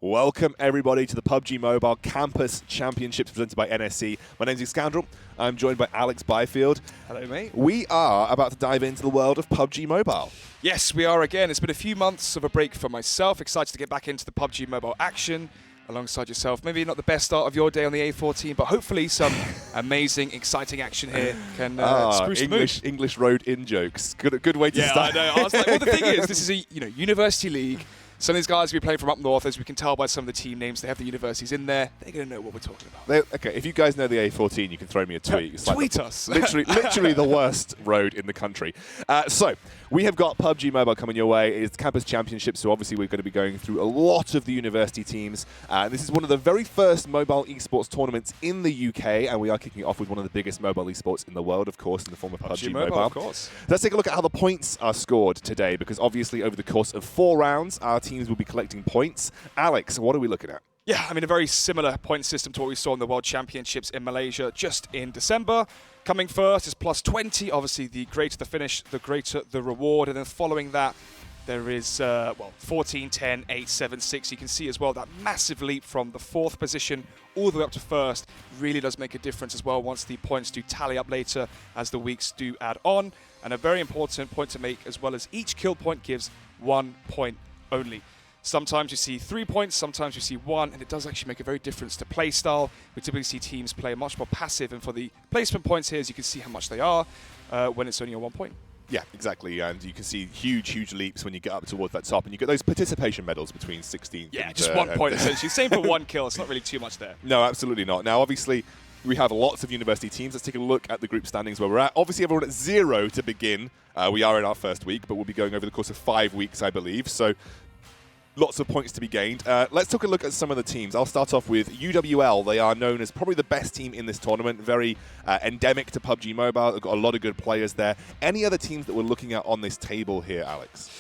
Welcome, everybody, to the PUBG Mobile Campus Championships presented by NSC. My name's Scoundrel. I'm joined by Alex Byfield. Hello, mate. We are about to dive into the world of PUBG Mobile. Yes, we are again. It's been a few months of a break for myself. Excited to get back into the PUBG Mobile action alongside yourself. Maybe not the best start of your day on the A14, but hopefully some amazing, exciting action here can spruce the mood. English road in jokes. Good way to start. Yeah, I know. I was like, well, the thing is, this is a university league. Some of these guys will be playing from up north, as we can tell by some of the team names. They have the universities in there. They're going to know what we're talking about. Okay, if you guys know the A14, you can throw me a tweet. It's tweet us. Literally the worst road in the country. So, we have got PUBG Mobile coming your way. It's Campus Championships, so obviously we're going to be going through a lot of the university teams. This is one of the very first mobile esports tournaments in the UK, and we are kicking it off with one of the biggest mobile esports in the world, of course, in the form of PUBG Mobile. Of course. Let's take a look at how the points are scored today, because obviously over the course of 4 rounds, our teams will be collecting points. Alex, what are we looking at? Yeah, I mean, a very similar point system to what we saw in the World Championships in Malaysia just in December. Coming first is plus 20. Obviously, the greater the finish, the greater the reward. And then following that, there is, 14, 10, 8, 7, 6. You can see as well that massive leap from the 4th position all the way up to 1st really does make a difference as well once the points do tally up later as the weeks do add on. And a very important point to make as well as each kill point gives 1 point only. Sometimes you see 3 points, sometimes you see 1, and it does actually make a very difference to play style. We typically see teams play much more passive, and for the placement points here, as you can see how much they are when it's only a 1 point. Yeah, exactly, and you can see huge leaps when you get up towards that top, and you get those participation medals between 16th. Yeah, just 1 point essentially. Same for 1 kill, it's not really too much there. No, absolutely not. Now, obviously, we have lots of university teams. Let's take a look at the group standings where we're at. Obviously, everyone at 0 to begin. We are in our first week, but we'll be going over the course of 5 weeks, I believe, so lots of points to be gained. Let's take a look at some of the teams. I'll start off with UWL. They are known as probably the best team in this tournament. Very endemic to PUBG Mobile. They've got a lot of good players there. Any other teams that we're looking at on this table here, Alex?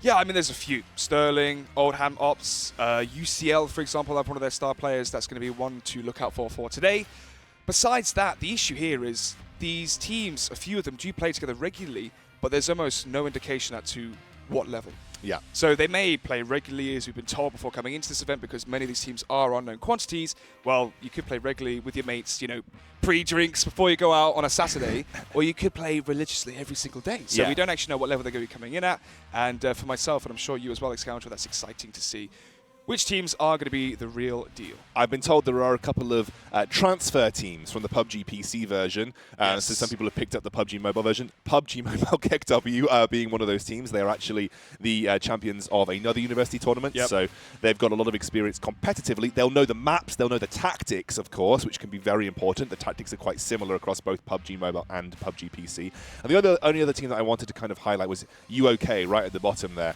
Yeah, I mean, there's a few. Sterling, Oldham Ops, UCL, for example, have one of their star players. That's going to be one to look out for today. Besides that, the issue here is these teams, a few of them do play together regularly, but there's almost no indication as to what level. Yeah. So they may play regularly, as we've been told before coming into this event, because many of these teams are unknown quantities. Well, you could play regularly with your mates, pre-drinks before you go out on a Saturday, or you could play religiously every single day. So we don't actually know what level they're going to be coming in at. And for myself, and I'm sure you as well, Scoundrel, that's exciting to see which teams are going to be the real deal. I've been told there are a couple of transfer teams from the PUBG PC version. Yes. So some people have picked up the PUBG Mobile version. PUBG Mobile KEKW being one of those teams. They are actually the champions of another university tournament. Yep. So they've got a lot of experience competitively. They'll know the maps. They'll know the tactics, of course, which can be very important. The tactics are quite similar across both PUBG Mobile and PUBG PC. And the only other team that I wanted to kind of highlight was UOK right at the bottom there.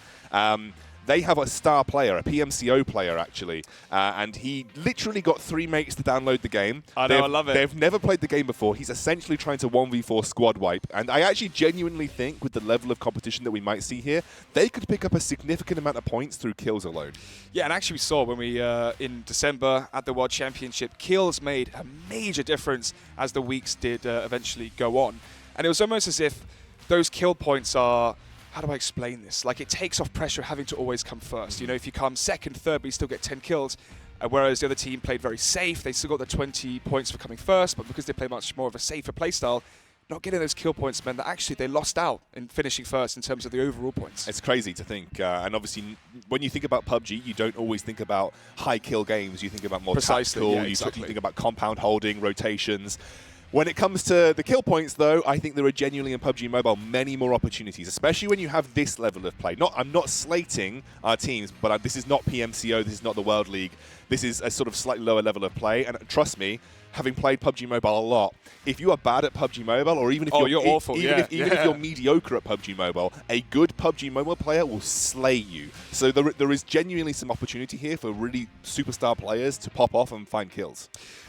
They have a star player, a PMCO player, actually, and he literally got 3 mates to download the game. I know, I love it. They've never played the game before. He's essentially trying to 1v4 squad wipe, and I actually genuinely think with the level of competition that we might see here, they could pick up a significant amount of points through kills alone. Yeah, and actually we saw when we, in December at the World Championship, kills made a major difference as the weeks did eventually go on. And it was almost as if those kill points are, how do I explain this? Like, it takes off pressure having to always come first. If you come second, third, but you still get 10 kills, whereas the other team played very safe. They still got the 20 points for coming first, but because they play much more of a safer playstyle, not getting those kill points meant that actually they lost out in finishing first in terms of the overall points. It's crazy to think. And obviously, when you think about PUBG, you don't always think about high kill games. You think about more tactical. Yeah, exactly. You think about compound holding, rotations. When it comes to the kill points, though, I think there are genuinely in PUBG Mobile many more opportunities, especially when you have this level of play. I'm not slating our teams, but this is not PMCO, this is not the World League. This is a sort of slightly lower level of play, and trust me, having played PUBG Mobile a lot, if you are bad at PUBG Mobile, or even if you're awful, if you're mediocre at PUBG Mobile, a good PUBG Mobile player will slay you. So there is genuinely some opportunity here for really superstar players to pop off and find kills.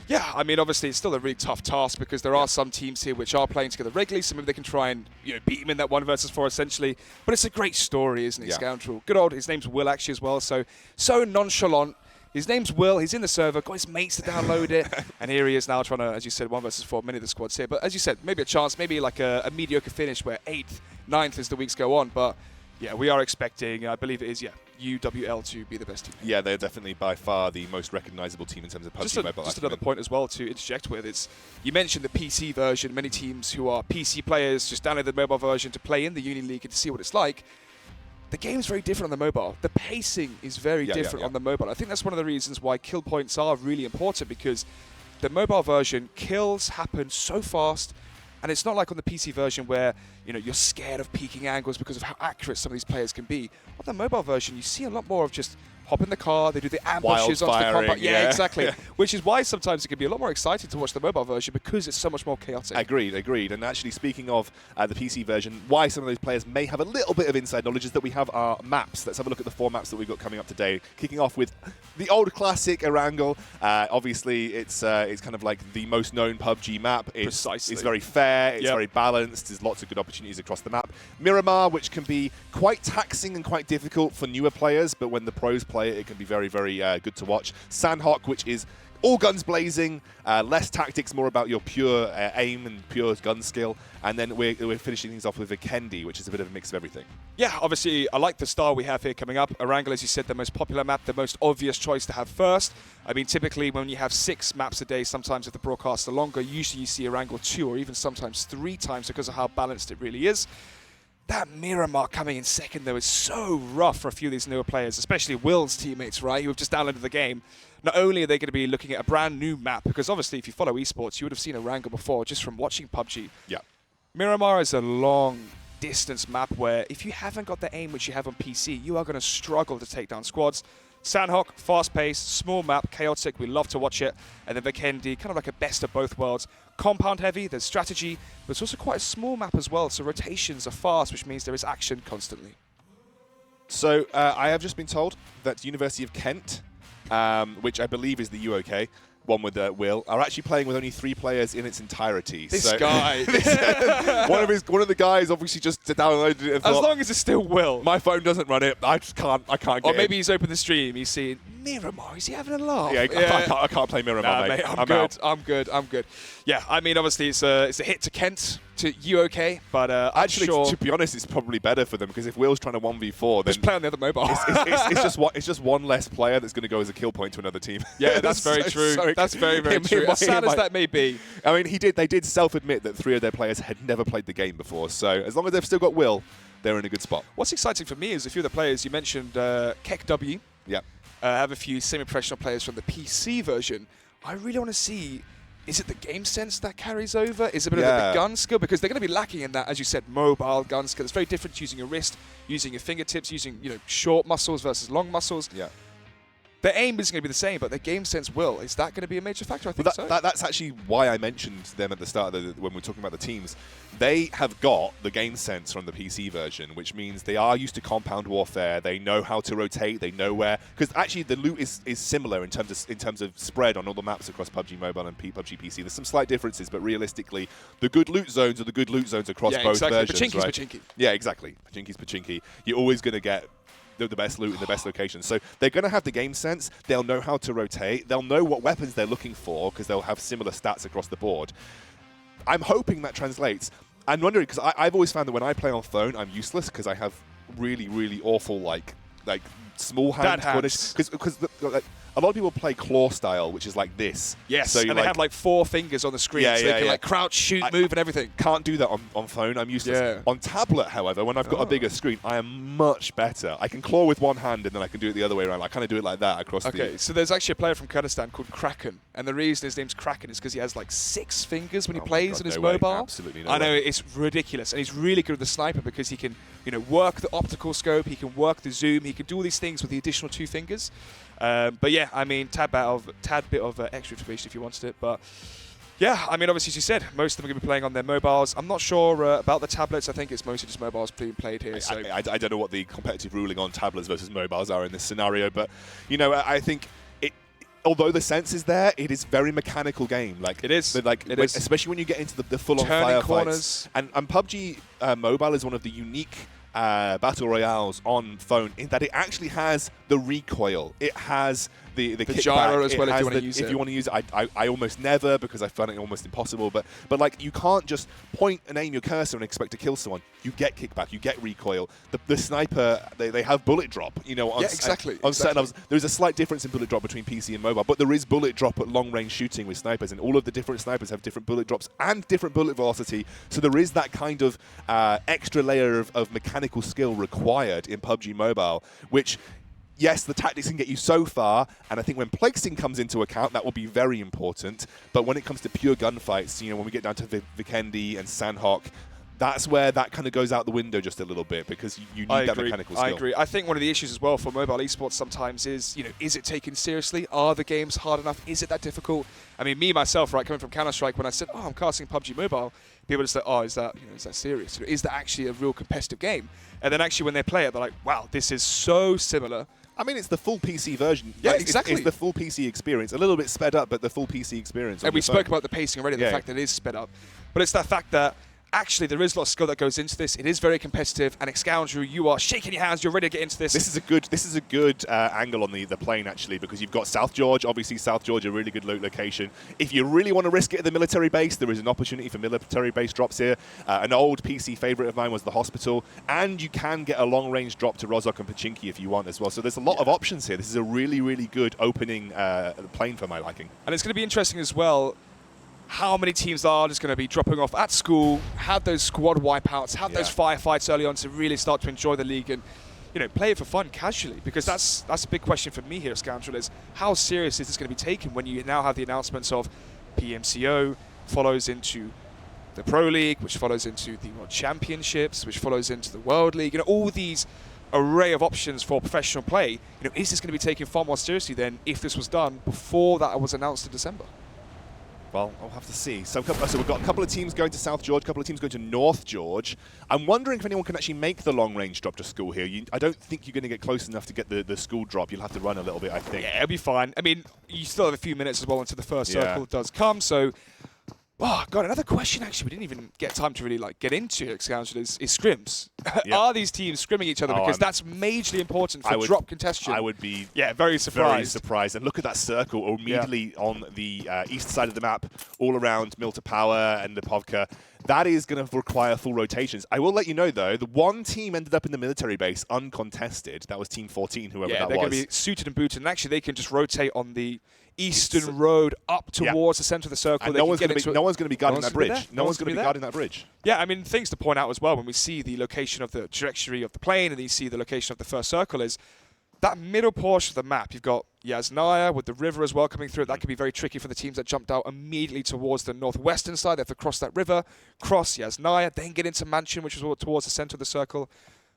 Yeah, I mean, obviously, it's still a really tough task because there are some teams here which are playing together regularly, so maybe they can try and beat him in that 1 versus 4, essentially. But it's a great story, isn't it, Scoundrel? Good old, his name's Will, actually, as well, so nonchalant. His name's Will, he's in the server, got his mates to download it, and here he is now trying to, as you said, 1 versus 4, many of the squads here. But as you said, maybe a chance, maybe like a mediocre finish where 8th, 9th as the weeks go on, but Yeah, we are expecting, I believe it is, UWL to be the best team. Yeah, they're definitely by far the most recognizable team in terms of PUBG Mobile. Just another point as well to interject with. You mentioned the PC version. Many teams who are PC players just download the mobile version to play in the Uni League and to see what it's like. The game's very different on the mobile. The pacing is very different on the mobile. I think that's one of the reasons why kill points are really important, because the mobile version, kills happen so fast. And it's not like on the PC version where you're scared of peeking angles because of how accurate some of these players can be. On the mobile version, you see a lot more of just hop in the car, they do the ambushes onto the combat. Yeah, exactly. Which is why sometimes it can be a lot more exciting to watch the mobile version, because it's so much more chaotic. Agreed. And actually, speaking of the PC version, why some of those players may have a little bit of inside knowledge is that we have our maps. Let's have a look at the 4 maps that we've got coming up today. Kicking off with the old classic Erangel. Obviously, it's kind of like the most known PUBG map. Precisely. It's very fair. It's very balanced. There's lots of good opportunities across the map. Miramar, which can be quite taxing and quite difficult for newer players, but when the pros play it, it can be very, very good to watch. Sandhawk, which is all guns blazing, less tactics, more about your pure aim and pure gun skill. And then we're finishing things off with Vikendi, which is a bit of a mix of everything. Yeah, obviously, I like the style we have here coming up. Erangel, as you said, the most popular map, the most obvious choice to have first. I mean, typically, when you have 6 maps a day, sometimes if the broadcasts are longer, usually you see Erangel 2 or even sometimes 3 times because of how balanced it really is. That Miramar coming in second, though, is so rough for a few of these newer players, especially Will's teammates, right, who have just downloaded the game. Not only are they going to be looking at a brand new map, because obviously if you follow esports, you would have seen Erangel before just from watching PUBG. Yeah. Miramar is a long distance map where if you haven't got the aim which you have on PC, you are going to struggle to take down squads. Sandhawk, fast-paced, small map, chaotic, we love to watch it. And then Vikendi, kind of like a best of both worlds. Compound heavy, there's strategy, but it's also quite a small map as well, so rotations are fast, which means there is action constantly. So I have just been told that University of Kent, which I believe is the UOK, one with Will, are actually playing with only 3 players in its entirety. This guy. one of the guys obviously just downloaded it and as thought, long as it's still Will. my phone doesn't run it. I can't get Or maybe in. he's opened the stream, he's seen Miramar, is he having a laugh? Yeah, I can't play Miramar, mate. I'm good. Yeah, I mean, obviously it's a hit to Kent, to UOK, but actually, I'm sure to be honest, it's probably better for them, because if Will's trying to 1v4, then just play on the other mobile. it's just one less player that's going to go as a kill point to another team. Yeah, that's very true. That's very, very true. As sad as that may be. I mean, they did self-admit that 3 of their players had never played the game before, so as long as they've still got Will, they're in a good spot. What's exciting for me is a few of the players you mentioned, Keck W. Yeah. Have a few semi-professional players from the PC version. I really want to see, is it the game sense that carries over? Is it a bit of the gun skill? Because they're going to be lacking in that, as you said, mobile gun skill. It's very different using your wrist, using your fingertips, using short muscles versus long muscles. Yeah. Their aim isn't going to be the same, but their game sense will. Is that going to be a major factor? I think so. That's actually why I mentioned them at the start when we were talking about the teams. They have got the game sense from the PC version, which means they are used to compound warfare. They know how to rotate. They know where, because actually the loot is similar in terms of spread on all the maps across PUBG Mobile and PUBG PC. There's some slight differences, but realistically, the good loot zones are the good loot zones across both versions. Pachinki's right? Pachinki. Yeah, exactly. Pachinki's Pachinki. You're always going to get the best loot in the best location. So they're going to have the game sense. They'll know how to rotate. They'll know what weapons they're looking for, because they'll have similar stats across the board. I'm hoping that translates. I'm wondering, because I've always found that when I play on phone, I'm useless, because I have really, really awful, like small hand coordination. Because a lot of people play claw style, which is like this. Yes, so and they have like 4 fingers on the screen, so they can like crouch, shoot, move, and everything. Can't do that on phone. I'm useless. Yeah. On tablet, however, when I've got a bigger screen, I am much better. I can claw with one hand, and then I can do it the other way around. I kind of do it like that across the... Okay, so there's actually a player from Kurdistan called Kraken, and the reason his name's Kraken is because he has like 6 fingers when he plays on his mobile. Absolutely no I know, way. it's ridiculous, and he's really good with the sniper because he can, work the optical scope, he can work the zoom, he can do all these things with the additional 2 fingers. But yeah, I mean, tad bit of extra information if you wanted it. But yeah, I mean, obviously, as you said, most of them are going to be playing on their mobiles. I'm not sure about the tablets. I think it's mostly just mobiles being played here. So I don't know what the competitive ruling on tablets versus mobiles are in this scenario, but I think although the sense is there, it is very mechanical game. Like it is. Especially when you get into the full-on turning firefights. corners. And PUBG Mobile is one of the unique battle royales on phone in that it actually has the recoil. It has the gyro kickback, as well if you want to use if it. you want to use it. I almost never, because I find it almost impossible. But like, you can't just point and aim your cursor and expect to kill someone. You get kickback, you get recoil. The sniper, they have bullet drop. You know, on, exactly. on certain levels. There's a slight difference in bullet drop between PC and mobile, but there is bullet drop at long range shooting with snipers, and all of the different snipers have different bullet drops and different bullet velocity. So there is that kind of extra layer of mechanical skill required in PUBG Mobile, which, yes, the tactics can get you so far, and I think when placing comes into account, that will be very important. But when it comes to pure gunfights, you know, when we get down to Vikendi and Sandhawk, that's where that kind of goes out the window just a little bit, because you need that mechanical skill. I agree. I think one of the issues as well for mobile esports sometimes is, you know, is it taken seriously? Are the games hard enough? Is it that difficult? I mean, me, myself, right, coming from Counter-Strike, when I said, I'm casting PUBG Mobile, people just say, is that serious? You know, is that actually a real competitive game? And then actually when they play it, they're like, wow, this is so similar. I mean, it's the full PC version. Yeah, like, exactly. It's the full PC experience. A little bit sped up, but the full PC experience. And we spoke about the pacing already, the fact that it is sped up. But it's that fact that actually there is a lot of skill that goes into this. It is very competitive, and Scoundrel, you are shaking your hands, you're ready to get into this. This is a good angle on the plane, actually, because you've got South George. Obviously, South George, a really good location. If you really want to risk it at the military base, there is an opportunity for military base drops here. An old PC favorite of mine was the hospital, and you can get a long-range drop to Rozhok and Pachinki if you want as well. So there's a lot of options here. This is a really, really good opening plane for my liking. And it's going to be interesting as well how many teams are just going to be dropping off at school, have those squad wipeouts, have those firefights early on to really start to enjoy the league and, you know, play it for fun casually. Because that's a big question for me here at Scoundrel is, how serious is this going to be taken when you now have the announcements of PMCO follows into the Pro League, which follows into the World Championships, which follows into the World League, you know, all these array of options for professional play. You know, is this going to be taken far more seriously than if this was done before that was announced in December? Well, I'll have to see. So we've got a couple of teams going to South George, a couple of teams going to North George. I'm wondering if anyone can actually make the long-range drop to school here. I don't think you're going to get close enough to get the school drop. You'll have to run a little bit, I think. Yeah, it'll be fine. I mean, you still have a few minutes as well until the first circle does come, so... Oh, God, another question, actually, we didn't even get time to really get into is scrims. Yep. Are these teams scrimming each other? Because that's majorly important for drop contention. I would be very surprised. And look at that circle immediately on the east side of the map, all around Milta Power and Lipovka. That is going to require full rotations. I will let you know, though, the one team ended up in the military base uncontested. That was Team 14, whoever that was. Yeah, they're going to be suited and booted, and actually they can just rotate on the eastern road up towards the center of the circle. And no one's going to be guarding that bridge. No one's going to be guarding that bridge. Yeah, I mean, things to point out as well when we see the location of the trajectory of the plane and you see the location of the first circle is that middle portion of the map. You've got Yasnaya with the river as well coming through. That can be very tricky for the teams that jumped out immediately towards the northwestern side. They have to cross that river, cross Yasnaya, then get into Mansion, which is towards the center of the circle.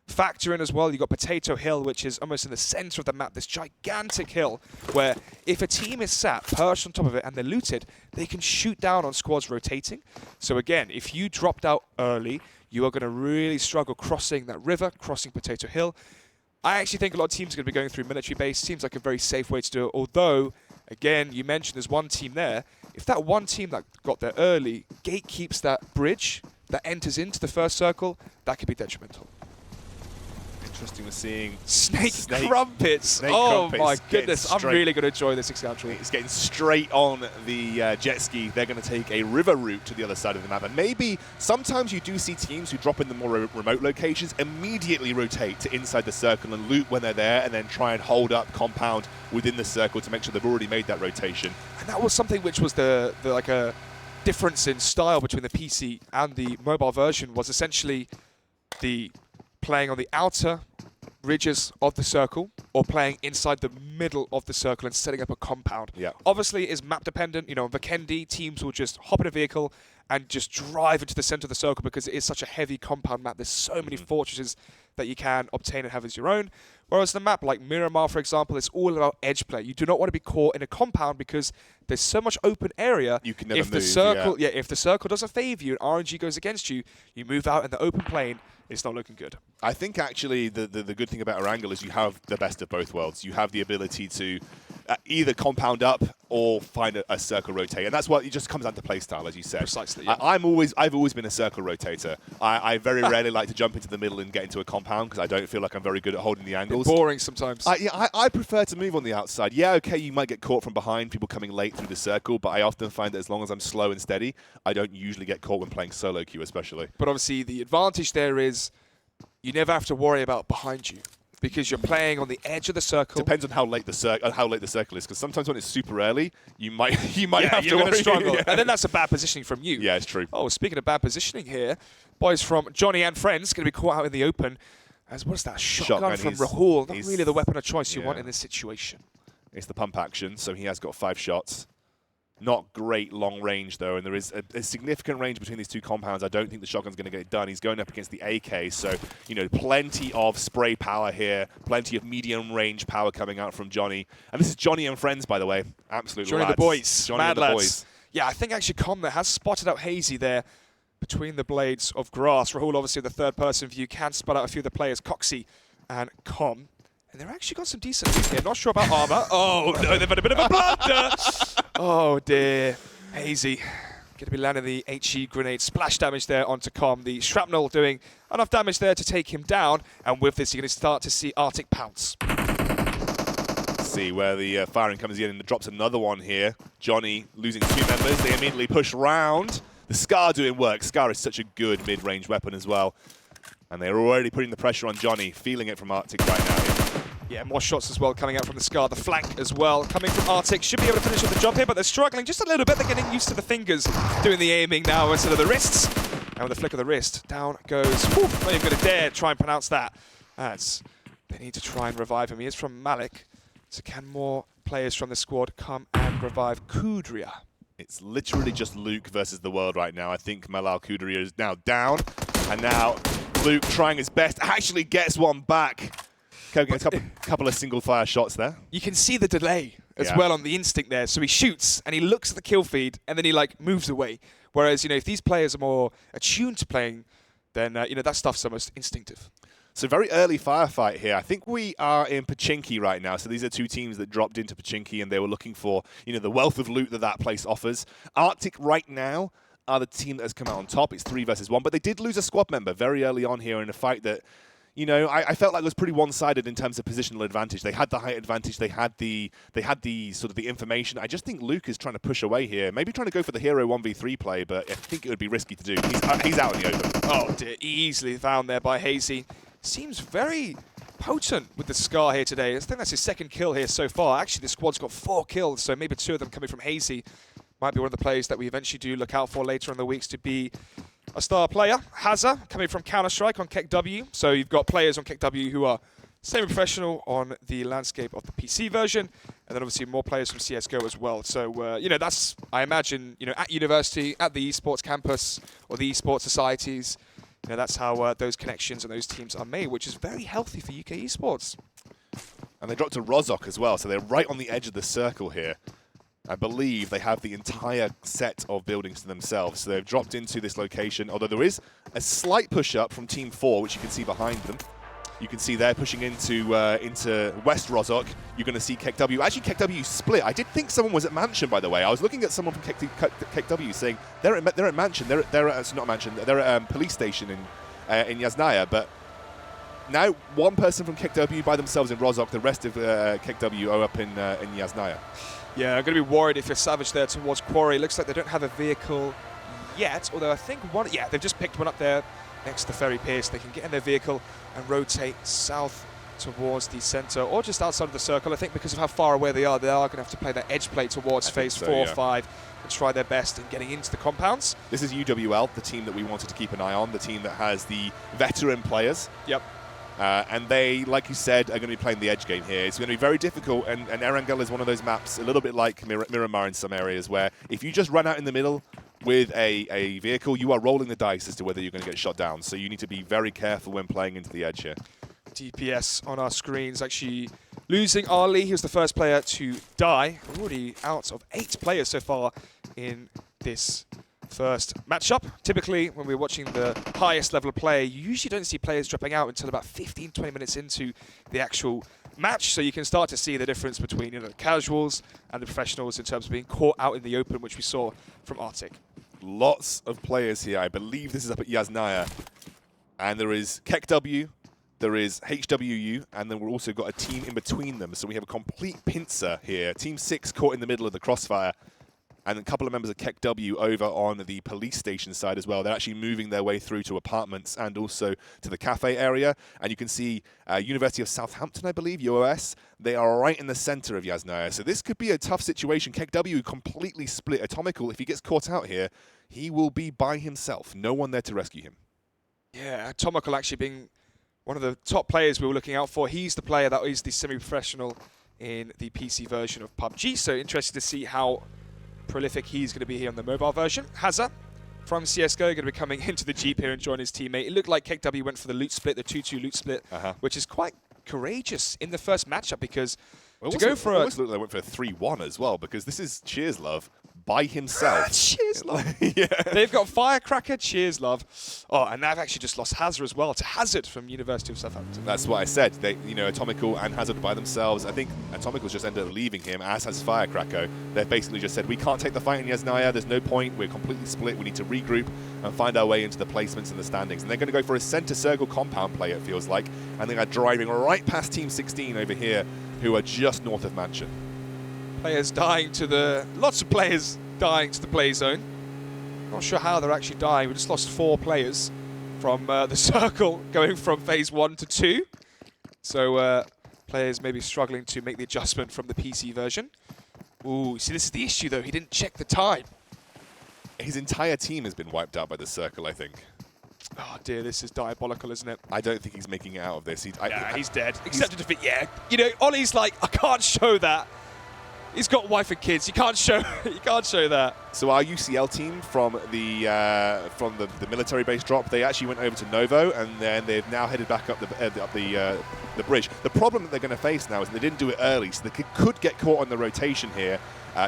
Factor in as well, you've got Potato Hill, which is almost in the center of the map, this gigantic hill, where if a team is sat, perched on top of it, and they're looted, they can shoot down on squads rotating. So again, if you dropped out early, you are going to really struggle crossing that river, crossing Potato Hill. I actually think a lot of teams are going to be going through military base. Seems like a very safe way to do it, although, again, you mentioned there's one team there. If that one team that got there early gatekeeps that bridge that enters into the first circle, that could be detrimental. Interesting, we're seeing Snake crumpets. Oh my goodness, I'm really going to enjoy this Scoundrel. It's getting straight on the jet ski. They're going to take a river route to the other side of the map. And maybe sometimes you do see teams who drop in the more remote locations immediately rotate to inside the circle and loot when they're there, and then try and hold up compound within the circle to make sure they've already made that rotation. And that was something which was the like a difference in style between the PC and the mobile version, was essentially the playing on the outer ridges of the circle or playing inside the middle of the circle and setting up a compound. Yeah. Obviously, it is map dependent. You know, Vikendi, teams will just hop in a vehicle and just drive into the center of the circle because it is such a heavy compound map. There's so many fortresses that you can obtain and have as your own. Whereas the map like Miramar, for example, it's all about edge play. You do not want to be caught in a compound because there's so much open area. You can never if the move, circle, if the circle doesn't favor you and RNG goes against you, you move out in the open plane. It's not looking good. I think actually the good thing about Erangel is you have the best of both worlds. You have the ability to either compound up or find a circle rotate, and that's what it just comes down to playstyle, as you said. Precisely. Yeah. I've always been a circle rotator. I very rarely like to jump into the middle and get into a compound because I don't feel like I'm very good at holding the angles. Boring sometimes. I prefer to move on the outside. Yeah, okay, you might get caught from behind, people coming late through the circle, but I often find that as long as I'm slow and steady, I don't usually get caught when playing solo queue, especially. But obviously, the advantage there is you never have to worry about behind you, because you're playing on the edge of the circle. Depends on how late the circle is, because sometimes when it's super early, you might have you're to going to struggle, yeah. and then that's a bad positioning from you. Yeah, it's true. Oh, speaking of bad positioning here, boys from Johnny and Friends going to be caught out in the open. As what is that shotgun from Rahul? Not really the weapon of choice you want in this situation. It's the pump action, so he has got 5 shots. Not great long range, though, and there is a significant range between these two compounds. I don't think the shotgun's going to get it done. He's going up against the AK, so, you know, plenty of spray power here, plenty of medium range power coming out from Johnny. And this is Johnny and Friends, by the way. Absolute Johnny lads. the boys. Johnny Mad and the lads. boys. Yeah, I think actually Com there has spotted out Hazy there between the blades of grass. Rahul, obviously, the third-person view, can spot out a few of the players, Coxie and Com. And they've actually got some decent loot here. Not sure about armor. Oh, no, they've had a bit of a blunder. Oh, dear. Hazy going to be landing the HE grenade. Splash damage there onto Com. The shrapnel doing enough damage there to take him down. And with this, you're going to start to see Arctic pounce. See where the firing comes in and drops another one here. Johnny losing 2 members. They immediately push round. The Scar doing work. Scar is such a good mid-range weapon as well. And they're already putting the pressure on Johnny, feeling it from Arctic right now. Yeah, more shots as well coming out from the Scar. The flank as well coming from Arctic. Should be able to finish off the job here, but they're struggling just a little bit. They're getting used to the fingers doing the aiming now instead of the wrists. And with a flick of the wrist, down goes. Whew, not even going to dare try and pronounce that. They need to try and revive him. He is from Malik. So can more players from the squad come and revive Kudria? It's literally just Luke versus the world right now. I think Malal Kudria is now down. And now Luke trying his best. Actually gets one back. A couple of single fire shots there. You can see the delay as well on the instinct there. So he shoots and he looks at the kill feed and then he like moves away. Whereas, you know, if these players are more attuned to playing, then, you know, that stuff's almost instinctive. So very early firefight here. I think we are in Pochinki right now. So these are 2 teams that dropped into Pochinki and they were looking for, you know, the wealth of loot that place offers. Arctic right now are the team that has come out on top. It's 3 versus 1, but they did lose a squad member very early on here in a fight that, you know, I felt like it was pretty one-sided in terms of positional advantage. They had the height advantage. They had the sort of the information. I just think Luke is trying to push away here. Maybe trying to go for the hero 1v3 play, but I think it would be risky to do. He's out in the open. Oh dear, easily found there by Hazy. Seems very potent with the Scar here today. I think that's his 2nd kill here so far. Actually, the squad's got 4 kills, so maybe 2 of them coming from Hazy. Might be one of the players that we eventually do look out for later in the weeks to be a star player. Hazza coming from Counter-Strike on KEKW. So you've got players on KEKW who are semi-professional on the landscape of the PC version, and then obviously more players from CSGO as well. So, you know, that's, I imagine, you know, at university, at the esports campus, or the esports societies, you know, that's how those connections and those teams are made, which is very healthy for UK esports. And they dropped to Rozok as well, so they're right on the edge of the circle here. I believe they have the entire set of buildings to themselves. So they've dropped into this location, although there is a slight push-up from Team 4, which you can see behind them. You can see they're pushing into West Rozok. You're going to see KEKW. Actually, KEKW split. I did think someone was at Mansion, by the way. I was looking at someone from KEKW saying they're at Mansion. They're at not Mansion. They're at police station in Yasnaya. But now one person from KEKW by themselves in Rozok. The rest of KEKW are up in Yasnaya. Yeah, I'm going to be worried if you're Savage there towards Quarry. Looks like they don't have a vehicle yet, although I think one... Yeah, they've just picked one up there next to Ferry Pierce. They can get in their vehicle and rotate south towards the centre, or just outside of the circle. I think because of how far away they are going to have to play that edge play towards phase 4 or 5 and try their best in getting into the compounds. This is UWL, the team that we wanted to keep an eye on, the team that has the veteran players. Yep. And they, like you said, are going to be playing the edge game here. It's going to be very difficult, and Erangel is one of those maps, a little bit like Miramar in some areas, where if you just run out in the middle with a vehicle, you are rolling the dice as to whether you're going to get shot down. So you need to be very careful when playing into the edge here. DPS on our screens actually losing Ali. He was the first player to die. We're already out of 8 players so far in this first matchup. Typically, when we're watching the highest level of play, you usually don't see players dropping out until about 15-20 minutes into the actual match, so you can start to see the difference between the casuals and the professionals in terms of being caught out in the open, which we saw from Arctic. Lots of players here. I believe this is up at Yasnaya. And there is KEKW, there is HWU, and then we've also got a team in between them. So we have a complete pincer here. Team 6 caught in the middle of the crossfire. And a couple of members of KEKW over on the police station side as well. They're actually moving their way through to apartments and also to the cafe area. And you can see University of Southampton, I believe, UOS. They are right in the center of Yasnaya. So this could be a tough situation. KEKW completely split. Atomical, if he gets caught out here, he will be by himself. No one there to rescue him. Yeah, Atomical actually being one of the top players we were looking out for. He's the player that is the semi-professional in the PC version of PUBG. So interested to see how prolific he's going to be here on the mobile version. Hazza from CSGO going to be coming into the Jeep here and join his teammate. It looked like KEKW went for the loot split, the 2-2 loot split, which is quite courageous in the first matchup because to go for it almost looked like they went for a 3-1 as well, because this is Cheers Love by himself. Cheers Love. Yeah. They've got Firecracker, Cheers Love. Oh, and they've actually just lost Hazard as well to Hazard from University of Southampton. That's what I said. They, Atomical and Hazard by themselves. I think Atomical's just ended up leaving him, as has Firecracker. They've basically just said, we can't take the fight in Yasnaya. There's no point. We're completely split. We need to regroup and find our way into the placements and the standings. And they're going to go for a center circle compound play, it feels like. And they are driving right past Team 16 over here, who are just north of Mansion. Lots of players dying to the play zone. Not sure how they're actually dying. We just lost 4 players from the circle going from phase 1 to 2. So players maybe struggling to make the adjustment from the PC version. Ooh, see, this is the issue though. He didn't check the time. His entire team has been wiped out by the circle, I think. Oh dear, this is diabolical, isn't it? I don't think he's making it out of this. He's dead. Accepted defeat, yeah. Ollie's like, I can't show that. He's got wife and kids. You can't show that. So our UCL team from the military base drop, they actually went over to Novo, and then they've now headed back up the bridge. The problem that they're going to face now is they didn't do it early, so they could get caught on the rotation here,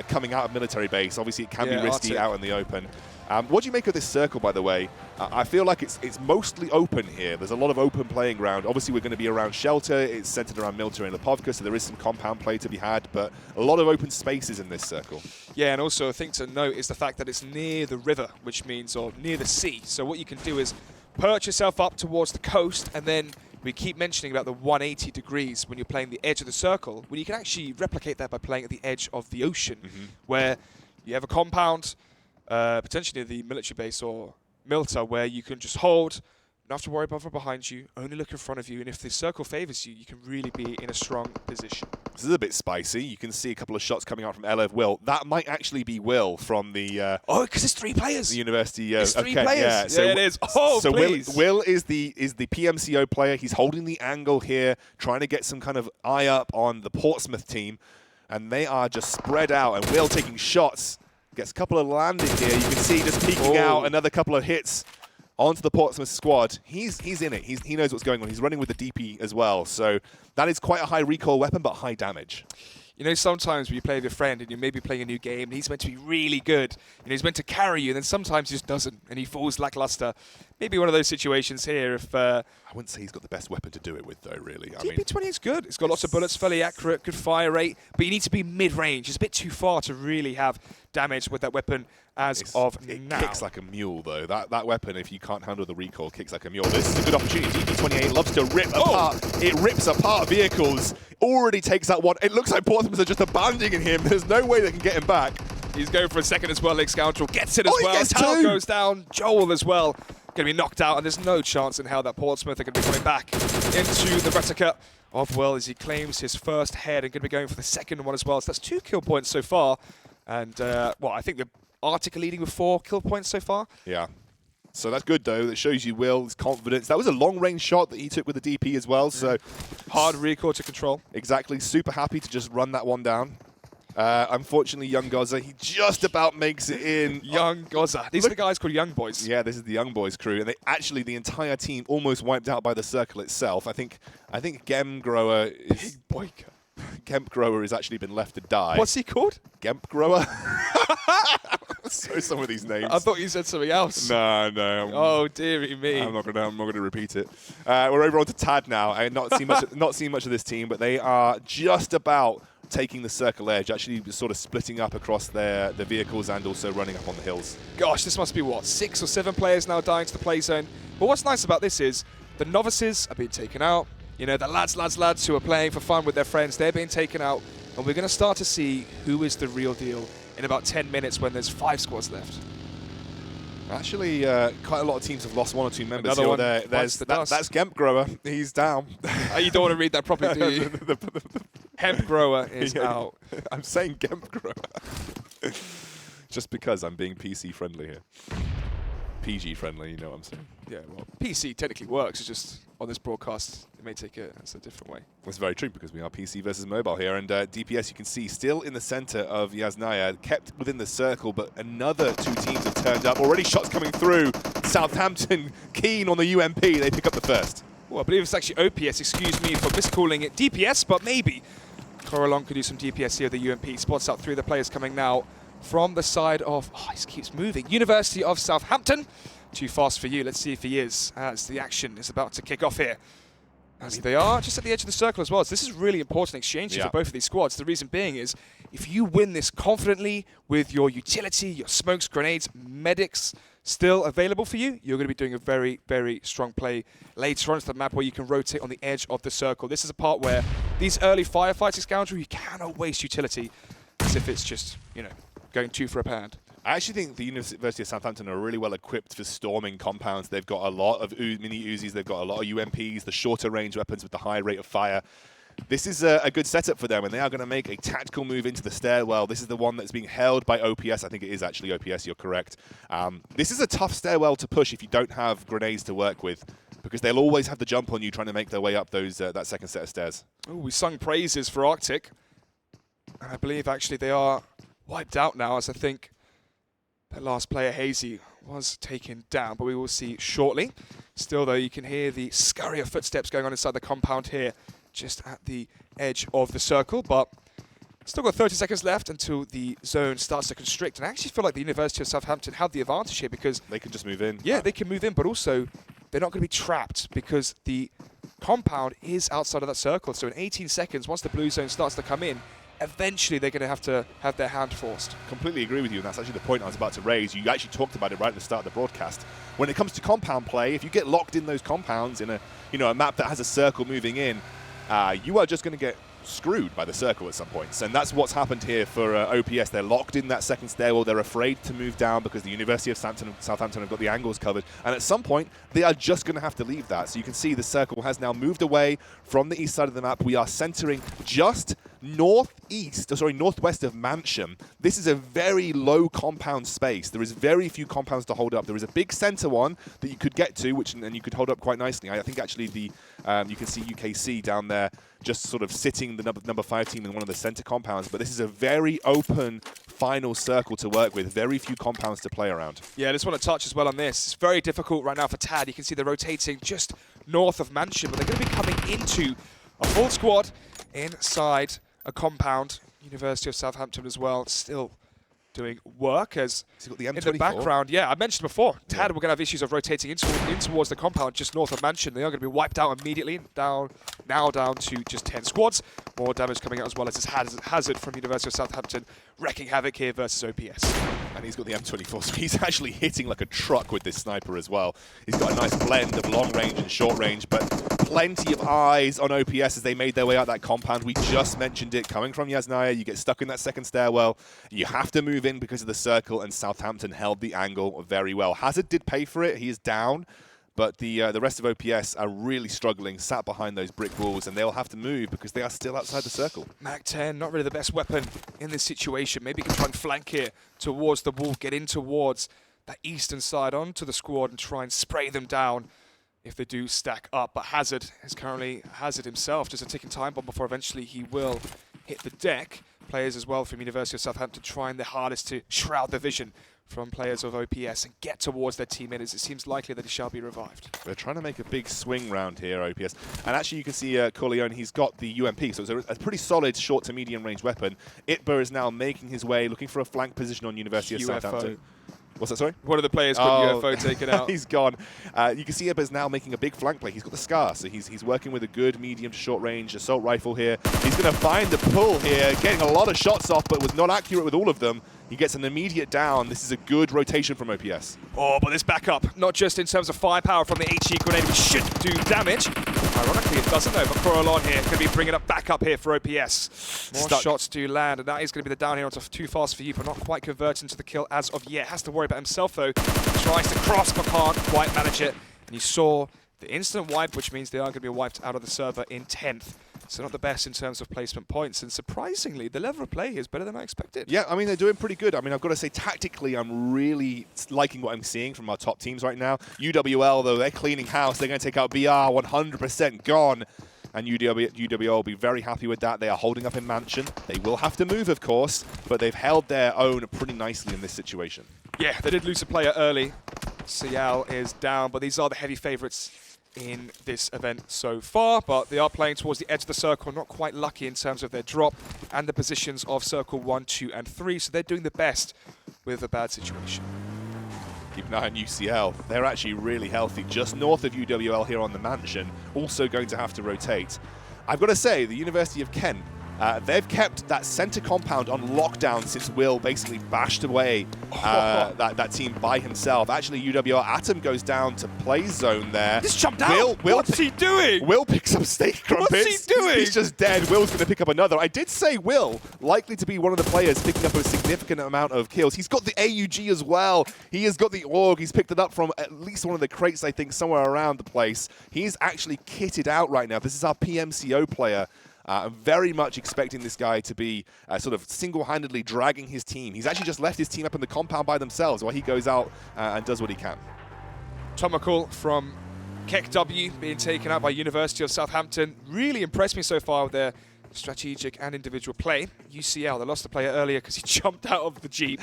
coming out of military base. Obviously, it can be risky out in the open. What do you make of this circle, by the way? I feel like it's mostly open here. There's a lot of open playing ground. Obviously, we're going to be around Shelter. It's centered around Milta and Lipovka, so there is some compound play to be had, but a lot of open spaces in this circle. Yeah, and also a thing to note is the fact that it's near the river, which means, or near the sea. So what you can do is perch yourself up towards the coast, and then we keep mentioning about the 180 degrees when you're playing the edge of the circle, when you can actually replicate that by playing at the edge of the ocean, where you have a compound, potentially the military base or Milta, where you can just hold, not have to worry about behind you, only look in front of you, and if the circle favors you, you can really be in a strong position. This is a bit spicy. You can see a couple of shots coming out from Elev Will. That might actually be Will from the... oh, because it's 3 players. The University... it's 3 players. Yeah, so it is. Oh, so please. Will is the PMCO player. He's holding the angle here, trying to get some kind of eye up on the Portsmouth team, and they are just spread out, and Will taking shots. Gets a couple of landed here. You can see just peeking out another couple of hits onto the Portsmouth squad. He's in it. He knows what's going on. He's running with the DP as well. So that is quite a high recoil weapon, but high damage. Sometimes when you play with your friend and you're maybe playing a new game and he's meant to be really good, he's meant to carry you, and then sometimes he just doesn't, and he falls lackluster. Maybe one of those situations here if... I wouldn't say he's got the best weapon to do it with, though, really. DP20 is good. It's got lots of bullets, fairly accurate, good fire rate, but you need to be mid-range. It's a bit too far to really have damage with that weapon It now. kicks like a mule, though. That weapon, if you can't handle the recoil, kicks like a mule. This is a good opportunity. DP28 loves to rip apart. It rips apart vehicles. Already takes that one. It looks like Portsmouth are just abandoning him. There's no way they can get him back. He's going for a second as well, Leg Scoundrel. Gets it as well. Gets Tao 2. goes down. Joel as well. Going to be knocked out, and there's no chance in hell that Portsmouth are going to be coming back into the replica of Will as he claims his first head and going to be going for the second one as well. So that's 2 kill points so far. And, I think the Arctic are leading with 4 kill points so far. Yeah. So that's good, though. That shows you Will's confidence. That was a long-range shot that he took with the DP as well. So hard recoil to control. Exactly. Super happy to just run that one down. Unfortunately, Young Goza, he just about makes it in. Young Goza. These are the guys called Young Boys. Yeah, this is the Young Boys crew. And the entire team almost wiped out by the circle itself. I think Gem Grower is... Big boyka. Gemp Grower has actually been left to die. What's he called? Gemp Grower. So some of these names. I thought you said something else. No. Oh, dearie me. I'm not gonna repeat it. We're over on to Tad now. I not seen much of this team, but they are just about taking the circle edge, actually sort of splitting up across the vehicles and also running up on the hills. Gosh, this must be, what, 6 or 7 players now dying to the play zone. But what's nice about this is the novices are being taken out. You know, the lads who are playing for fun with their friends, they're being taken out. And we're going to start to see who is the real deal in about 10 minutes when there's 5 squads left. Actually, quite a lot of teams have lost 1 or 2 members. Another one That's Gemp Grower. He's down. You don't want to read that properly, do you? Hemp Grower is out. I'm saying Gemp Grower. Just because I'm being PC friendly here. PG friendly, you know what I'm saying. Yeah, well, PC technically works. It's just on this broadcast, it may take it as a different way. That's very true because we are PC versus mobile here. And DPS, you can see, still in the center of Yasnaya, kept within the circle, but another 2 teams have turned up. Already shots coming through. Southampton keen on the UMP. They pick up the first. Well, I believe it's actually OPS, excuse me for miscalling it DPS, but maybe Coralon could do some DPS here. The UMP spots out 3 of the players coming now from the side of, he keeps moving, University of Southampton. Too fast for you. Let's see if he is, as the action is about to kick off here. As they are just at the edge of the circle as well. So this is really important exchanges for both of these squads. The reason being is, if you win this confidently with your utility, your smokes, grenades, medics still available for you, you're going to be doing a very, very strong play later on to the map where you can rotate on the edge of the circle. This is a part where these early firefights, Scoundrel, you cannot waste utility as if it's just, you know, going 2 for a pound. I actually think the University of Southampton are really well equipped for storming compounds. They've got a lot of mini Uzis, they've got a lot of UMPs, the shorter range weapons with the high rate of fire. This is a good setup for them, and they are going to make a tactical move into the stairwell. This is the one that's being held by OPS. I think it is actually OPS, you're correct. This is a tough stairwell to push if you don't have grenades to work with, because they'll always have the jump on you trying to make their way up those that second set of stairs. Oh, we sung praises for Arctic. And I believe actually they are wiped out now, as I think that last player, Hazy, was taken down, but we will see shortly. Still, though, you can hear the scurry of footsteps going on inside the compound here, just at the edge of the circle, but still got 30 seconds left until the zone starts to constrict. And I actually feel like the University of Southampton have the advantage here because they can just move in. Yeah, they can move in, but also they're not going to be trapped because the compound is outside of that circle. So in 18 seconds, once the blue zone starts to come in, eventually they're going to have their hand forced. Completely agree with you, and that's actually the point I was about to raise. You actually talked about it right at the start of the broadcast. When it comes to compound play, if you get locked in those compounds in a map that has a circle moving in, you are just going to get screwed by the circle at some points. And that's what's happened here for OPS. They're locked in that second stairwell. They're afraid to move down because the University of Southampton have got the angles covered. And at some point, they are just going to have to leave that. So you can see the circle has now moved away from the east side of the map. We are centering just northwest of Mansion. This is a very low compound space. There is very few compounds to hold up. There is a big center one that you could get to, and you could hold up quite nicely. I think actually you can see UKC down there just sort of sitting the number 5 team in one of the center compounds. But this is a very open final circle to work with. Very few compounds to play around. Yeah, I just want to touch as well on this. It's very difficult right now for Tad. You can see they're rotating just north of Mansion, but they're going to be coming into a full squad inside a compound. University of Southampton as well, still doing work as got the in the background. Yeah, I mentioned before, Tad, we're going to have issues of rotating in towards the compound just north of Mansion. They are going to be wiped out immediately, now down to just 10 squads. More damage coming out as well as this Hazard from University of Southampton wrecking havoc here versus OPS. And he's got the M24, so he's actually hitting like a truck with this sniper as well. He's got a nice blend of long range and short range, but plenty of eyes on OPS as they made their way out that compound. We just mentioned it, coming from Yasnaya, you get stuck in that second stairwell. You have to move in because of the circle, and Southampton held the angle very well. Hazard did pay for it, he is down, but the rest of OPS are really struggling, sat behind those brick walls, and they'll have to move because they are still outside the circle. Mac-10, not really the best weapon in this situation. Maybe he can try and flank here towards the wall, get in towards that eastern side onto the squad and try and spray them down if they do stack up. But Hazard is currently Hazard himself, just a ticking time bomb before eventually he will hit the deck. players as well from University of Southampton trying their hardest to shroud the vision from players of OPS and get towards their teammate, as it seems likely that he shall be revived. They're trying to make a big swing round here, OPS. And actually, you can see Corleone, he's got the UMP, so it's a pretty solid short to medium range weapon. Itber is now making his way, looking for a flank position on University of Southampton. What's that, sorry? One of the players got UFO taken out. He's gone. You can see Itber's now making a big flank play. He's got the Scar, so he's working with a good medium to short range assault rifle here. He's going to find the pull here, getting a lot of shots off, but was not accurate with all of them. He gets an immediate down. This is a good rotation from OPS. Oh, but this backup, not just in terms of firepower from the HE grenade, which should do damage. Ironically, it doesn't though, but Corleone here going to be bringing up backup here for OPS. More shots do land, and that is going to be the down here onto Too Fast For You, but not quite converting to the kill as of yet. Has to worry about himself though. Tries to cross, but can't quite manage it. And you saw the instant wipe, which means they are going to be wiped out of the server in 10th. So not the best in terms of placement points, and surprisingly, the level of play is better than I expected. Yeah, I mean, they're doing pretty good. I mean, I've got to say, tactically, I'm really liking what I'm seeing from our top teams right now. UWL, though, they're cleaning house. They're going to take out BR, 100% gone. And UWL will be very happy with that. They are holding up in Mansion. They will have to move, of course, but they've held their own pretty nicely in this situation. Yeah, they did lose a player early. Cial is down, but these are the heavy favorites in this event so far, but they are playing towards the edge of the circle, not quite lucky in terms of their drop and the positions of circle 1, 2, and 3, so they're doing the best with a bad situation. Keep an eye on UCL. They're actually really healthy, just north of UWL here on the Mansion, also going to have to rotate. I've got to say, the University of Kent, they've kept that center compound on lockdown since Will basically bashed away that team by himself. Actually, UWL Atom goes down to play zone there. Just jumped out. What's he doing? Will picks up steak crumpets. What's he doing? He's just dead. Will's going to pick up another. I did say Will, likely to be one of the players picking up a significant amount of kills. He's got the AUG as well. He has got the AUG. He's picked it up from at least one of the crates, I think, somewhere around the place. He's actually kitted out right now. This is our PMCO player. I'm very much expecting this guy to be sort of single-handedly dragging his team. He's actually just left his team up in the compound by themselves while he goes out and does what he can. Tomacal from KEKW being taken out by University of Southampton. Really impressed me so far with their strategic and individual play. UCL, they lost the player earlier because he jumped out of the Jeep.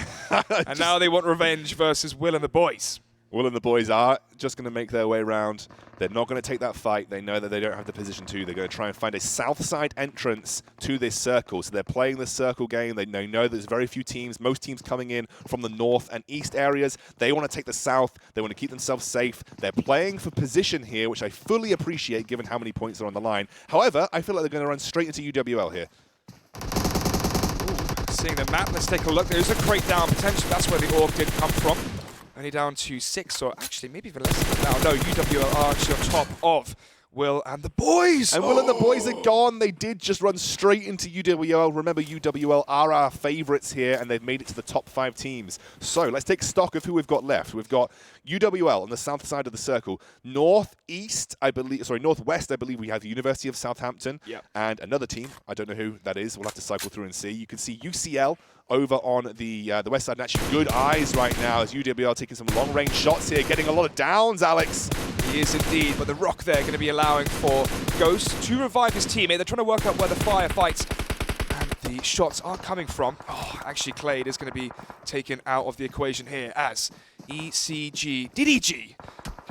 And now they want revenge versus Will and the boys. Will and the boys are just going to make their way around. They're not going to take that fight. They know that they don't have the position to. They're going to try and find a south side entrance to this circle. So they're playing the circle game. They know there's very few teams, most teams coming in from the north and east areas. They want to take the south. They want to keep themselves safe. They're playing for position here, which I fully appreciate given how many points are on the line. However, I feel like they're going to run straight into UWL here. Ooh, seeing the map, let's take a look. There's a crate down. Potentially that's where the AUG did come from. Only down to 6, or actually maybe even less than that. No, UWL are actually on top of Will and the boys. And Will and the boys are gone. They did just run straight into UWL. Remember, UWL are our favorites here, and they've made it to the top 5 teams. So let's take stock of who we've got left. We've got UWL on the south side of the circle. Northwest, I believe we have the University of Southampton. Yep. And another team. I don't know who that is. We'll have to cycle through and see. You can see UCL over on the west side. And actually good eyes right now as UWL taking some long-range shots here, getting a lot of downs, Alex. He is indeed, but the rock there going to be allowing for Ghost to revive his teammate. They're trying to work out where the firefights and the shots are coming from. Oh, actually, Clade is going to be taken out of the equation here as DDG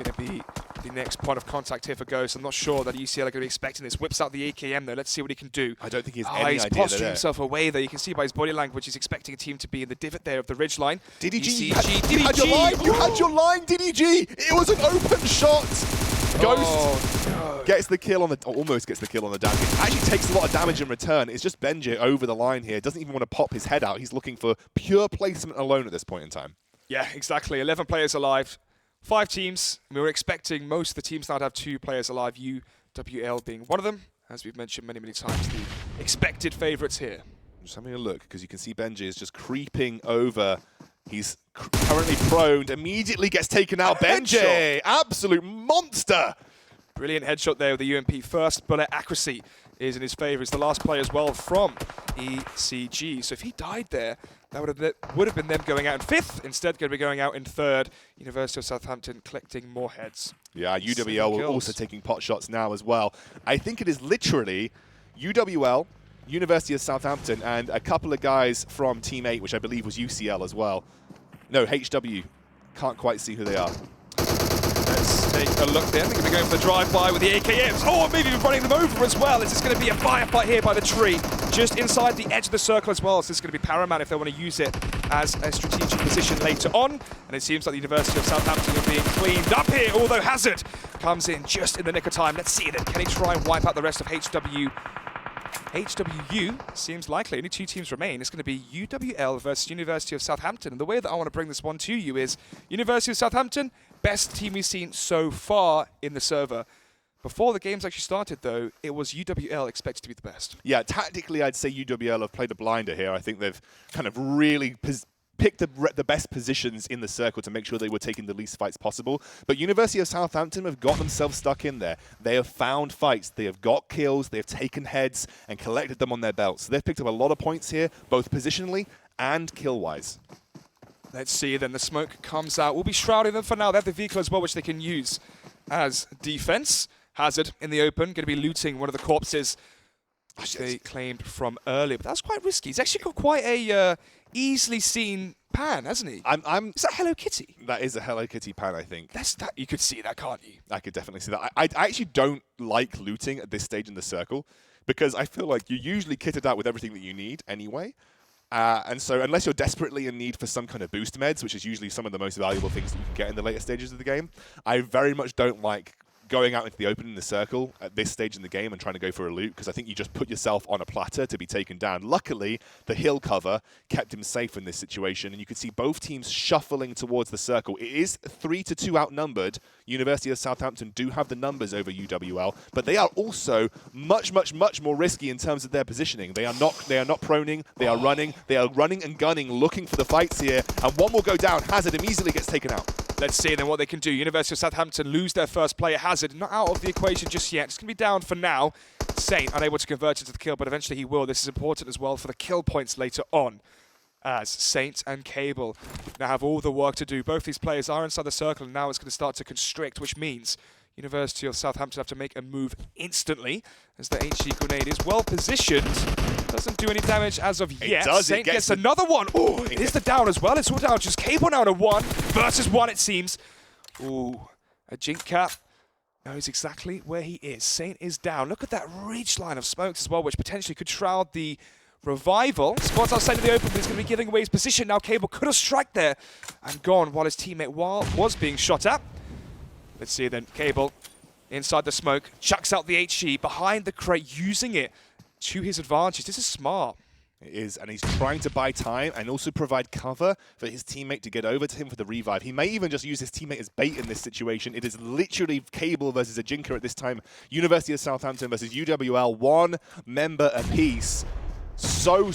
going to be the next point of contact here for Ghost. I'm not sure that UCL are going to be expecting this. Whips out the AKM though. Let's see what he can do. I don't think he has any he's idea posturing himself away there. You can see by his body language he's expecting a team to be in the divot there of the ridgeline. DDG, you had your line. You had your line, DDG. It was an open shot. Ghost gets the kill on the, almost gets the kill on the damage. Actually takes a lot of damage in return. It's just Benji over the line here. Doesn't even want to pop his head out. He's looking for pure placement alone at this point in time. Yeah, exactly. 11 players alive. 5 teams. We were expecting most of the teams now to have 2 players alive, UWL being one of them. As we've mentioned many, many times, the expected favourites here. Just having a look, because you can see Benji is just creeping over. He's currently prone, immediately gets taken out. Benji, absolute monster. Brilliant headshot there with the UMP. First bullet accuracy is in his favour. He's the last player as well from ECG. So if he died there, that would have been them going out in 5th. Instead, going to be going out in 3rd. University of Southampton collecting more heads. Yeah, UWL will also taking pot shots now as well. I think it is literally UWL, University of Southampton and a couple of guys from Team 8, which I believe was UCL as well. No, HW. Can't quite see who they are. Let's take a look then. They're going to be going for the drive-by with the AKMs. Oh, maybe even running them over as well. This is going to be a firefight here by the tree, just inside the edge of the circle as well. So this is going to be paramount if they want to use it as a strategic position later on. And it seems like the University of Southampton are being cleaned up here, although Hazard comes in just in the nick of time. Let's see then. Can he try and wipe out the rest of HW? HWU seems likely. Only 2 teams remain. It's going to be UWL versus University of Southampton. And the way that I want to bring this one to you is University of Southampton, best team we've seen so far in the server. Before the games actually started, though, it was UWL expected to be the best. Yeah, tactically, I'd say UWL have played a blinder here. I think they've kind of really picked the best positions in the circle to make sure they were taking the least fights possible. But University of Southampton have got themselves stuck in there. They have found fights. They have got kills. They have taken heads and collected them on their belts. So they've picked up a lot of points here, both positionally and kill-wise. Let's see then. The smoke comes out. We'll be shrouding them for now. They have the vehicle as well, which they can use as defense. Hazard in the open, going to be looting one of the corpses they claimed from earlier. But that's quite risky. He's actually got quite a easily seen pan, hasn't he? Is that Hello Kitty? That is a Hello Kitty pan, I think. That you could see that, can't you? I could definitely see that. I actually don't like looting at this stage in the circle because I feel like you're usually kitted out with everything that you need anyway. And so unless you're desperately in need for some kind of boost meds, which is usually some of the most valuable things that you can get in the later stages of the game, I very much don't like going out into the open in the circle at this stage in the game and trying to go for a loot, because I think you just put yourself on a platter to be taken down. Luckily, the hill cover kept him safe in this situation, and you could see both teams shuffling towards the circle. It is 3-2 outnumbered. University of Southampton do have the numbers over UWL, but they are also much, much, much more risky in terms of their positioning. They are not proning, they are running and gunning, looking for the fights here, and one will go down. Hazard immediately gets taken out. Let's see then what they can do. University of Southampton lose their first player. Hazard not out of the equation just yet. It's going to be down for now. Saint unable to convert into the kill, but eventually he will. This is important as well for the kill points later on, as Saint and Cable now have all the work to do. Both these players are inside the circle, and now it's going to start to constrict, which means University of Southampton have to make a move instantly, as the HE grenade is well positioned. Doesn't do any damage as of yet. Saint gets another one. Oh, it is the down as well. It's all down. Just Cable now to 1 versus 1, it seems. Ooh, a Jinka knows exactly where he is. Saint is down. Look at that ridge line of smokes as well, which potentially could shroud the revival. Spots outside of the open, but he's going to be giving away his position. Now Cable could have struck there and gone while his teammate was being shot at. Let's see then. Cable inside the smoke, chucks out the HE behind the crate, using it to his advantage. This is smart. It is, and he's trying to buy time and also provide cover for his teammate to get over to him for the revive. He may even just use his teammate as bait in this situation. It is literally Cable versus a Jinka at this time. University of Southampton versus UWL, 1 member apiece. So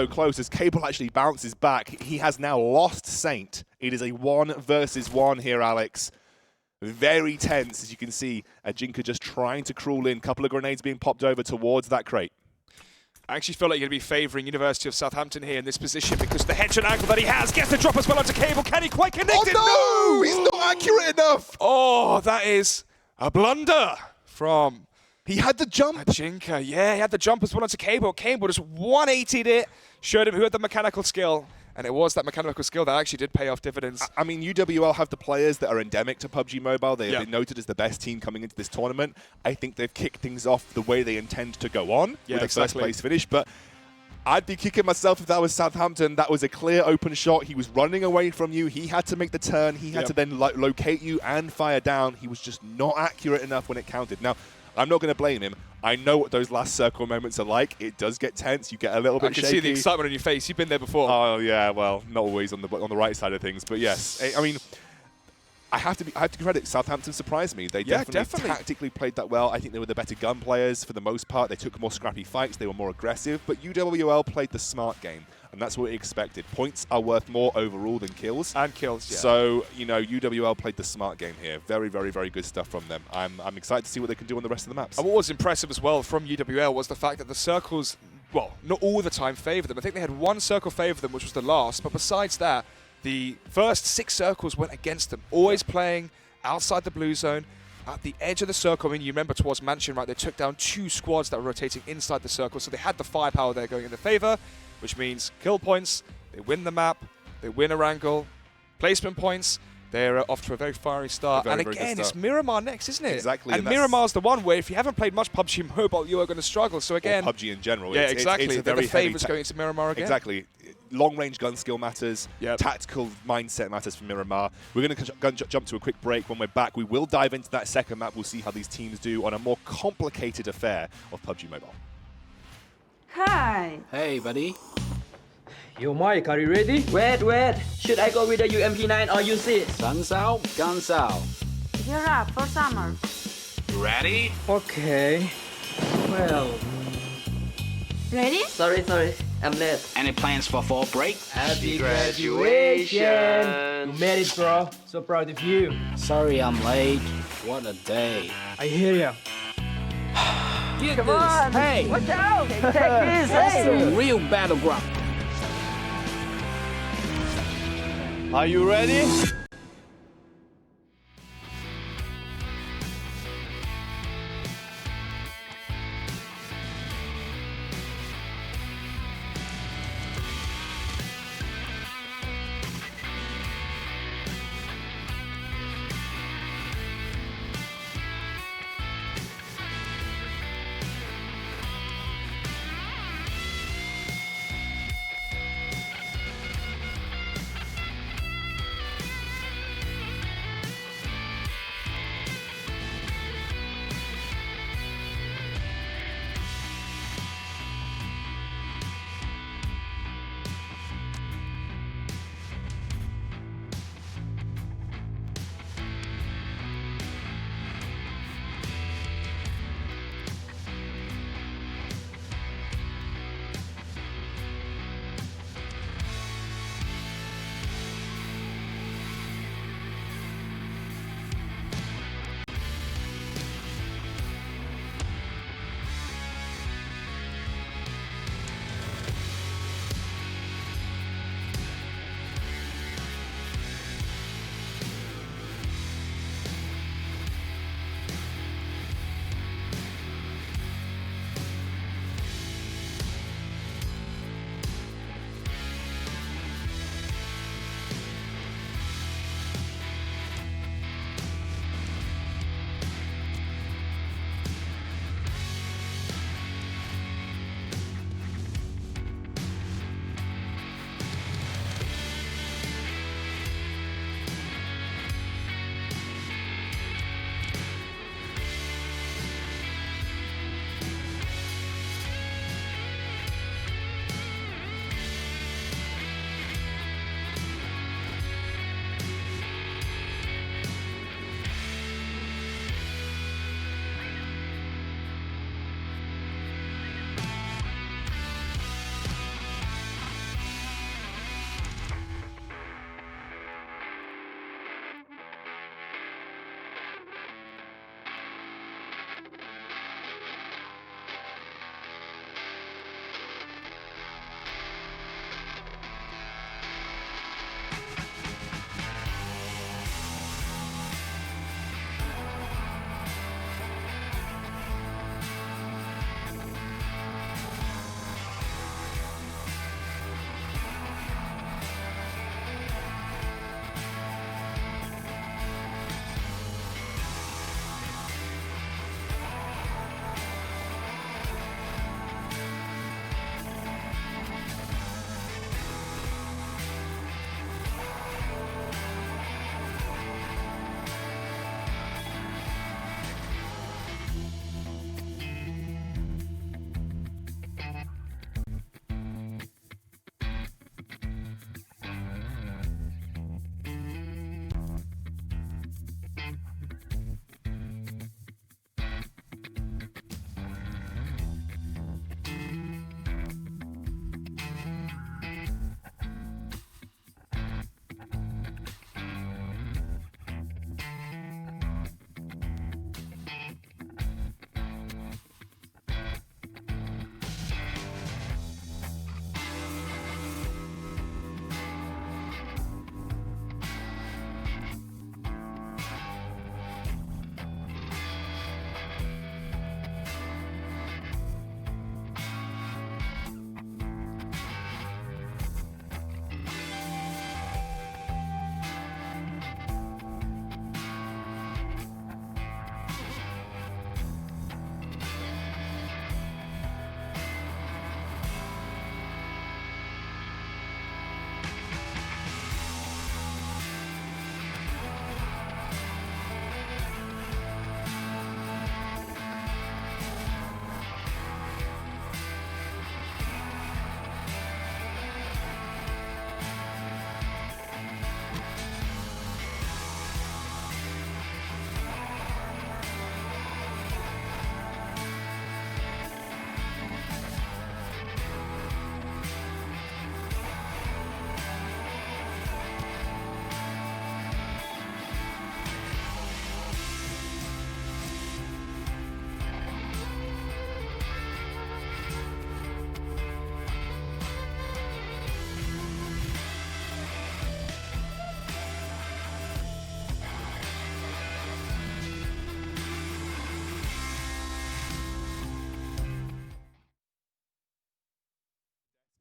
close as Cable actually bounces back. He has now lost Saint. It is a 1 versus 1 here, Alex. Very tense, as you can see. Ajinka just trying to crawl in. Couple of grenades being popped over towards that crate. I actually feel like you're going to be favouring University of Southampton here in this position because the headshot angle that he has gets the drop as well onto Cable. Can he quite connect it? Oh no! He's not accurate enough! Oh, that is a blunder from... He had the jump. Ajinka, yeah, he had the jump as well onto Cable. Cable just 180'd it, showed him who had the mechanical skill. And it was that mechanical skill that actually did pay off dividends. I mean, UWL have the players that are endemic to PUBG Mobile. They have been noted as the best team coming into this tournament. I think they've kicked things off the way they intend to go on with a first place finish. But I'd be kicking myself if that was Southampton. That was a clear open shot. He was running away from you. He had to make the turn. He had to then locate you and fire down. He was just not accurate enough when it counted. Now, I'm not going to blame him. I know what those last circle moments are like. It does get tense. You get a little bit shaky. I can see the excitement on your face. You've been there before. Oh yeah, well, not always on the right side of things, but yes. I mean, I have to credit Southampton surprised me. They definitely tactically played that well. I think they were the better gun players for the most part. They took more scrappy fights. They were more aggressive, but UWL played the smart game. And that's what we expected. Points are worth more overall than kills. And kills, yeah. So, you know, UWL played the smart game here. Very, very, very good stuff from them. I'm excited to see what they can do on the rest of the maps. And what was impressive as well from UWL was the fact that the circles, well, not all the time favoured them. I think they had 1 circle favour them, which was the last. But besides that, the first 6 circles went against them. Always playing outside the blue zone. at the edge of the circle. I mean, you remember towards Mansion, right? They took down 2 squads that were rotating inside the circle, so they had the firepower there going in their favor, which means kill points, they win the map, they win a wrangle, placement points. They're off to a very fiery start. Very, and very again, good it's start. Miramar next, isn't it? Exactly. And Miramar's the one where if you haven't played much PUBG Mobile, you are going to struggle. So again, or PUBG in general. yeah, It's exactly. a They're very the favourites going into Miramar again. Exactly. Long-range gun skill matters. Yep. Tactical mindset matters for Miramar. We're going to jump to a quick break. When we're back, we will dive into that second map. We'll see how these teams do on a more complicated affair of PUBG Mobile. Hi. Hey, buddy. Yo, Mike, are you ready? Wait. Should I go with the UMP9 or use it? Sun's out, guns out. Gear up for summer. You ready? Okay. Well, Ready? Sorry. I'm late. Any plans for fall break? Happy graduation! You made it, bro. So proud of you. Sorry I'm late. What a day. I hear ya. Get Come this. on. Hey, Watch out. Take this. that's Hey. a real battleground. Are you ready?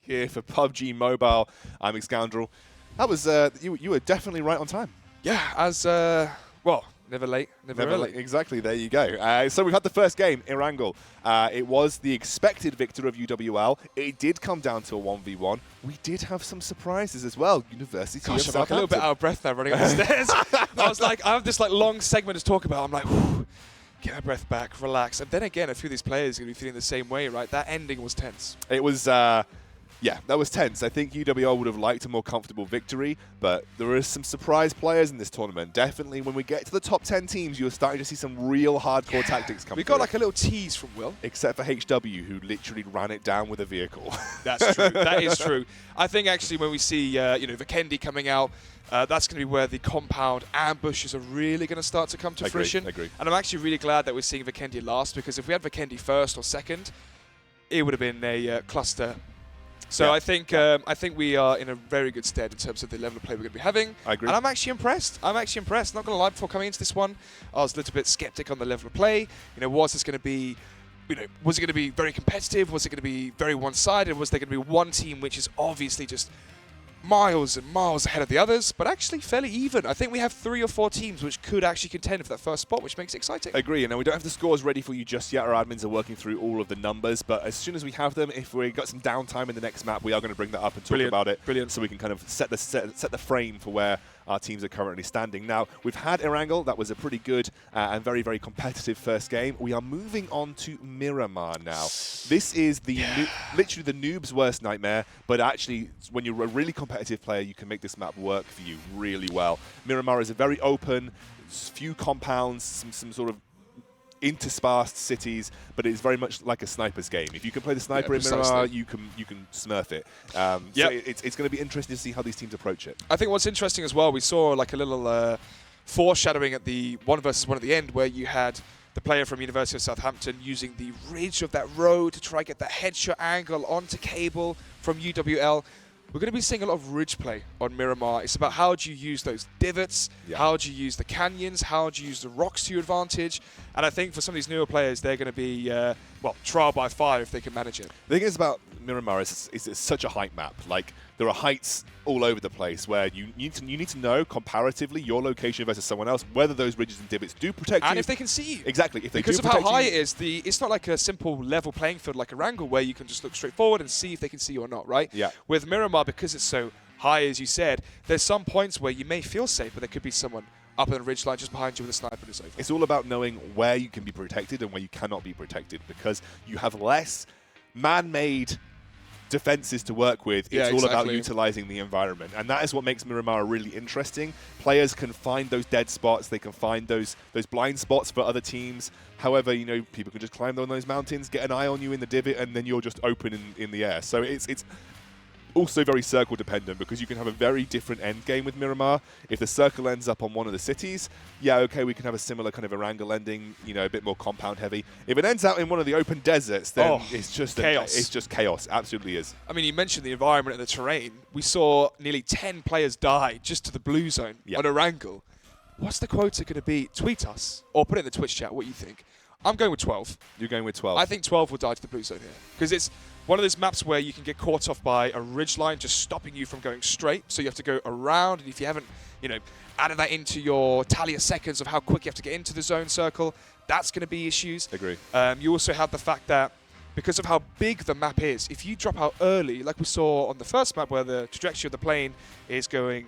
here for PUBG Mobile. I'm Scoundrel. That was you were definitely right on time. Yeah, as well, never late, never early. Exactly, there you go. So we've had the first game, Erangel. It was the expected victor of UWL. It did come down to a 1v1. We did have some surprises as well. University Gosh, of I'm like a little bit Southampton. out of breath now running up the stairs. I was like, I have this like long segment to talk about. I'm like, whew, get my breath back, relax. And then again, a few of these players are going to be feeling the same way, right? That ending was tense. It was, yeah, that was tense. I think UWL would have liked a more comfortable victory, but there are some surprise players in this tournament. Definitely, when we get to the top 10 teams, you're starting to see some real hardcore tactics come We through. got like a little tease from Will. Except for HW, who literally ran it down with a vehicle. That's true. That is true. I think actually when we see, Vikendi coming out, that's going to be where the compound ambushes are really going to start to come to fruition. Agree. And I'm actually really glad that we're seeing Vikendi last, because if we had Vikendi first or second, it would have been a cluster. So Yeah. I think we are in a very good stead in terms of the level of play we're going to be having. I agree. And I'm actually impressed. Not going to lie, before coming into this one, I was a little bit skeptic on the level of play. Was this going to be, was it going to be very competitive? Was it going to be very one-sided? Was there going to be one team which is obviously just miles and miles ahead of the others, but actually fairly even? I think we have 3 or 4 teams which could actually contend for that first spot, which makes it exciting. Agree. And we don't have the scores ready for you just yet. Our admins are working through all of the numbers, but as soon as we have them, if we've got some downtime in the next map, we are going to bring that up and talk about it. Brilliant. So we can kind of set the frame for where our teams are currently standing. Now, we've had Erangel. That was a pretty good and very, very competitive first game. We are moving on to Miramar now. This is the literally the noob's worst nightmare, but actually, when you're a really competitive player, you can make this map work for you really well. Miramar is a very open, few compounds, some sort of intersparsed cities, but it's very much like a sniper's game. If you can play the sniper in Miramar, you can smurf it. So it's going to be interesting to see how these teams approach it. I think what's interesting as well, we saw like a little foreshadowing at the 1 versus 1 at the end, where you had the player from University of Southampton using the ridge of that road to try and get that headshot angle onto Cable from UWL. We're going to be seeing a lot of ridge play on Miramar. It's about how do you use those divots, how do you use the canyons, how do you use the rocks to your advantage. And I think for some of these newer players, they're going to be, trial by fire if they can manage it. The thing is about Miramar is it's such a height map. Like, there are heights all over the place where you need to know comparatively your location versus someone else, whether those ridges and divots do protect you. And if they can see you. Exactly. If they because do of how protect high you, it is, it's not like a simple level playing field like a Erangel where you can just look straight forward and see if they can see you or not, right? Yeah. With Miramar, because it's so high, as you said, there's some points where you may feel safe, but there could be someone up on the ridgeline just behind you with a sniper and it's over. It's all about knowing where you can be protected and where you cannot be protected, because you have less man-made defenses to work with. It's all about utilizing the environment, and that is what makes Miramar really interesting. Players can find those dead spots, they can find those blind spots for other teams. However, people can just climb on those mountains, get an eye on you in the divot, and then you're just open in the air. So it's also very circle dependent, because you can have a very different end game with Miramar. If the circle ends up on one of the cities, we can have a similar kind of Erangel ending, a bit more compound heavy. If it ends out in one of the open deserts, then it's just chaos. It's just chaos. Absolutely is. I mean, you mentioned the environment and the terrain. We saw nearly 10 players die just to the blue zone on Erangel. What's the quota going to be? Tweet us or put it in the Twitch chat what you think. I'm going with 12. You're going with 12. I think 12 will die to the blue zone here, because it's one of those maps where you can get caught off by a ridgeline just stopping you from going straight. So you have to go around, and if you haven't, added that into your tally of seconds of how quick you have to get into the zone circle, that's going to be issues. Agree. You also have the fact that because of how big the map is, if you drop out early, like we saw on the first map where the trajectory of the plane is going,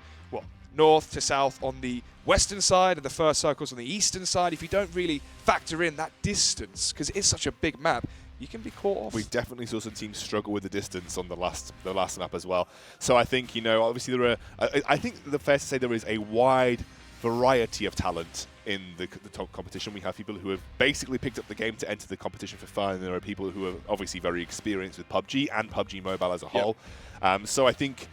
north to south on the western side and the first circle's on the eastern side, if you don't really factor in that distance, because it is such a big map, you can be caught off. We definitely saw some teams struggle with the distance on the last map as well. So I think, obviously there are, I think the fair to say there is a wide variety of talent in the top competition. We have people who have basically picked up the game to enter the competition for fun, and there are people who are obviously very experienced with PUBG and PUBG Mobile as a whole. So I think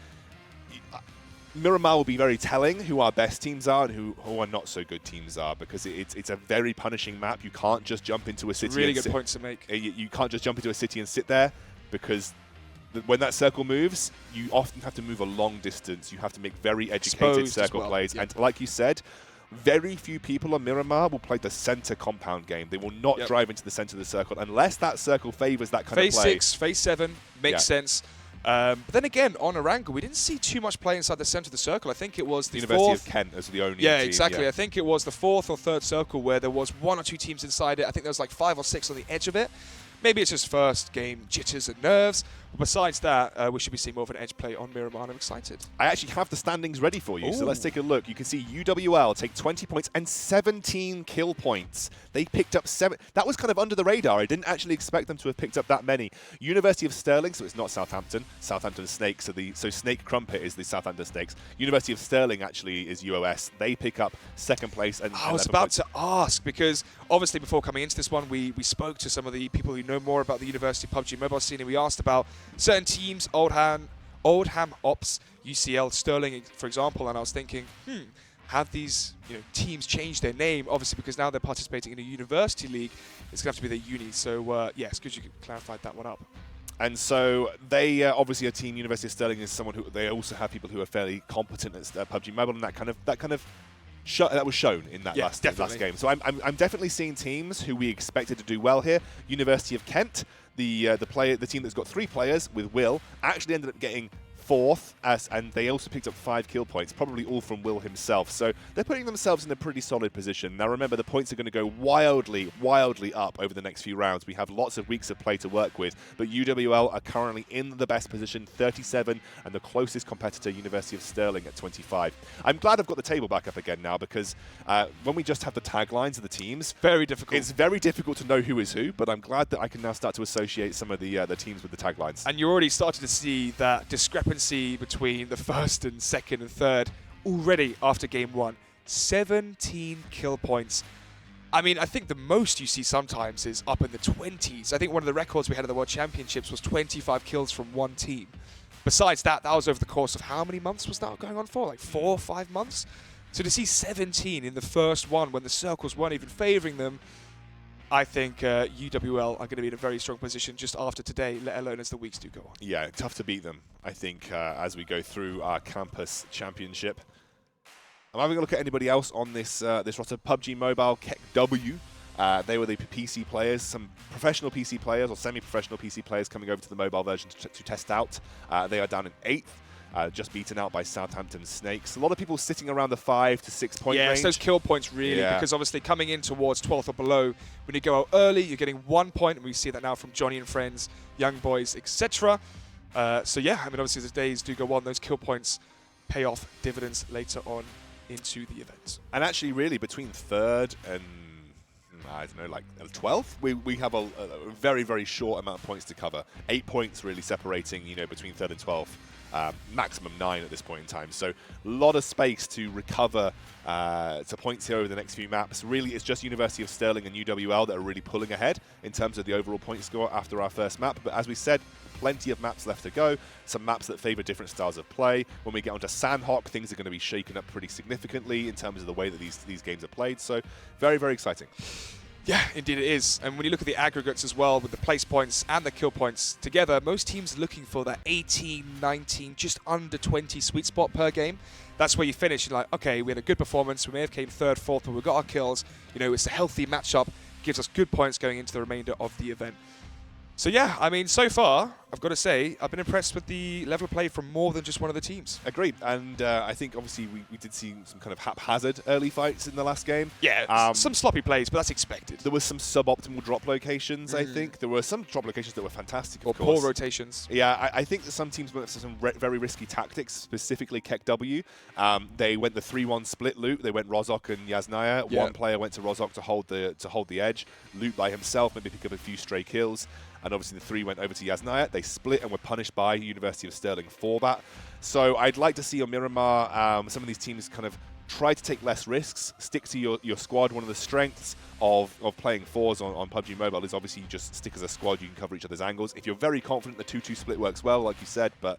Miramar will be very telling who our best teams are and who our not so good teams are, because it's a very punishing map. You can't just jump into a city. Really good points to make. You can't just jump into a city and sit there, because when that circle moves, you often have to move a long distance. You have to make very educated circle plays. And like you said, very few people on Miramar will play the center compound game. They will not drive into the center of the circle unless that circle favors that kind of play. Phase 6, Phase 7 makes sense. But then again, on Oranga, we didn't see too much play inside the center of the circle. I think it was the University fourth. of Kent as the only Yeah, team. exactly. Yeah. I think it was the fourth or third circle where there was 1 or 2 teams inside it. I think there was like 5 or 6 on the edge of it. Maybe it's just first game jitters and nerves. But besides that, we should be seeing more of an edge play on Miramar. I'm excited. I actually have the standings ready for you, so Ooh. let's take a look. You can see UWL take 20 points and 17 kill points. They picked up 7. That was kind of under the radar. I didn't actually expect them to have picked up that many. University of Stirling, so it's not Southampton. Southampton Snakes, so Snake Crumpet is the Southampton Snakes. University of Stirling actually is UOS. They pick up 2nd place and I was 11 about points. to ask, because obviously before coming into this one, we spoke to some of the people who know more about the University PUBG mobile scene, and we asked about certain teams, Oldham Ops, UCL, Sterling, for example, and I was thinking, have these teams changed their name? Obviously, because now they're participating in a university league, it's going to have to be their uni. So, yeah, it's good you clarified that one up. And so they obviously a team. University of Stirling is someone who they also have people who are fairly competent at PUBG Mobile, and that was shown in that last game. So I'm definitely seeing teams who we expected to do well here. University of Kent, the team that's got 3 players with Will, actually ended up getting 4th, and they also picked up 5 kill points, probably all from Will himself. So they're putting themselves in a pretty solid position. Now remember, the points are going to go wildly, wildly up over the next few rounds. We have lots of weeks of play to work with, but UWL are currently in the best position, 37, and the closest competitor, University of Stirling, at 25. I'm glad I've got the table back up again now, because when we just have the taglines of the teams, Very difficult. it's very difficult to know who is who, but I'm glad that I can now start to associate some of the teams with the taglines. And you're already starting to see that discrepancy between the first and second and third already after game 1. 17 kill points. I mean, I think the most you see sometimes is up in the 20s. I think one of the records we had at the World Championships was 25 kills from one team. Besides that, that was over the course of how many months was that going on for? Like 4 or 5 months? So to see 17 in the first one when the circles weren't even favouring them, I think UWL are going to be in a very strong position just after today, let alone as the weeks do go on. Yeah, tough to beat them, I think, as we go through our campus championship. I'm having a look at anybody else on this roster. PUBG Mobile, Keck W. They were the PC players, some professional PC players or semi-professional PC players coming over to the mobile version to test out. They are down in 8th. Just beaten out by Southampton Snakes. A lot of people sitting around the 5 to 6 point range. Yes, those kill points really, because obviously coming in towards 12th or below, when you go out early, you're getting 1 point, and we see that now from Johnny and friends, Young Boys, etc. So yeah, I mean, obviously as the days do go on, those kill points pay off dividends later on into the event. And actually, really, between 3rd and I don't know, like 12th, we have a very, very short amount of points to cover. 8 points really separating, between 3rd and 12th. Maximum 9 at this point in time. So a lot of space to recover to points here over the next few maps. Really, it's just University of Stirling and UWL that are really pulling ahead in terms of the overall point score after our first map. But as we said, plenty of maps left to go. Some maps that favour different styles of play. When we get onto Sandhawk, things are going to be shaken up pretty significantly in terms of the way that these games are played. So very, very exciting. Yeah, indeed it is. And when you look at the aggregates as well, with the place points and the kill points together, most teams are looking for that 18, 19, just under 20 sweet spot per game. That's where you finish. You're like, okay, we had a good performance. We may have came 3rd, 4th, but we got our kills. It's a healthy matchup. Gives us good points going into the remainder of the event. So yeah, I mean, so far, I've got to say, I've been impressed with the level of play from more than just one of the teams. Agreed. And I think, obviously, we did see some kind of haphazard early fights in the last game. Yeah, some sloppy plays, but that's expected. There was some suboptimal drop locations, I think. There were some drop locations that were fantastic, of or course. poor rotations. Yeah, I think that some teams went for some very risky tactics, specifically Keck W. They went the 3-1 split loot. They went Rozok and Yasnaya. Yeah. One player went to Rozok to hold the edge. Loot by himself, maybe pick up a few stray kills. And obviously the 3 went over to Yasnaya. They split and were punished by University of Stirling for that. So I'd like to see on Miramar some of these teams kind of try to take less risks, stick to your squad. One of the strengths of playing 4s on PUBG Mobile is obviously you just stick as a squad, you can cover each other's angles. If you're very confident the 2-2 split works well, like you said, but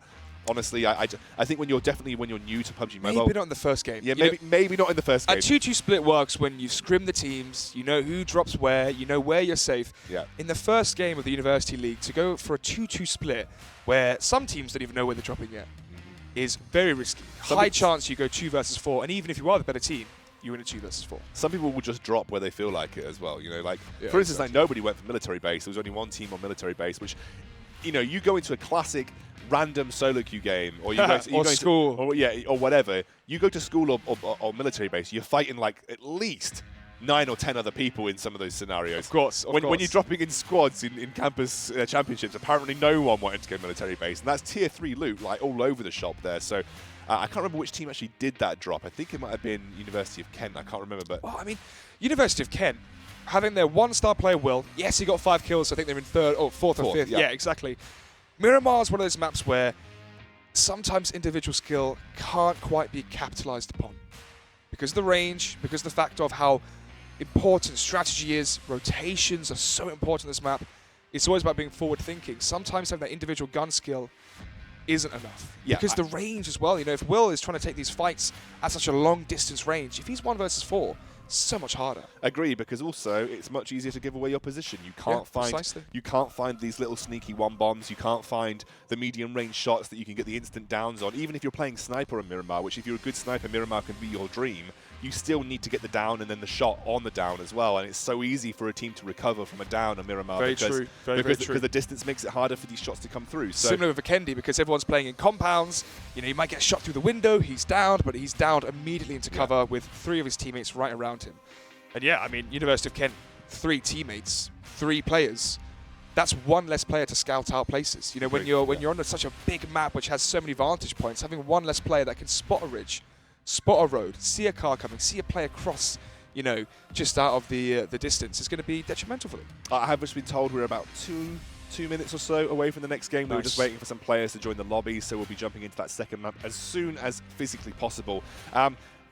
honestly, I think when you're new to PUBG Mobile... Maybe not in the first game. Yeah, maybe not in the first game. A 2-2 split works when you scrim the teams, you know who drops where, you know where you're safe. Yeah. In the first game of the University League, to go for a 2-2 split, where some teams don't even know where they're dropping yet, is very risky. High chance you go 2 versus 4, and even if you are the better team, you're in a 2 versus 4. Some people will just drop where they feel like it as well. Yeah, for instance, like nobody went for military base. There was only one team on military base, which, you go into a classic random solo queue game, or you go to, Or school. or whatever. You go to school or military base, you're fighting like at least 9 or 10 other people in some of those scenarios. Of course. When you're dropping in squads in campus championships, apparently no one wanted to go military base, and that's tier 3 loot like all over the shop there. So I can't remember which team actually did that drop. I think it might have been University of Kent. I can't remember, but Well, I mean, University of Kent, having their one-star player, Will, yes, he got 5 kills. I think they're in fourth or fifth. yeah. Yeah, exactly. Miramar is one of those maps where sometimes individual skill can't quite be capitalized upon. Because of the range, because of the fact of how important strategy is, rotations are so important in this map. It's always about being forward-thinking. Sometimes having that individual gun skill isn't enough. Yeah, because the range as well, you know, if Will is trying to take these fights at such a long distance range, if he's 1 versus 4, so much harder. agree, because also it's much easier to give away your position. You can't precisely. you can't find these little sneaky one bombs. You can't find the medium range shots that you can get the instant downs on. Even if you're playing sniper in Miramar, which if you're a good sniper, Miramar can be your dream. You still need to get the down and then the shot on the down as well. And it's so easy for a team to recover from a down in Miramar Very because, true. Very because true. the distance makes it harder for these shots to come through. So Similar with Vikendi, because everyone's playing in compounds. You know, he might get shot through the window, he's downed, but he's downed immediately into cover with 3 of his teammates right around him. And yeah, I mean, University of Kent, 3 teammates, 3 players. That's 1 less player to scout out places. You know, when you're on such a big map which has so many vantage points, having 1 less player that can spot a ridge, spot a road, see a car coming, see a player cross, you know, just out of the distance is going to be detrimental for them. I have just been told we're about 2 minutes or so away from the next game. We were just waiting for some players to join the lobby, so we'll be jumping into that second map as soon as physically possible.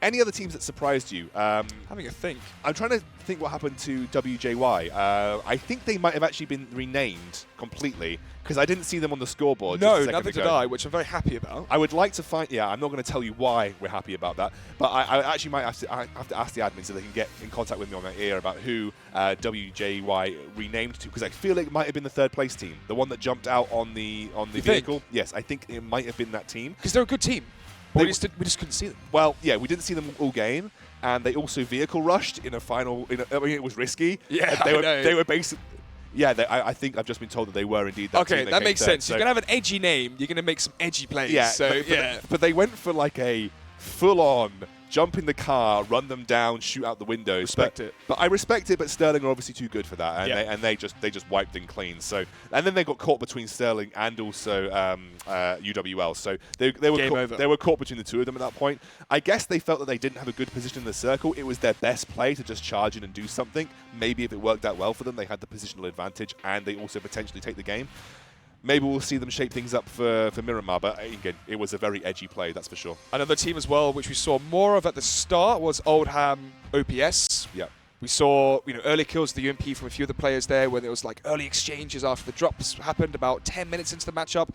Any other teams that surprised you? Having a think. I'm trying to think what happened to WJY. I think they might have actually been renamed completely because I didn't see them on the scoreboard. No, just a second neither did ago. I, which I'm very happy about. I would like to find. Yeah, I'm not going to tell you why we're happy about that, but I actually might have to ask the admin so they can get in contact with me on my ear about who WJY renamed to, because I feel it might have been the 3rd place team, the one that jumped out on the vehicle. Yes, I think it might have been that team Because they're a good team. But we just couldn't see them. Well, yeah, we didn't see them all game, and they also vehicle rushed in a final. I mean, it was risky. Yeah, they were basically. Yeah, I think I've just been told that they were indeed that team. Okay, that makes sense. You're going to have an edgy name, you're going to make some edgy plays. Yeah, so, but they went for like a full-on jump in the car, run them down, shoot out the windows. Respect it. But I respect it. But Sterling are obviously too good for that, and Yeah. they just wiped them clean. So and then they got caught between Sterling and also UWL. So they were Game caught, over. they were caught between the 2 of them at that point. I guess they felt that they didn't have a good position in the circle. It was their best play to just charge in and do something. Maybe if it worked out well for them, they had the positional advantage, and they also potentially take the game. Maybe we'll see them shape things up for Miramar, but again, it was a very edgy play, that's for sure. Another team as well, which we saw more of at the start, was Oldham OPS. Yeah. We saw, you know, early kills of the UMP from a few of the players there, where there was like early exchanges after the drops happened, about 10 minutes into the matchup.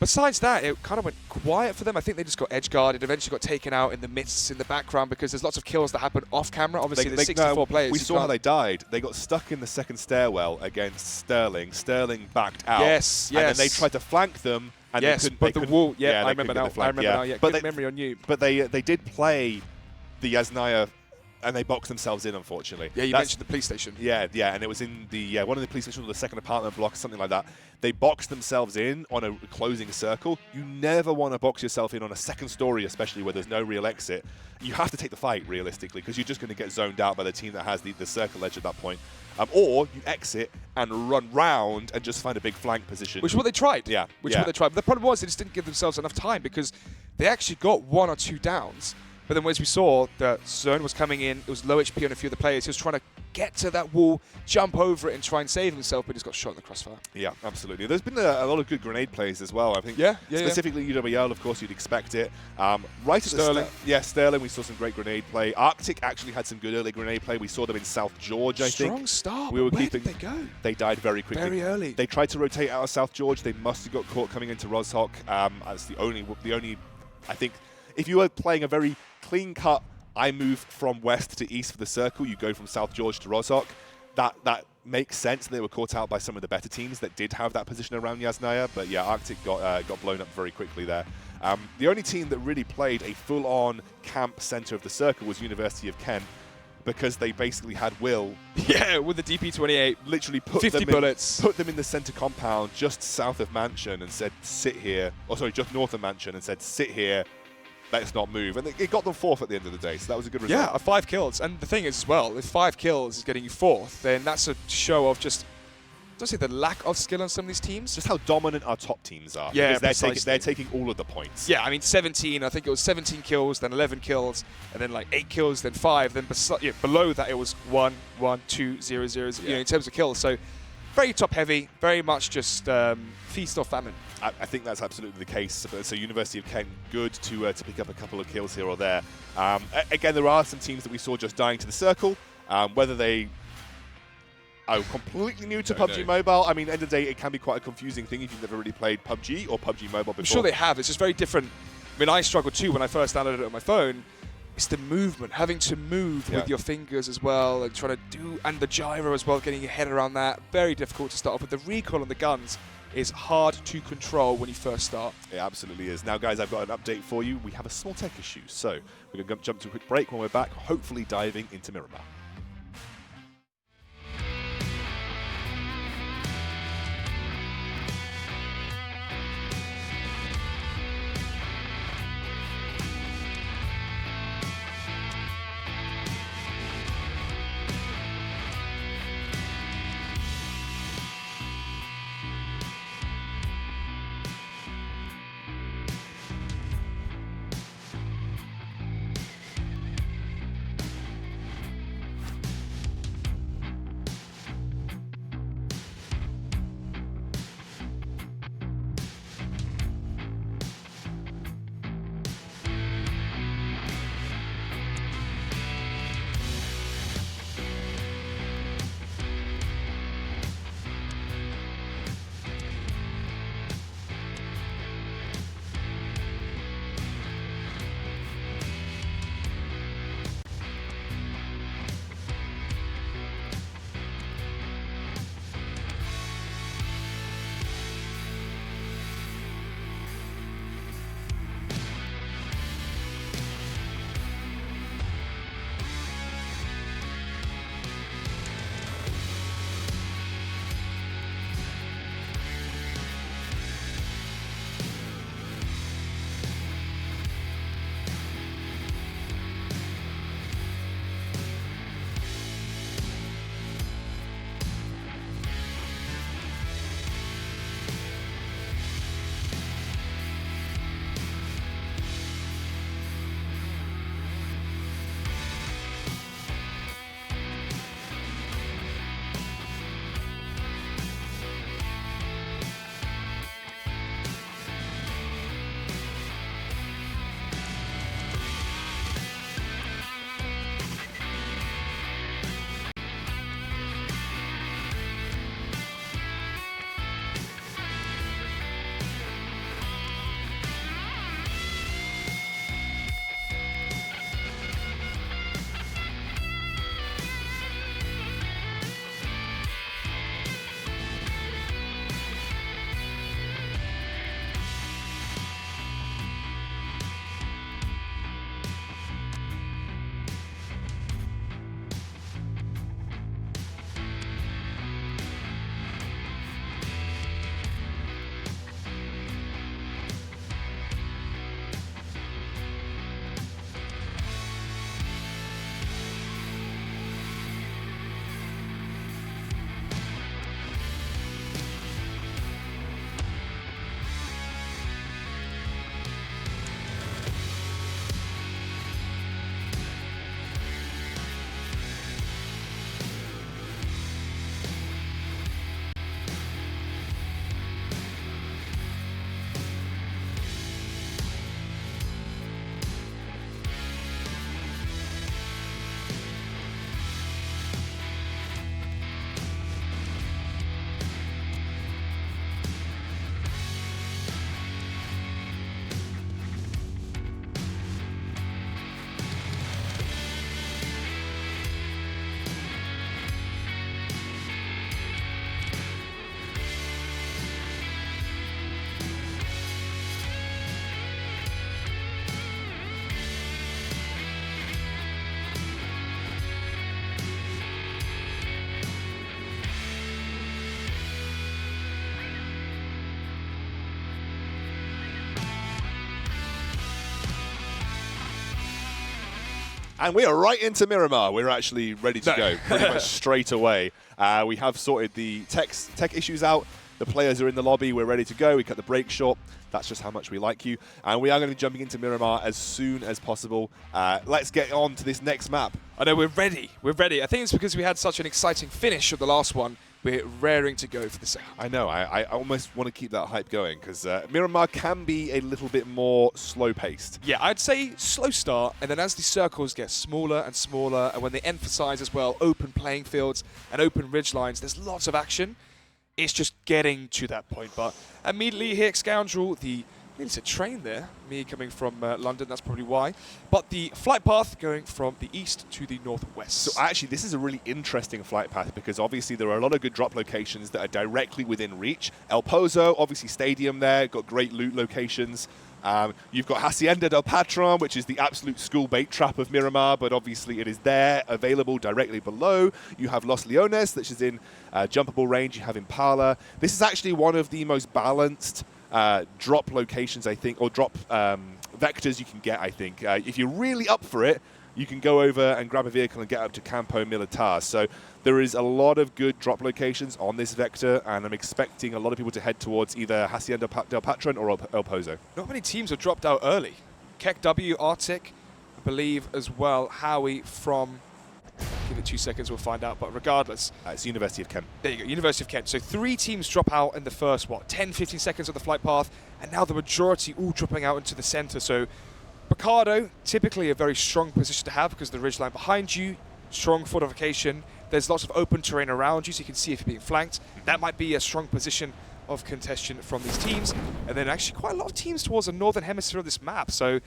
Besides that, it kind of went quiet for them. I think they just got edge guarded, eventually got taken out in the midst, in the background, because there's lots of kills that happen off camera. Obviously, there's 64 players. We saw how they died. They got stuck in the second stairwell against Sterling. Sterling backed out. Yes. And then they tried to flank them. And yes, they couldn't, but they the couldn't- wall, yeah, they I remember couldn't get now. the flank, I remember now, yeah. But Good memory on you. But they did play the Yasnaya, and they boxed themselves in, unfortunately. Yeah, you That's- mentioned the police station. Yeah, and it was in the one of the police stations or the second apartment block, something like that. They boxed themselves in on a closing circle. You never want to box yourself in on a second story, especially where there's no real exit. You have to take the fight, realistically, because you're just going to get zoned out by the team that has the circle edge at that point. Or you exit and run round and just find a big flank position. Which is what they tried. Yeah. Which is what they tried. But the problem was they just didn't give themselves enough time, because they actually got 1 or 2 downs. But then as we saw, the zone was coming in. It was low HP on a few of the players. He was trying to get to that wall, jump over it, and try and save himself, but he just got shot in the crossfire. Yeah, absolutely. There's been a lot of good grenade plays as well. I think specifically UWL, of course, you'd expect it. Right at Sterling. Sterling, we saw some great grenade play. Arctic actually had some good early grenade play. We saw them in South George, I think. Strong start. We were Where keeping. did they go? They died very quickly. Very early. They tried to rotate out of South George. They must have got caught coming into Rozhok. That's the only. I think if you were playing a very clean cut, I move from west to east for the circle. You go from South George to Rozhok. That makes sense. They were caught out by some of the better teams that did have that position around Yasnaya. But yeah, Arctic got blown up very quickly there. The only team that really played a full-on camp center of the circle was University of Kent. because they basically had Will Yeah, with the DP-28. literally put 50 them bullets. put them in the center compound just south of Mansion and said, sit here. Or sorry, just north of Mansion and said, sit here, let's not move. And it got them 4th at the end of the day, so that was a good result. Yeah, 5 kills. And the thing is as well, if 5 kills is getting you 4th, then that's a show of just, don't say the lack of skill on some of these teams. Just how dominant our top teams are. Yeah, because precisely. they're taking all of the points. Yeah, I mean 17, I think it was 17 kills, then 11 kills, and then like 8 kills, then 5, then below that it was 1, 1, 2, 0, 0, 0 you know, in terms of kills. So very top heavy, very much just feast or famine. I think that's absolutely the case. So University of Kent, good to pick up a couple of kills here or there. Again, there are some teams that we saw just dying to the circle. Whether they are completely new to PUBG Mobile, I mean, end of the day, it can be quite a confusing thing if you've never really played PUBG or PUBG Mobile before. I'm sure they have. It's just very different. I mean, I struggled too when I first downloaded it on my phone. It's the movement, having to move with your fingers as well, and trying to do, and the gyro as well, getting your head around that. Very difficult to start off with. The recoil on the guns is hard to control when you first start. It absolutely is. Now, guys, I've got an update for you. We have a small tech issue, so we're going to jump to a quick break. When we're back, hopefully diving into Miramar. And we are right into Miramar. We're actually ready to go pretty much straight away. We have sorted the tech issues out. The players are in the lobby. We're ready to go. We cut the break short. That's just how much we like you. And we are going to be jumping into Miramar as soon as possible. Let's get on to this next map. I know, we're ready. We're ready. I think it's because we had such an exciting finish of the last one. We're raring to go for the second. I know. I almost want to keep that hype going because Miramar can be a little bit more slow-paced. Yeah, I'd say slow start, and then as the circles get smaller and smaller, and when they emphasize as well open playing fields and open ridge lines, there's lots of action. It's just getting to that point. But immediately here, Scoundrel, it's a train there. Me coming from London, that's probably why. But the flight path going from the east to the northwest. So actually, this is a really interesting flight path because obviously there are a lot of good drop locations that are directly within reach. El Pozo, obviously stadium there, got great loot locations. You've got Hacienda del Patron, which is the absolute school bait trap of Miramar, but obviously it is there, available directly below. You have Los Leones, which is in jumpable range. You have Impala. This is actually one of the most balanced drop locations, I think, or drop vectors you can get, I think. If you're really up for it, you can go over and grab a vehicle and get up to Campo Militar. So there is a lot of good drop locations on this vector, and I'm expecting a lot of people to head towards either Hacienda del Patron or El Pozo. Not many teams have dropped out early. Keck W, Arctic, I believe as well. Howie from... Give it 2 seconds, we'll find out. But regardless... It's University of Kent. There you go, University of Kent. So 3 teams drop out in the first, 10, 15 seconds of the flight path, and now the majority all dropping out into the center. So Picardo, typically a very strong position to have because of the ridgeline behind you, strong fortification. There's lots of open terrain around you, so you can see if you're being flanked. That might be a strong position of contention from these teams. And then actually quite a lot of teams towards the northern hemisphere of this map. So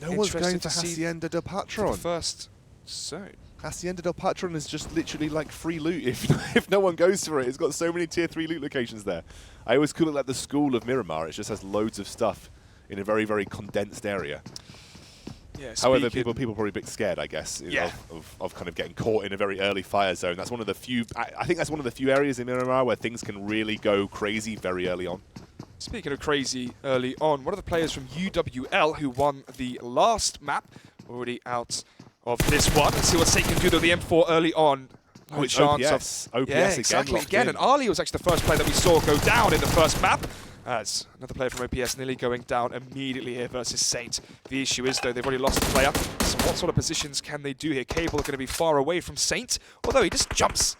no one's going to Hacienda del Patron. The first zone. Hacienda del Patron is just literally like free loot if no one goes for it. It's got so many tier 3 loot locations there. I always call it like the school of Miramar. It just has loads of stuff in a very, very condensed area. Yeah, however, people are probably a bit scared, I guess, yeah, of kind of getting caught in a very early fire zone. That's one of the few. I think that's one of the few areas in Miramar where things can really go crazy very early on. Speaking of crazy early on, one of the players from UWL who won the last map already out of this one. Let's see what Sate can do to the M4 early on. Oh, it's OPS. OPS yeah, again. Exactly. Again, and Ali was actually the first player that we saw go down in the first map. As another player from OPS nearly going down immediately here versus Saint. The issue is, though, they've already lost the player. So what sort of positions can they do here? Cable are going to be far away from Saint, although he just jumps,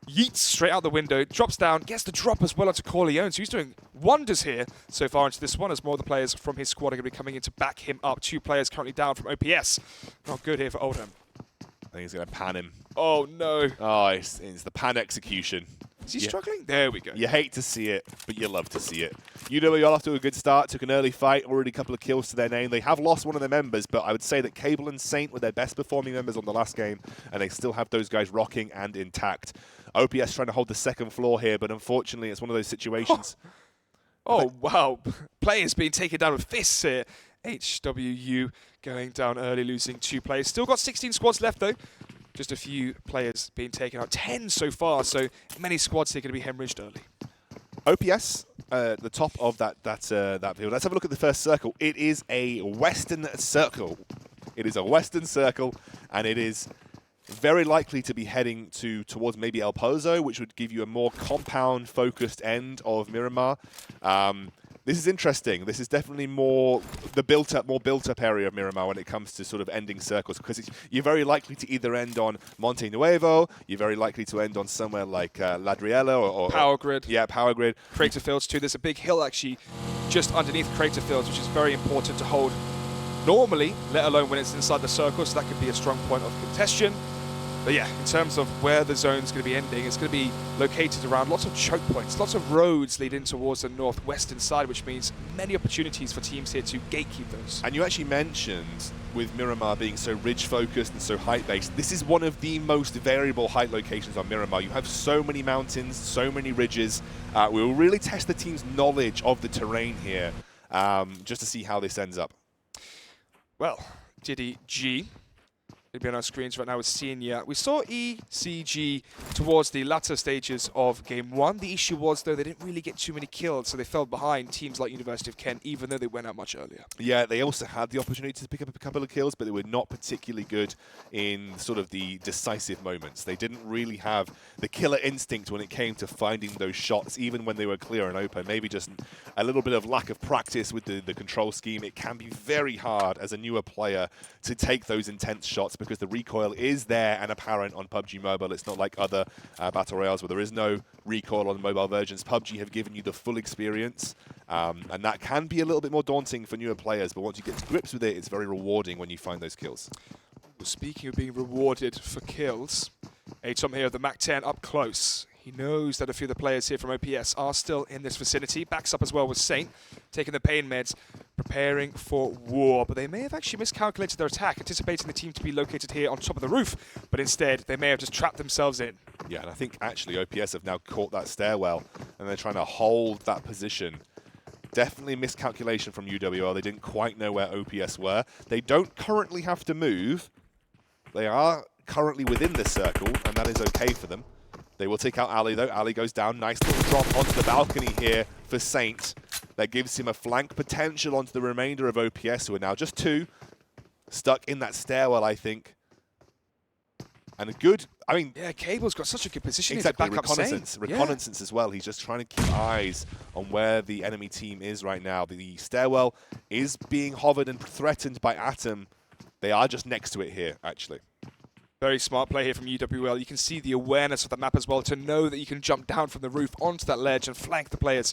yeets straight out the window, drops down, gets the drop as well onto Corleone. So he's doing wonders here so far into this one, as more of the players from his squad are going to be coming in to back him up. 2 players currently down from OPS. Not good here for Oldham. I think he's going to pan him. Oh, no. Oh, it's the pan execution. Is he struggling? There we go. You hate to see it, but you love to see it. UWL off to a good start, took an early fight, already a couple of kills to their name. They have lost one of their members, but I would say that Cable and Saint were their best performing members on the last game, and they still have those guys rocking and intact. OPS trying to hold the second floor here, but unfortunately it's one of those situations. Oh, wow. Players being taken down with fists here. HWU going down early, losing 2 players. Still got 16 squads left, though. Just a few players being taken out. 10 so far, so many squads here going to be hemorrhaged early. OPS, the top of that field. Let's have a look at the first circle. It is a western circle. It is a western circle, and it is very likely to be heading towards maybe El Pozo, which would give you a more compound-focused end of Miramar. This is interesting. This is definitely more built-up area of Miramar when it comes to sort of ending circles, because you're very likely to either end on Monte Nuevo, you're very likely to end on somewhere like Ladriela or Power Grid. Yeah, Power Grid. Crater Fields too. There's a big hill actually just underneath Crater Fields, which is very important to hold normally, let alone when it's inside the circle, so that could be a strong point of contention. But yeah, in terms of where the zone's going to be ending, it's going to be located around lots of choke points, lots of roads leading towards the northwestern side, which means many opportunities for teams here to gatekeep those. And you actually mentioned, with Miramar being so ridge-focused and so height-based, this is one of the most variable height locations on Miramar. You have so many mountains, so many ridges. We will really test the team's knowledge of the terrain here, just to see how this ends up. Well, Diddy G It'll be on our screens right now with Senior. We saw ECG towards the latter stages of Game 1. The issue was, though, they didn't really get too many kills, so they fell behind teams like University of Kent, even though they went out much earlier. Yeah, they also had the opportunity to pick up a couple of kills, but they were not particularly good in sort of the decisive moments. They didn't really have the killer instinct when it came to finding those shots, even when they were clear and open. Maybe just a little bit of lack of practice with the control scheme. It can be very hard as a newer player to take those intense shots, because the recoil is there and apparent on PUBG Mobile. It's not like other Battle Royales where there is no recoil on the mobile versions. PUBG have given you the full experience, and that can be a little bit more daunting for newer players, but once you get to grips with it, it's very rewarding when you find those kills. Well, speaking of being rewarded for kills, Atom here, the MAC-10 up close. He knows that a few of the players here from OPS are still in this vicinity. Backs up as well with Saint, taking the pain meds, preparing for war. But they may have actually miscalculated their attack, anticipating the team to be located here on top of the roof. But instead, they may have just trapped themselves in. Yeah, and I think actually OPS have now caught that stairwell, and they're trying to hold that position. Definitely miscalculation from UWL. They didn't quite know where OPS were. They don't currently have to move. They are currently within the circle, and that is okay for them. They will take out Ali, though. Ali goes down. Nice little drop onto the balcony here for Saint. That gives him a flank potential onto the remainder of OPS, who are now just 2. Stuck in that stairwell, I think. And a good, I mean... Yeah, Cable's got such a good position exactly, here to back reconnaissance. up Saint. Reconnaissance as well. He's just trying to keep eyes on where the enemy team is right now. The stairwell is being hovered and threatened by Atom. They are just next to it here, actually. Very smart play here from UWL. You can see the awareness of the map as well to know that you can jump down from the roof onto that ledge and flank the players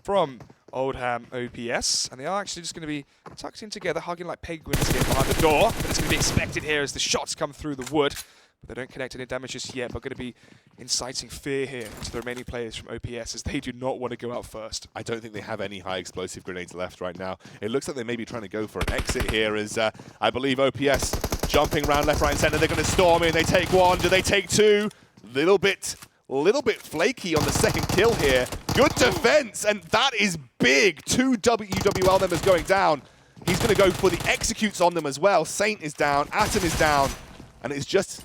from Oldham OPS. And they are actually just going to be tucked in together, hugging like penguins here behind the door. But it's going to be expected here as the shots come through the wood. But they don't connect any damage just yet, but going to be inciting fear here to the remaining players from OPS as they do not want to go out first. I don't think they have any high explosive grenades left right now. It looks like they may be trying to go for an exit here as I believe OPS jumping around left, right, and center. They're going to storm in. They take 1. Do they take 2? Little bit flaky on the second kill here. Good defense, and that is big. 2 UWL members going down. He's going to go for the executes on them as well. Saint is down. Atom is down. And it's just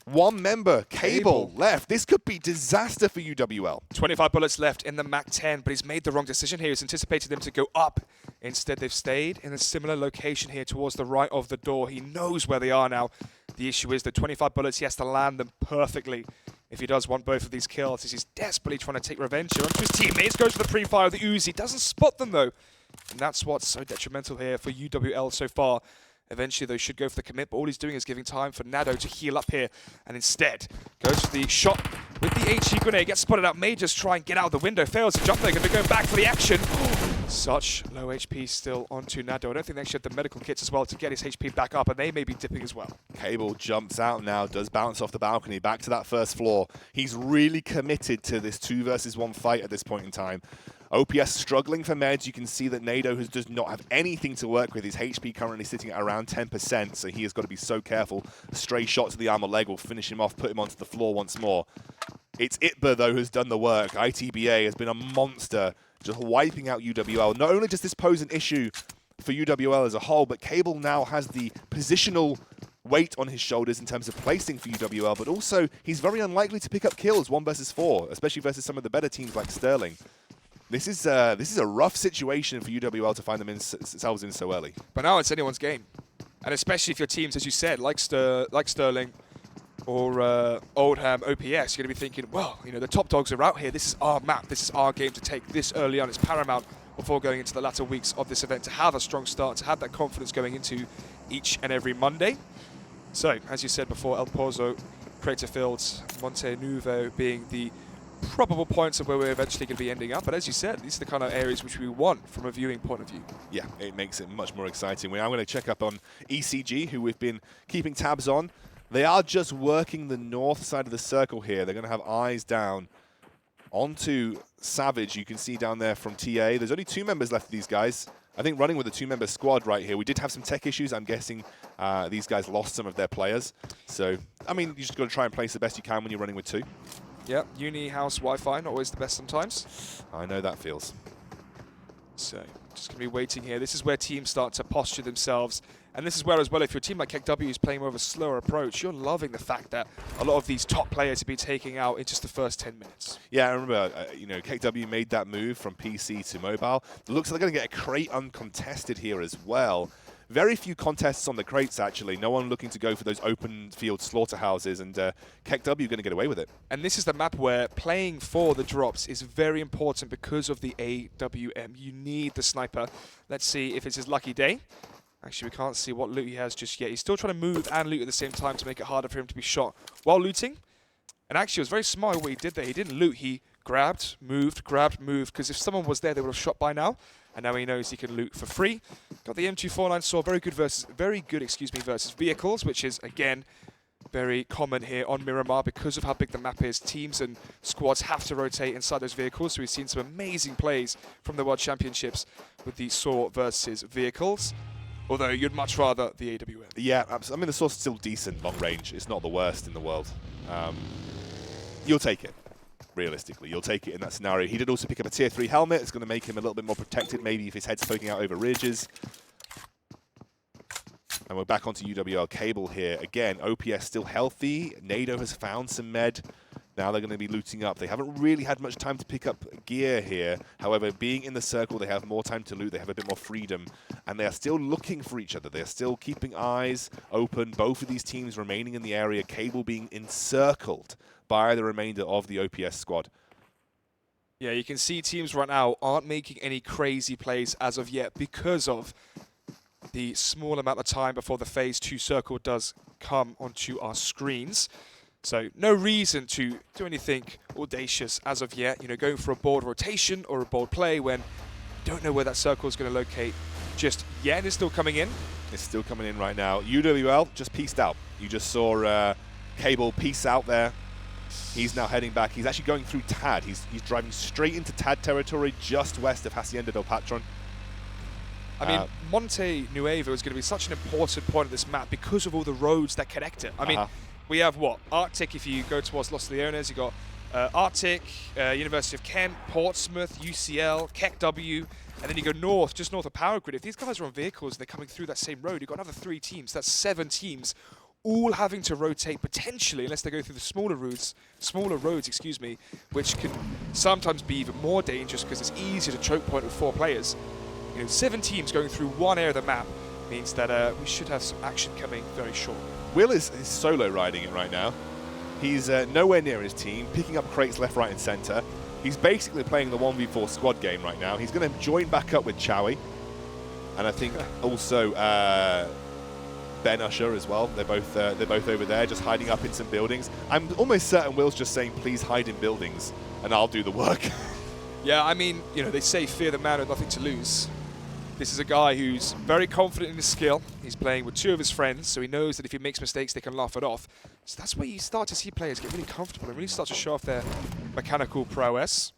1 member, Cable, left. This could be disaster for UWL. 25 bullets left in the MAC-10, but he's made the wrong decision here. He's anticipated them to go up. Instead, they've stayed in a similar location here towards the right of the door. He knows where they are now. The issue is the 25 bullets, he has to land them perfectly if he does want both of these kills, as he's desperately trying to take revenge here onto his teammates. Goes for the pre-fire of the Uzi. Doesn't spot them, though. And that's what's so detrimental here for UWL so far. Eventually, they should go for the commit, but all he's doing is giving time for Nado to heal up here, and instead goes for the shot with the HE grenade. Gets spotted out, may just try and get out of the window. Fails to jump there, going to be going back for the action. Such low HP still onto Nado. I don't think they actually have the medical kits as well to get his HP back up, and they may be dipping as well. Cable jumps out now, does bounce off the balcony, back to that first floor. He's really committed to this 2 versus 1 fight at this point in time. OPS struggling for meds. You can see that Nado does not have anything to work with. His HP currently sitting at around 10%, so he has got to be so careful. A stray shot to the armor leg will finish him off, put him onto the floor once more. It's Itba, though, who's done the work. ITBA has been a monster, just wiping out UWL. Not only does this pose an issue for UWL as a whole, but Cable now has the positional weight on his shoulders in terms of placing for UWL, but also he's very unlikely to pick up kills 1 versus 4, especially versus some of the better teams like Sterling. This is a rough situation for UWL to find themselves in so early. But now it's anyone's game. And especially if your teams, as you said, like Sterling or Oldham OPS, you're going to be thinking, well, you know, the top dogs are out here. This is our map. This is our game to take this early on. It's paramount before going into the latter weeks of this event to have a strong start, to have that confidence going into each and every Monday. So, as you said before, El Pozo, Crater Fields, Monte Nuovo being the probable points of where we're eventually going to be ending up. But as you said, these are the kind of areas which we want from a viewing point of view. Yeah, it makes it much more exciting. We're now going to check up on ECG, who we've been keeping tabs on. They are just working the north side of the circle here. They're going to have eyes down onto Savage. You can see down there from TA. There's only 2 members left of these guys. I think running with a 2-member squad right here. We did have some tech issues. I'm guessing these guys lost some of their players. So, I mean, you just got to try and place the best you can when you're running with 2. Yeah, uni house Wi-Fi, not always the best sometimes. I know that feels. So, Just going to be waiting here. This is where teams start to posture themselves. And this is where as well, if you're a team like KEKW is playing more of a slower approach, you're loving the fact that a lot of these top players have been taken out in just the first 10 minutes. Yeah, I remember, KEKW made that move from PC to mobile. It looks like they're going to get a crate uncontested here as well. Very few contests on the crates, actually. No one looking to go for those open field slaughterhouses, and KEKW going to get away with it. And this is the map where playing for the drops is very important because of the AWM. You need the sniper. Let's see if it's his lucky day. Actually, we can't see what loot he has just yet. He's still trying to move and loot at the same time to make it harder for him to be shot while looting. And actually, it was very smart what he did there. He didn't loot. He grabbed, moved, because if someone was there, they would have shot by now. And now he knows he can loot for free. Got the M249 saw very good versus vehicles, which is again very common here on Miramar because of how big the map is. Teams and squads have to rotate inside those vehicles. So we've seen some amazing plays from the World Championships with the saw versus vehicles. Although you'd much rather the AWM. Yeah, absolutely. I mean, the saw's still decent long range. It's not the worst in the world. You'll take it. Realistically, you'll take it in that scenario. He did also pick up a tier 3 helmet. It's going to make him a little bit more protected, maybe if his head's poking out over ridges. And we're back onto UWL Cable here. Again, OPS still healthy. NATO has found some med. Now they're going to be looting up. They haven't really had much time to pick up gear here. However, being in the circle, they have more time to loot. They have a bit more freedom. And they are still looking for each other. They are still keeping eyes open. Both of these teams remaining in the area. Cable being encircled by the remainder of the OPS squad. Yeah, you can see teams right now aren't making any crazy plays as of yet because of the small amount of time before the phase 2 circle does come onto our screens. So no reason to do anything audacious as of yet. You know, going for a bold rotation or a bold play when you don't know where that circle is going to locate just yet. And it's still coming in. It's still coming in right now. UWL just pieced out. You just saw Cable piece out there. He's now heading back. He's actually going through TAD. He's driving straight into TAD territory just west of Hacienda del Patron. I mean, Monte Nuevo is going to be such an important point of this map because of all the roads that connect it. I mean, we have what? Arctic, if you go towards Los Leones, you've got Arctic, University of Kent, Portsmouth, UCL, KEKW, and then you go north, just north of Power Grid. If these guys are on vehicles and they're coming through that same road, you've got another 3 teams. That's 7 teams, all having to rotate potentially, unless they go through the smaller roads, which can sometimes be even more dangerous because it's easier to choke point with 4 players. You know, 7 teams going through one area of the map means that we should have some action coming very short. Will is solo riding it right now. He's nowhere near his team, picking up crates left, right, and center. He's basically playing the 1v4 squad game right now. He's going to join back up with Chowie, and I think also Ben Usher as well. They're both over there, just hiding up in some buildings. I'm almost certain Will's just saying, "Please hide in buildings, and I'll do the work." Yeah, I mean, you know, they say fear the man with nothing to lose. This is a guy who's very confident in his skill. He's playing with 2 of his friends, so he knows that if he makes mistakes, they can laugh it off. So that's where you start to see players get really comfortable and really start to show off their mechanical prowess.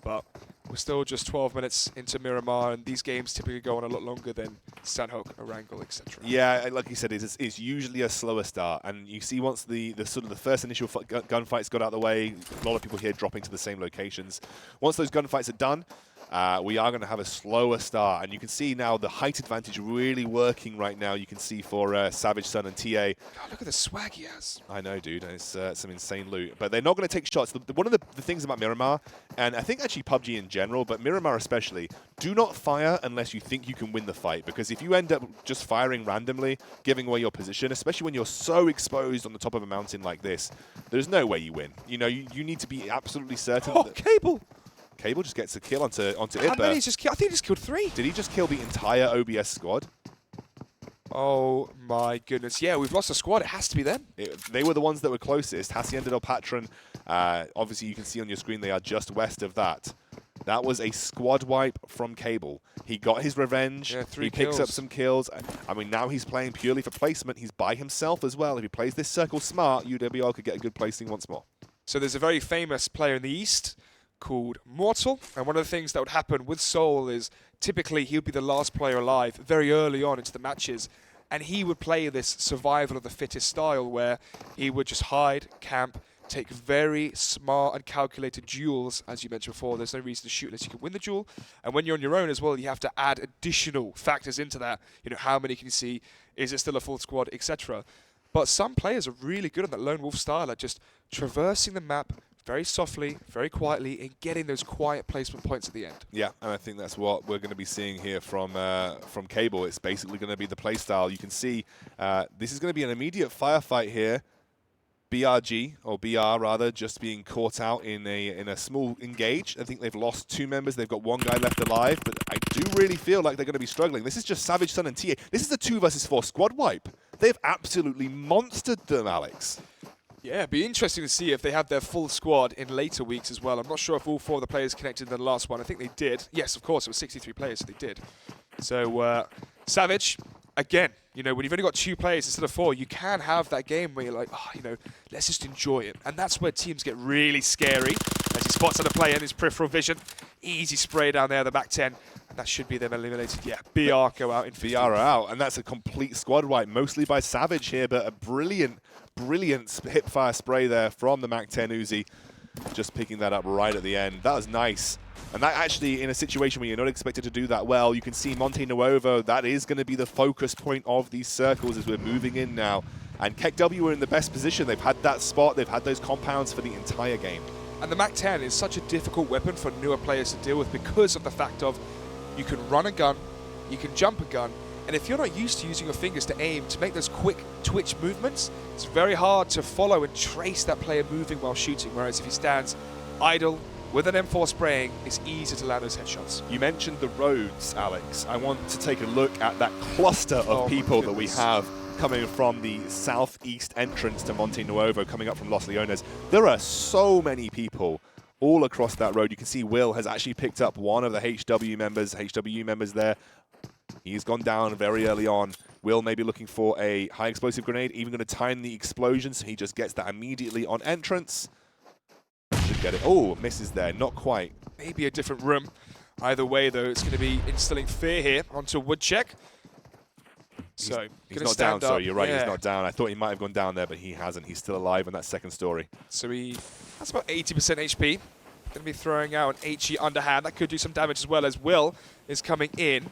But we're still just 12 minutes into Miramar, and these games typically go on a lot longer than Sandhoek, Erangel, etc. Yeah, like you said, it's usually a slower start, and you see once the sort of the first initial gunfights got out of the way, a lot of people here dropping to the same locations. Once those gunfights are done, we are going to have a slower start, and you can see now the height advantage really working right now. You can see for Savage Sun and TA. God, look at the swag he has. I know, dude. It's some insane loot. But they're not going to take shots. One of the things about Miramar, and I think actually PUBG in general, but Miramar especially, do not fire unless you think you can win the fight. Because if you end up just firing randomly, giving away your position, especially when you're so exposed on the top of a mountain like this, there's no way you win. You know, you need to be absolutely certain. Oh, Cable! Cable just gets a kill onto How Ibba. many just killed? I think he just killed 3. Did he just kill the entire OBS squad? Oh my goodness. Yeah, we've lost a squad. It has to be them. They were the ones that were closest. Hacienda del Patron, obviously you can see on your screen they are just west of that. That was a squad wipe from Cable. He got his revenge. Yeah, 3 he picks kills. up some kills. I mean, now he's playing purely for placement. He's by himself as well. If he plays this circle smart, UWL could get a good placing once more. So there's a very famous player in the East called Mortal, and one of the things that would happen with Soul is typically he would be the last player alive very early on into the matches, and he would play this survival of the fittest style where he would just hide, camp, take very smart and calculated duels. As you mentioned before, there's no reason to shoot unless you can win the duel. And when you're on your own as well, you have to add additional factors into that. You know, how many can you see? Is it still a full squad, etc. But some players are really good on that lone wolf style at just traversing the map very softly, very quietly, and getting those quiet placement points at the end. Yeah, and I think that's what we're going to be seeing here from Cable. It's basically going to be the playstyle. You can see this is going to be an immediate firefight here. BRG, or BR rather, just being caught out in a small engage. I think they've lost 2 members. They've got 1 guy left alive, but I do really feel like they're going to be struggling. This is just Savage, Sun, and TA. This is a 2 versus 4 squad wipe. They've absolutely monstered them, Alex. Yeah, it'd be interesting to see if they have their full squad in later weeks as well. I'm not sure if all 4 of the players connected in the last one. I think they did. Yes, of course, it was 63 players, so they did. So, Savage, again, you know, when you've only got 2 players instead of 4, you can have that game where you're like, oh, you know, let's just enjoy it. And that's where teams get really scary. As he spots on a player in his peripheral vision. Easy spray down there, the back 10. And that should be them eliminated. Yeah, BR go out in 15. BR are out, and that's a complete squad wipe, mostly by Savage here, but a brilliant hipfire spray there from the MAC-10 Uzi. Just picking that up right at the end. That was nice. And that actually, in a situation where you're not expected to do that well, you can see Monte Nuevo, that is going to be the focus point of these circles as we're moving in now. And KEKW are in the best position. They've had that spot, they've had those compounds for the entire game. And the MAC-10 is such a difficult weapon for newer players to deal with because of the fact of you can run a gun, you can jump a gun, and if you're not used to using your fingers to aim, to make those quick twitch movements, it's very hard to follow and trace that player moving while shooting, whereas if he stands idle with an M4 spraying, it's easy to land those headshots. You mentioned the roads, Alex. I want to take a look at that cluster of people that we have coming from the southeast entrance to Monte Nuevo, coming up from Los Leones. There are so many people all across that road. You can see Will has actually picked up one of the HWU members there. He's gone down very early on. Will may be looking for a high explosive grenade, even going to time the explosion, so he just gets that immediately on entrance. Should get it. Oh, misses there, not quite. Maybe a different room. Either way, though, it's going to be instilling fear here onto Woodcheck. So he's not down, sorry, you're right, he's not down. I thought he might have gone down there, but he hasn't. He's still alive on that second story. So that's about 80% HP. Going to be throwing out an HE underhand. That could do some damage as well, as Will is coming in.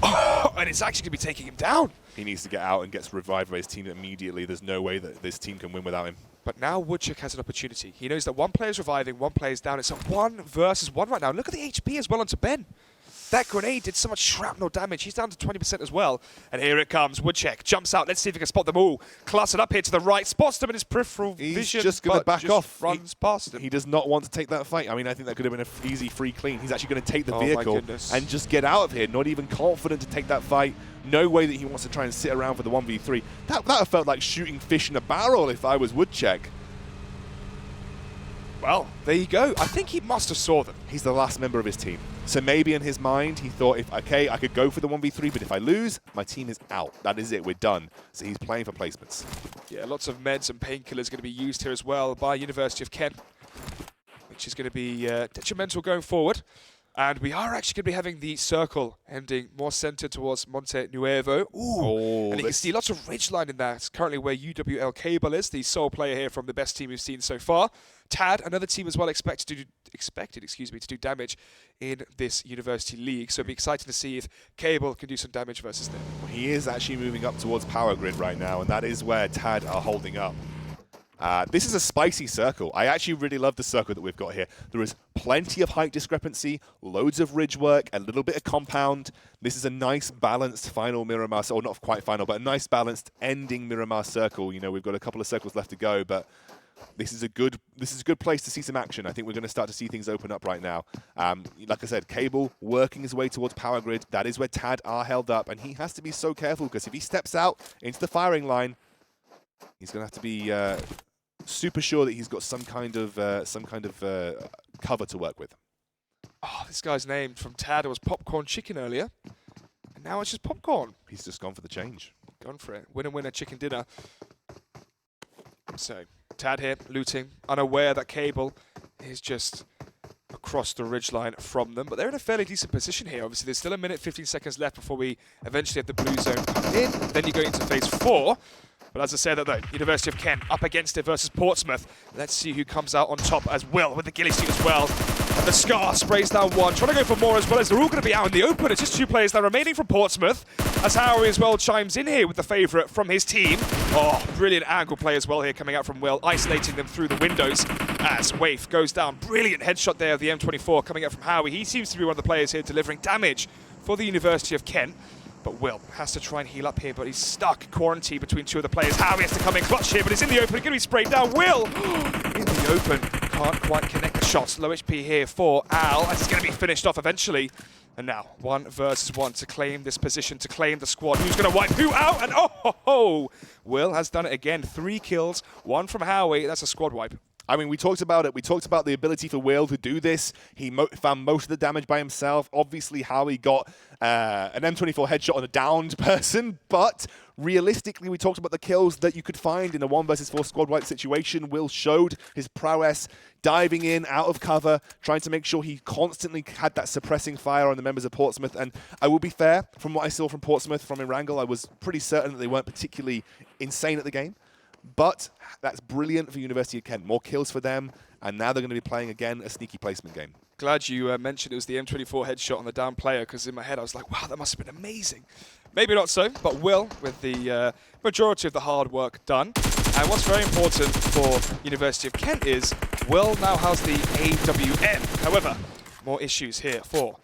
Oh, and it's actually going to be taking him down. He needs to get out and gets revived by his team immediately. There's no way that this team can win without him. But now Woodchuck has an opportunity. He knows that 1 player's reviving, 1 player's down. It's a 1 versus 1 right now. Look at the HP as well onto Ben. That grenade did so much shrapnel damage. He's down to 20% as well. And here it comes. Woodcheck jumps out. Let's see if he can spot them all. Clustered up here to the right. Spots them in his peripheral vision. He's just going to back off. Runs past him. He does not want to take that fight. I mean, I think that could have been an easy free clean. He's actually going to take the vehicle and just get out of here. Not even confident to take that fight. No way that he wants to try and sit around for the 1v3. That felt like shooting fish in a barrel if I was Woodcheck. Well, there you go. I think he must have saw them. He's the last member of his team. So maybe in his mind, he thought, okay, I could go for the 1v3, but if I lose, my team is out. That is it. We're done. So he's playing for placements. Yeah, lots of meds and painkillers going to be used here as well by University of Kent, which is going to be detrimental going forward. And we are actually going to be having the circle ending more centered towards Monte Nuevo. Ooh, and you can see lots of ridgeline in there. It's currently where UWL Cable is, the sole player here from the best team we've seen so far. TAD, another team as well, expected to do damage in this University League. So it'll be exciting to see if Cable can do some damage versus them. Well, he is actually moving up towards Power Grid right now, and that is where TAD are holding up. This is a spicy circle. I actually really love the circle that we've got here. There is plenty of height discrepancy, loads of ridge work, a little bit of compound. This is a nice balanced final Miramar, or not quite final, but a nice balanced ending Miramar circle. You know, we've got a couple of circles left to go, but this is a good place to see some action. I think we're going to start to see things open up right now. Like I said, Cable working his way towards Power Grid. That is where TAD are held up, and he has to be so careful because if he steps out into the firing line, he's going to have to be super sure that he's got some kind of cover to work with. Oh, this guy's name from TAD was Popcorn Chicken earlier, and now it's just Popcorn. He's just gone for the change. Gone for it. Winner, chicken dinner. So, TAD here, looting, unaware that Cable is just across the ridgeline from them, but they're in a fairly decent position here. Obviously, there's still 1 minute, 15 seconds left before we eventually have the blue zone come in. Then you go into phase 4. But as I said, though, University of Kent up against it versus Portsmouth. Let's see who comes out on top as Will with the ghillie suit as well. And the Scar sprays down one, trying to go for more as well, as they're all going to be out in the open. It's just 2 players now remaining from Portsmouth, as Howie as well chimes in here with the favourite from his team. Oh, brilliant angle play as well here coming out from Will, isolating them through the windows as Waif goes down. Brilliant headshot there of the M24 coming out from Howie. He seems to be one of the players here delivering damage for the University of Kent. But Will has to try and heal up here, but he's stuck quarantined between 2 of the players. Howie has to come in clutch here, but he's in the open. He's going to be sprayed down. Will in the open. Can't quite connect the shots. Low HP here for Al, as it's going to be finished off eventually. And now, 1 versus 1 to claim this position, to claim the squad. Who's going to wipe who out? And oh, Will has done it again. 3 kills, 1 from Howie. That's a squad wipe. I mean, we talked about it. We talked about the ability for Will to do this. He found most of the damage by himself. Obviously, Howie got an M24 headshot on a downed person, but realistically, we talked about the kills that you could find in a 1 versus 4 squad wipe situation. Will showed his prowess, diving in, out of cover, trying to make sure he constantly had that suppressing fire on the members of Portsmouth. And I will be fair, from what I saw from Portsmouth, from Erangel, I was pretty certain that they weren't particularly insane at the game. But that's brilliant for University of Kent. More kills for them, and now they're going to be playing again a sneaky placement game. Glad you mentioned it was the M24 headshot on the down player, because in my head I was like, wow, that must have been amazing. Maybe not so, but Will with the majority of the hard work done. And what's very important for University of Kent is Will now has the AWM. However, more issues here for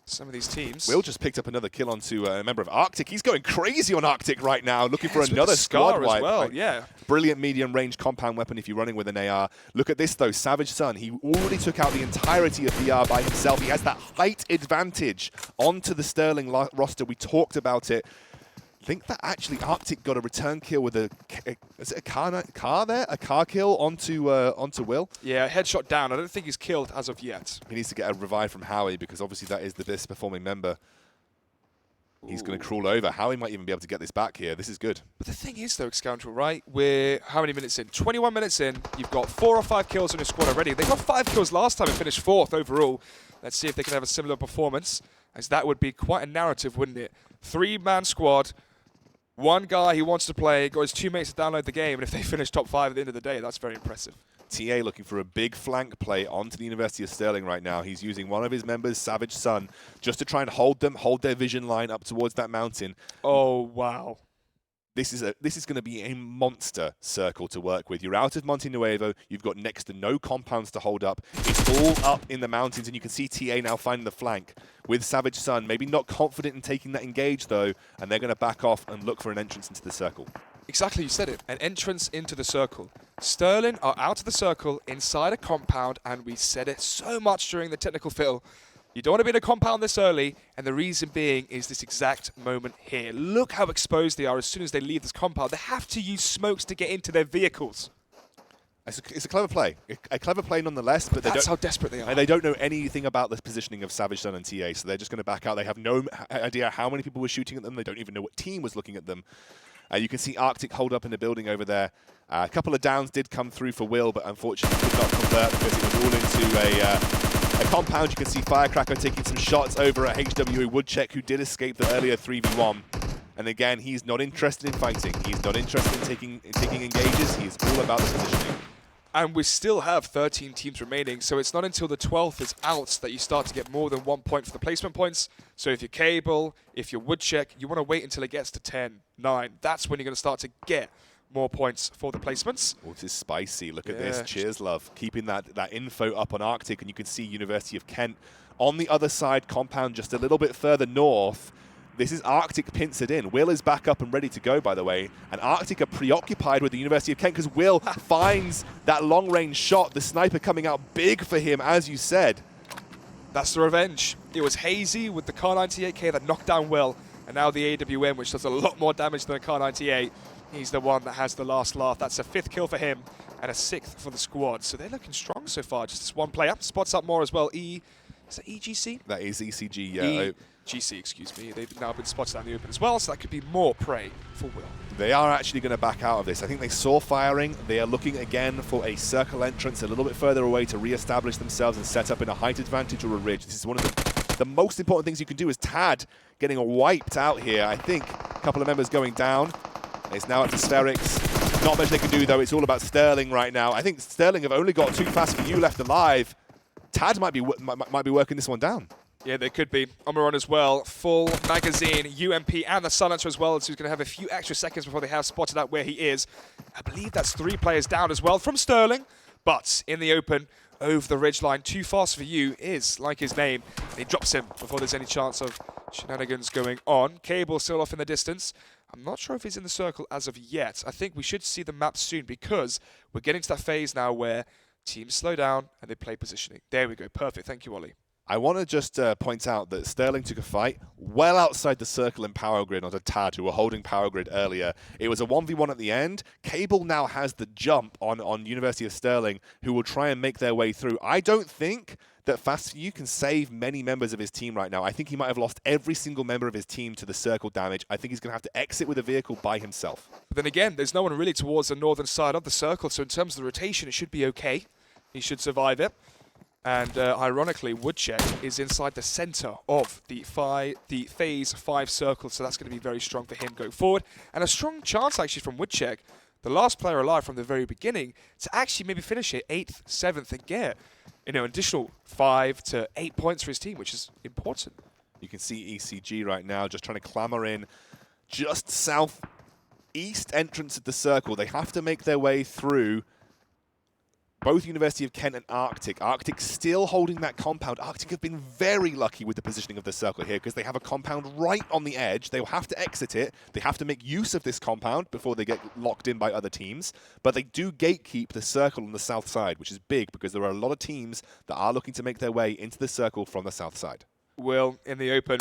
some of these teams. Will just picked up another kill onto a member of Arctic. He's going crazy on Arctic right now, looking for another squad wipe. As well, yeah. Brilliant medium-range compound weapon if you're running with an AR. Look at this, though. Savage Sun, he already took out the entirety of VR by himself. He has that height advantage onto the Sterling roster. We talked about it. I think that actually Arctic got a return kill with is it a car there? A car kill onto Will? Yeah, headshot down. I don't think he's killed as of yet. He needs to get a revive from Howie, because obviously that is the best performing member. He's going to crawl over. Howie might even be able to get this back here. This is good. But the thing is, though, Scoundrel, right? We're how many minutes in? 21 minutes in. You've got 4 or 5 kills on your squad already. They got 5 kills last time and finished 4th overall. Let's see if they can have a similar performance, as that would be quite a narrative, wouldn't it? 3-man squad. 1 guy he wants to play, got his 2 mates to download the game, and if they finish top 5 at the end of the day, that's very impressive. TA looking for a big flank play onto the University of Stirling right now. He's using one of his members, Savage Sun, just to try and hold their vision line up towards that mountain. Oh, wow. This is going to be a monster circle to work with. You're out of Monte Nuevo. You've got next to no compounds to hold up. It's all up in the mountains, and you can see TA now finding the flank with Savage Sun. Maybe not confident in taking that engage, though, and they're going to back off and look for an entrance into the circle. Exactly, you said it. An entrance into the circle. Sterling are out of the circle, inside a compound, and we said it so much during the technical fill. You don't want to be in a compound this early, and the reason being is this exact moment here. Look how exposed they are as soon as they leave this compound. They have to use smokes to get into their vehicles. It's a clever play. A clever play nonetheless, but that's how desperate they are. And they don't know anything about the positioning of Savage Sun and TA, so they're just going to back out. They have no idea how many people were shooting at them. They don't even know what team was looking at them. You can see Arctic hold up in the building over there. A couple of downs did come through for Will, but unfortunately could not convert because it was all into a compound. You can see Firecracker taking some shots over at HW Woodcheck, who did escape the earlier 3v1. And again, he's not interested in fighting. He's not interested in taking engages. He's all about the positioning. And we still have 13 teams remaining, so it's not until the 12th is out that you start to get more than 1 point for the placement points. So if you're Cable, if you're Woodcheck, you want to wait until it gets to 10, 9. That's when you're going to start to get more points for the placements. Oh, this is spicy. Look at this. Cheers, love. Keeping that info up on Arctic, and you can see University of Kent on the other side, compound just a little bit further north. This is Arctic pincered in. Will is back up and ready to go, by the way. And Arctic are preoccupied with the University of Kent because Will finds that long-range shot. The sniper coming out big for him, as you said. That's the revenge. It was Hazy with the Kar 98K that knocked down Will. And now the AWM, which does a lot more damage than a Kar 98. He's the one that has the last laugh. That's a 5th kill for him and a 6th for the squad. So they're looking strong so far. Just this one player. Spots up more as well. Is that EGC? That is ECG, yeah. GC, excuse me. They've now been spotted out in the open as well, so that could be more prey for Will. They are actually going to back out of this. I think they saw firing. They are looking again for a circle entrance a little bit further away to re-establish themselves and set up in a height advantage or a ridge. This is one of the most important things you can do is Tad getting wiped out here. I think a couple of members going down. It's now up to Spherics. Not much they can do, though. It's all about Sterling right now. I think Sterling have only got 2 Fast for You left alive. Tad might be working this one down. Yeah, they could be. Omeron as well. Full magazine, UMP, and the Silencer as well. So he's going to have a few extra seconds before they have spotted out where he is. I believe that's 3 players down as well from Sterling. But in the open, over the ridgeline, Too Fast for You is like his name. And he drops him before there's any chance of shenanigans going on. Cable still off in the distance. I'm not sure if he's in the circle as of yet. I think we should see the map soon because we're getting to that phase now where teams slow down and they play positioning. There we go. Perfect. Thank you, Ollie. I want to just point out that Sterling took a fight well outside the circle in Power Grid onto Tad, who were holding Power Grid earlier. It was a 1v1 at the end. Cable now has the jump on University of Sterling, who will try and make their way through. I don't think that Fast For You can save many members of his team right now. I think he might have lost every single member of his team to the circle damage. I think he's going to have to exit with a vehicle by himself. But then again, there's no one really towards the northern side of the circle, so in terms of the rotation, it should be okay. He should survive it. And ironically, Woodcheck is inside the center of the phase 5 circle, so that's going to be very strong for him going forward. And a strong chance, actually, from Woodcheck, the last player alive from the very beginning, to actually maybe finish it 8th, 7th, and get an additional 5 to 8 points for his team, which is important. You can see ECG right now just trying to clamber in just southeast entrance of the circle. They have to make their way through both University of Kent and Arctic. Arctic still holding that compound. Arctic have been very lucky with the positioning of the circle here because they have a compound right on the edge. They will have to exit it. They have to make use of this compound before they get locked in by other teams. But they do gatekeep the circle on the south side, which is big because there are a lot of teams that are looking to make their way into the circle from the south side. Will in the open.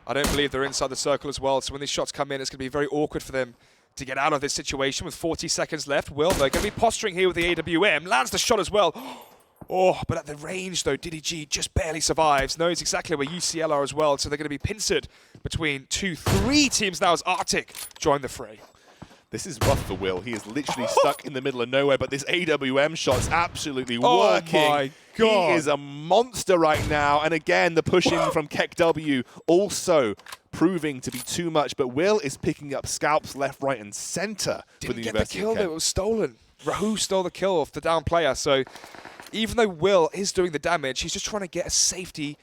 I don't believe they're inside the circle as well, so when these shots come in, it's going to be very awkward for them to get out of this situation with 40 seconds left. Will, they're going to be posturing here with the AWM. Lands the shot as well. Oh, but at the range, though, Diddy G just barely survives. Knows exactly where UCL are as well, so they're going to be pincered between 2-3 teams now as Arctic join the fray. This is rough for Will. He is literally stuck in the middle of nowhere, but this AWM shot's absolutely working. Oh my God. He is a monster right now. And again, the push in from Keck W also proving to be too much, but Will is picking up scalps left, right, and center for the University of Kent. Didn't get the kill, though. It was stolen. Rahu stole the kill off the down player, so even though Will is doing the damage, he's just trying to get a safety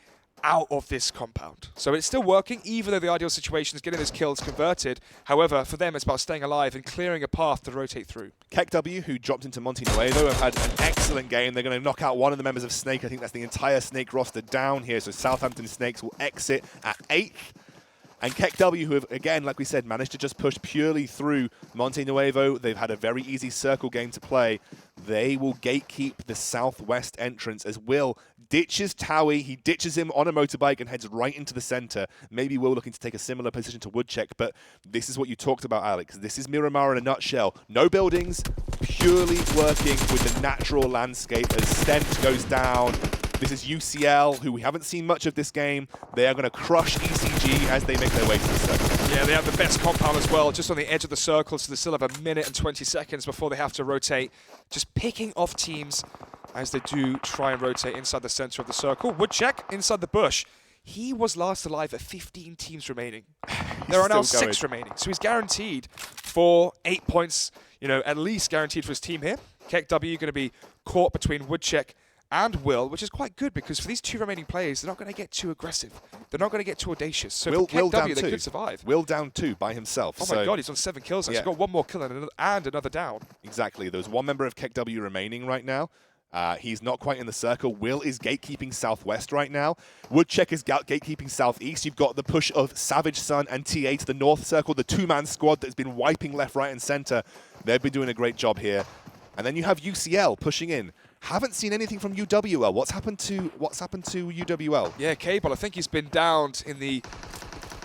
out of this compound. So it's still working, even though the ideal situation is getting those kills converted. However, for them, it's about staying alive and clearing a path to rotate through. Keck W, who dropped into Monte Nuevo, have had an excellent game. They're going to knock out one of the members of Snake. I think that's the entire Snake roster down here. So Southampton Snakes will exit at 8th. And Keck W, who have, again, like we said, managed to just push purely through Monte Nuevo. They've had a very easy circle game to play. They will gatekeep the southwest entrance as Will ditches Towie. He ditches him on a motorbike and heads right into the center. Maybe Will looking to take a similar position to Woodcheck, but this is what you talked about, Alex. This is Miramar in a nutshell. No buildings, purely working with the natural landscape as Stent goes down. This is UCL, who we haven't seen much of this game. They are going to crush ECG as they make their way to the circle. Yeah, they have the best compound as well, just on the edge of the circle, so they still have 1 minute and 20 seconds before they have to rotate. Just picking off teams as they do try and rotate inside the center of the circle. Woodcheck inside the bush. He was last alive at 15 teams remaining. There are now 6 remaining, so he's guaranteed for 8 points, at least guaranteed for his team here. Keck W going to be caught between Woodcheck and Will, which is quite good because for these 2 remaining players, they're not going to get too aggressive. They're not going to get too audacious. So Will for Keck W, they down 2. could survive. Will down 2 by himself. Oh my God, he's on 7 kills. He's got 1 more kill and another down. Exactly. There's 1 member of Keck W remaining right now. He's not quite in the circle. Will is gatekeeping southwest right now. Woodcheck is gatekeeping southeast. You've got the push of Savage Sun and TA to the north circle, the 2-man squad that's been wiping left, right, and center. They've been doing a great job here. And then you have UCL pushing in. Haven't seen anything from UWL. What's happened to UWL? Yeah, Cable, I think he's been downed in the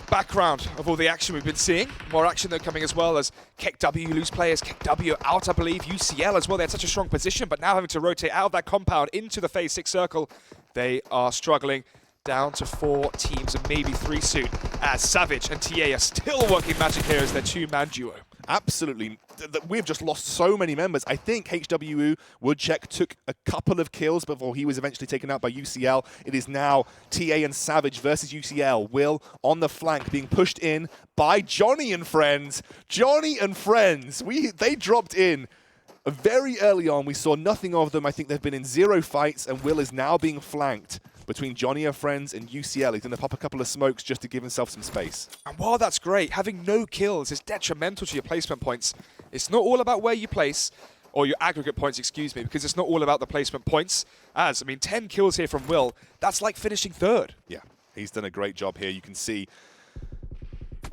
background of all the action we've been seeing. More action though coming as well as Keck W lose players. Keck W out, I believe. UCL as well. They had such a strong position, but now having to rotate out of that compound into the phase 6 circle, they are struggling. Down to 4 teams and maybe 3 soon, as Savage and TA are still working magic here as their 2-man duo. absolutely. We've just lost so many members. I think HWU Woodcheck took a couple of kills before he was eventually taken out by UCL. It is now TA and Savage versus UCL. Will on the flank being pushed in by Johnny and friends. Johnny and friends. They dropped in very early on. We saw nothing of them. I think they've been in 0 fights, and Will is now being flanked between Johnny and friends and UCL. He's going to pop a couple of smokes just to give himself some space. And while that's great, having no kills is detrimental to your placement points. It's not all about where you place, or your aggregate points, excuse me, because it's not all about the placement points. I mean, 10 kills here from Will, that's like finishing 3rd. Yeah, he's done a great job here. You can see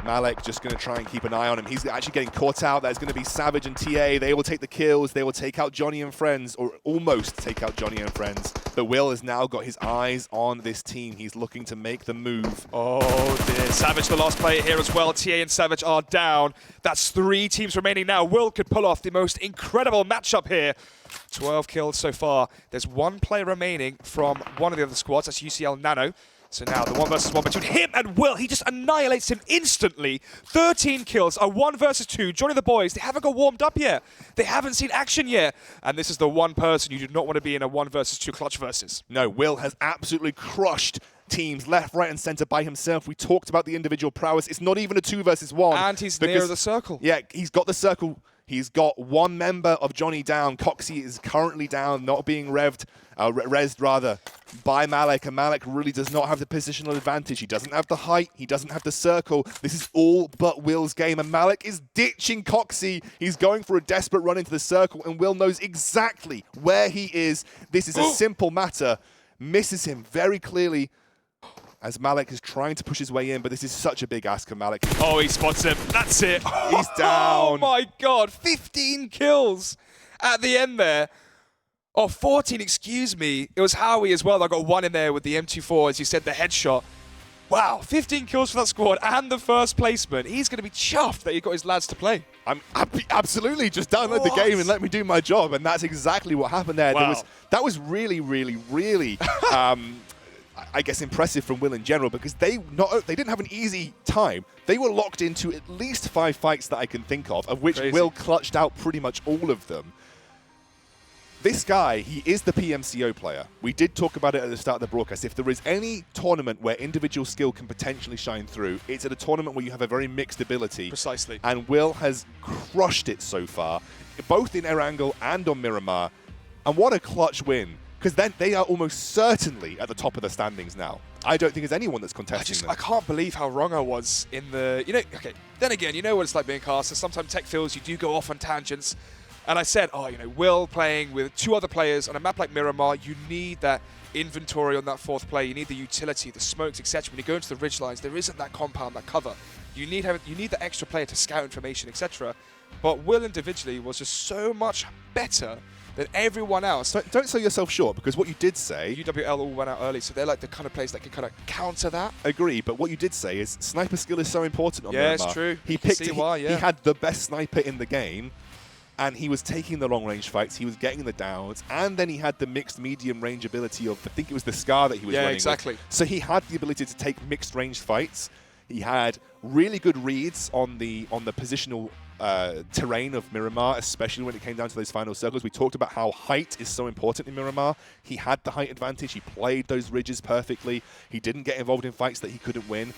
Malek just going to try and keep an eye on him. He's actually getting caught out. There's going to be Savage and TA. They will take the kills. They will take out Johnny and friends, or almost take out Johnny and friends. But Will has now got his eyes on this team. He's looking to make the move. Oh dear, Savage the last player here as well. TA and Savage are down. That's 3 teams remaining now. Will could pull off the most incredible matchup here. 12 kills so far. There's 1 player remaining from one of the other squads. That's UCL Nano. So now the 1 versus 1 between him and Will. He just annihilates him instantly. 13 kills, a 1 versus 2. Joining the boys, they haven't got warmed up yet. They haven't seen action yet. And this is the one person you do not want to be in a 1 versus 2 clutch versus. No, Will has absolutely crushed teams left, right, and center by himself. We talked about the individual prowess. It's not even a 2 versus 1. And he's near the circle. Yeah, he's got the circle. He's got 1 member of Johnny down. Coxie is currently down, not being rezzed rather, by Malek. And Malek really does not have the positional advantage. He doesn't have the height. He doesn't have the circle. This is all but Will's game. And Malek is ditching Coxie. He's going for a desperate run into the circle. And Will knows exactly where he is. This is a simple matter. Misses him very clearly, as Malek is trying to push his way in, but this is such a big ask of Malek. Oh, he spots him. That's it. He's down. Oh my God, 15 kills at the end there. Oh, 14, excuse me. It was Howie as well. I got 1 in there with the M24, as you said, the headshot. Wow, 15 kills for that squad and the first placement. He's going to be chuffed that he got his lads to play. I'm absolutely just download the game and let me do my job, and that's exactly what happened there. Wow. That was really, really, really I guess impressive from Will in general, because they didn't have an easy time. They were locked into at least 5 fights that I can think of which Crazy. Will clutched out pretty much all of them. This guy, he is the PMCO player. We did talk about it at the start of the broadcast. If there is any tournament where individual skill can potentially shine through, it's at a tournament where you have a very mixed ability. Precisely. And Will has crushed it so far, both in Erangel and on Miramar. And what a clutch win. Because then they are almost certainly at the top of the standings now. I don't think there's anyone that's contesting them. I can't believe how wrong I was in the... okay, then again, you know what it's like being caster. Sometimes tech feels you do go off on tangents. And I said, Will playing with 2 other players on a map like Miramar, you need that inventory on that 4th play. You need the utility, the smokes, etc. When you go into the ridge lines, there isn't that compound, that cover. You need the extra player to scout information, etc. But Will individually was just so much better than everyone else. Don't sell yourself short, because what you did say... UWL all went out early, so they're like the kind of players that can kind of counter that. Agree, but what you did say is sniper skill is so important on Miramar. Yeah, it's true. He had the best sniper in the game, and he was taking the long-range fights, he was getting the downs, and then he had the mixed medium-range ability of, I think it was the Scar that he was running exactly. with. So he had the ability to take mixed-range fights. He had really good reads on the positional terrain of Miramar, especially when it came down to those final circles. We talked about how height is so important in Miramar. He had the height advantage. He played those ridges perfectly. He didn't get involved in fights that he couldn't win.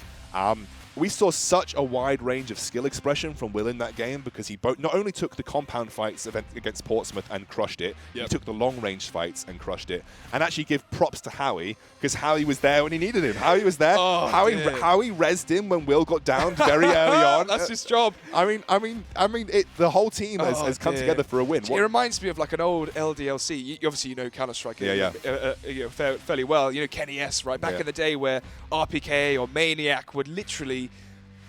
We saw such a wide range of skill expression from Will in that game, because he not only took the compound fights against Portsmouth and crushed it, he took the long-range fights and crushed it. And actually give props to Howie, because Howie was there when he needed him. Howie was there. Howie rezzed him when Will got down very early on. That's his job. The whole team has come together for a win. It reminds me of like an old LDLC. Obviously, you know Counter-Strike fairly well. You know Kenny S, right? Back in the day where RPK or Maniac would literally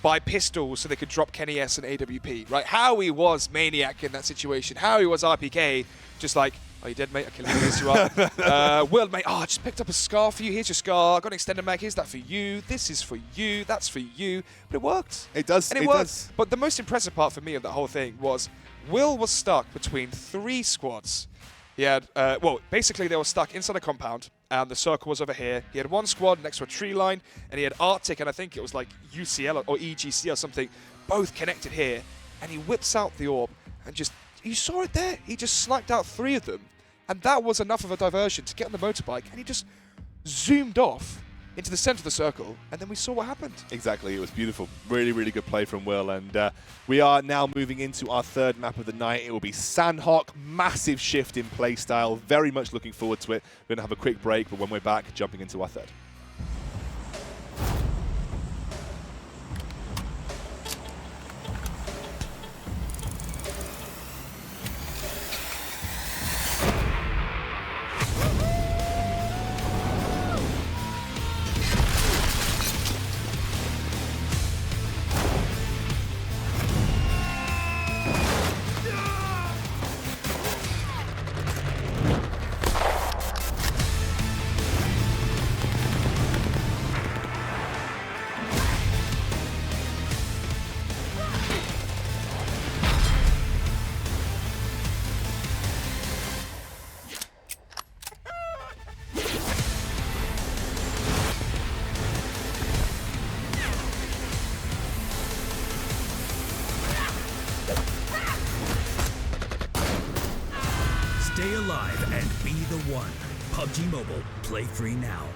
buy pistols so they could drop Kenny S and AWP, right? Howie was Maniac in that situation. Howie was RPK, just like, oh, you dead, mate? Okay, let me raise you up. Will, mate, I just picked up a scar for you. Here's your scar. I got an extended mag. Here's that for you. This is for you. That's for you. But it worked. It does. And it worked. But the most impressive part for me of that whole thing was Will was stuck between 3 squads. He had, basically they were stuck inside a compound, and the circle was over here. He had 1 squad next to a tree line, and he had Arctic, and I think it was like UCL or EGC or something, both connected here. and he whips out the orb and just, you saw it there, he just sniped out 3 of them, and that was enough of a diversion to get on the motorbike, and he just zoomed off into the center of the circle, and then we saw what happened. Exactly, it was beautiful. Really, really good play from Will, and we are now moving into our 3rd map of the night. It will be Sandhawk. Massive shift in play style. Very much looking forward to it. We're going to have a quick break, but when we're back, jumping into our 3rd. Stay alive and be the one. PUBG Mobile. Play free now.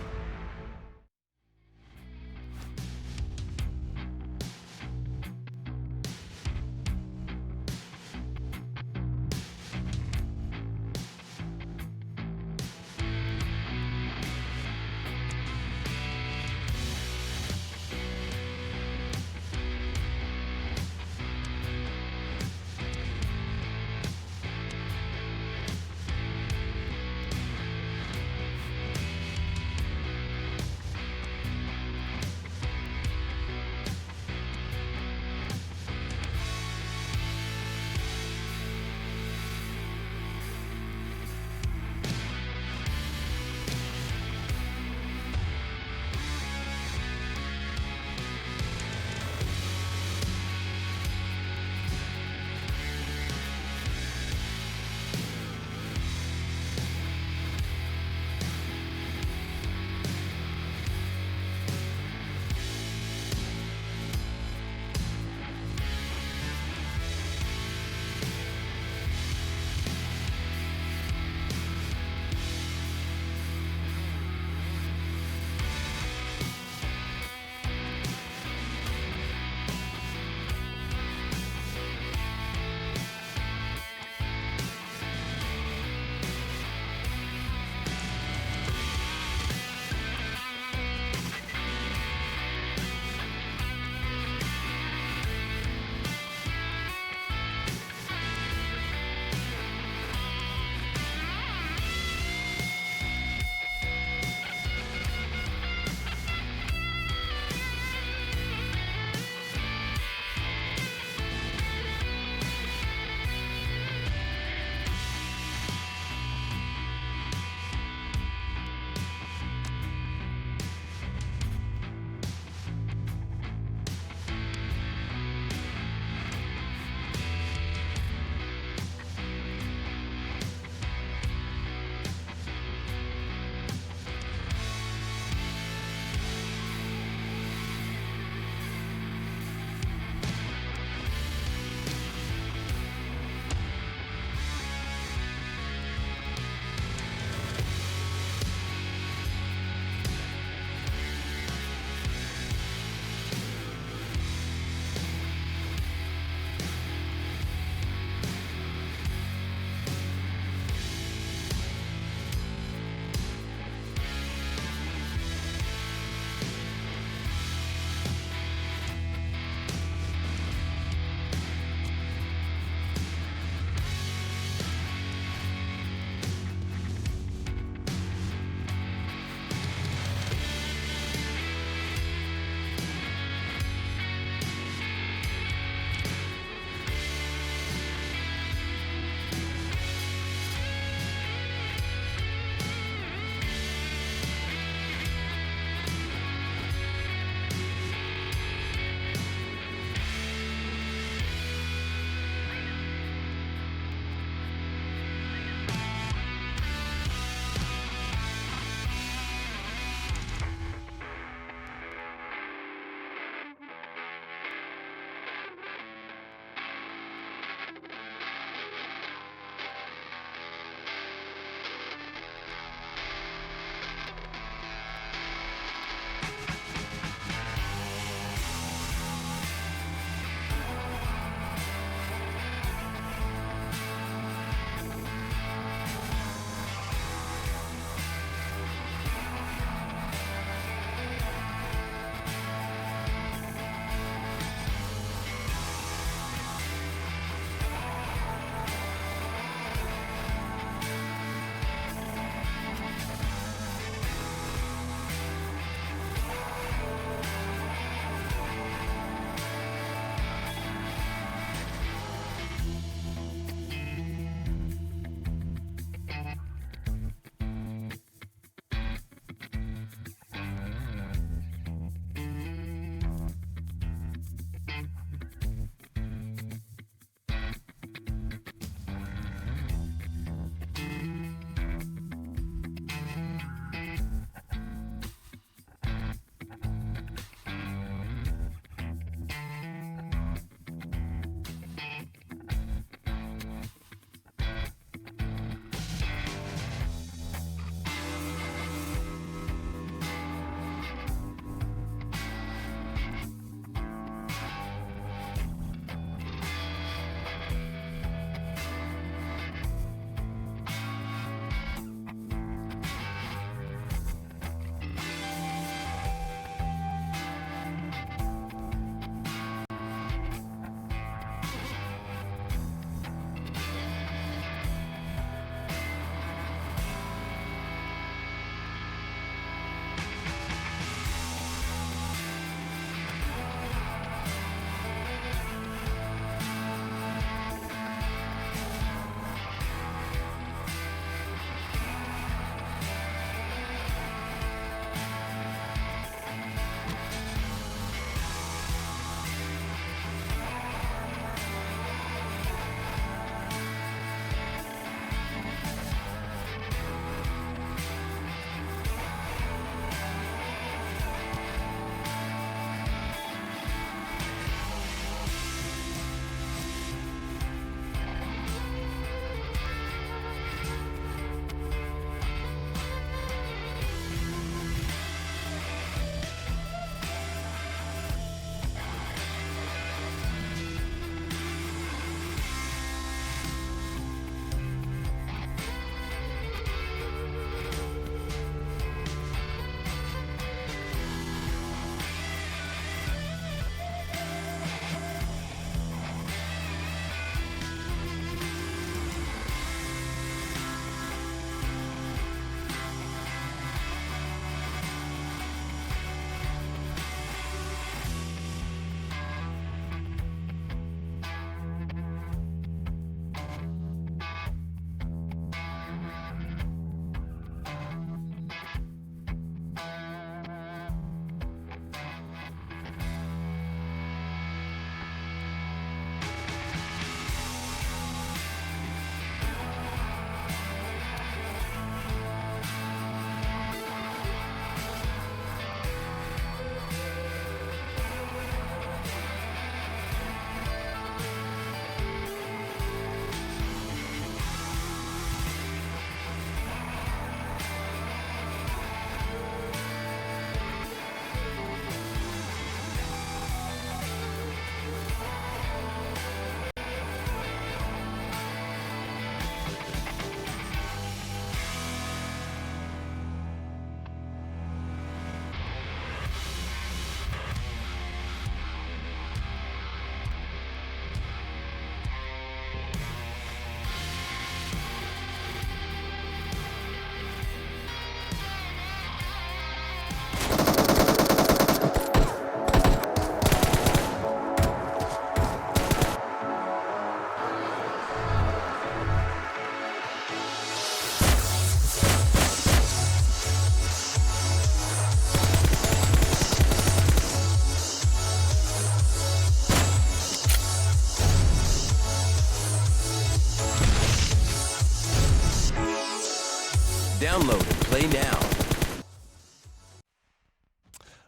Download and play now.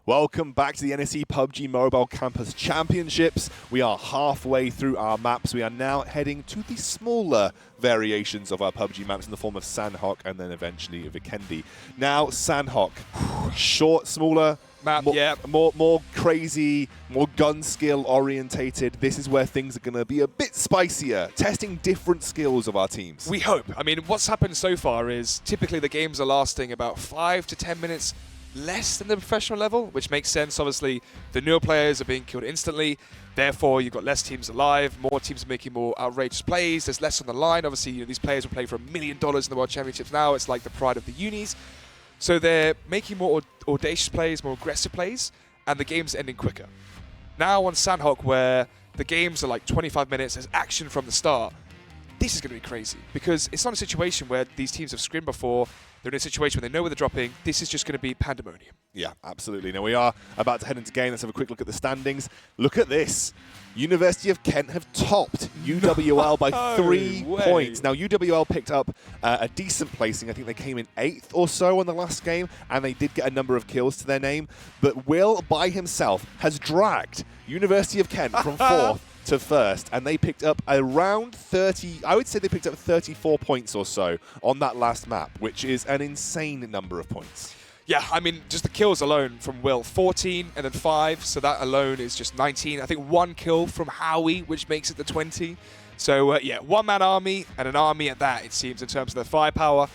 Welcome back to the NSE PUBG Mobile Campus Championships. We are halfway through our maps. We are now heading to the smaller variations of our PUBG maps in the form of Sandhawk and then eventually Vikendi. Now, Sandhawk, short, smaller, map, more crazy, more gun skill orientated. This is where things are going to be a bit spicier, testing different skills of our teams. We hope. I mean, what's happened so far is typically the games are lasting about 5 to 10 minutes less than the professional level, which makes sense. Obviously, the newer players are being killed instantly. Therefore, you've got less teams alive. More teams are making more outrageous plays. There's less on the line. Obviously, these players will play for $1 million in the World Championships now. It's like the pride of the unis. So they're making more audacious plays, more aggressive plays, and the game's ending quicker. Now on Sandhawk, where the games are like 25 minutes, there's action from the start, this is going to be crazy because it's not a situation where these teams have scrimmed before. They're in a situation where they know where they're dropping. This is just going to be pandemonium. Yeah, absolutely. Now we are about to head into game. Let's have a quick look at the standings. Look at this. University of Kent have topped UWL by 3 points. Now UWL picked up a decent placing. I think they came in 8th or so on the last game, and they did get a number of kills to their name. But Will, by himself, has dragged University of Kent from 4th to 1st, and they picked up around 30, I would say they picked up 34 points or so on that last map, which is an insane number of points. Yeah, I mean, just the kills alone from Will, 14 and then 5, so that alone is just 19. I think 1 kill from Howie, which makes it the 20. So, yeah, one-man army, and an army at that, it seems, in terms of their firepower.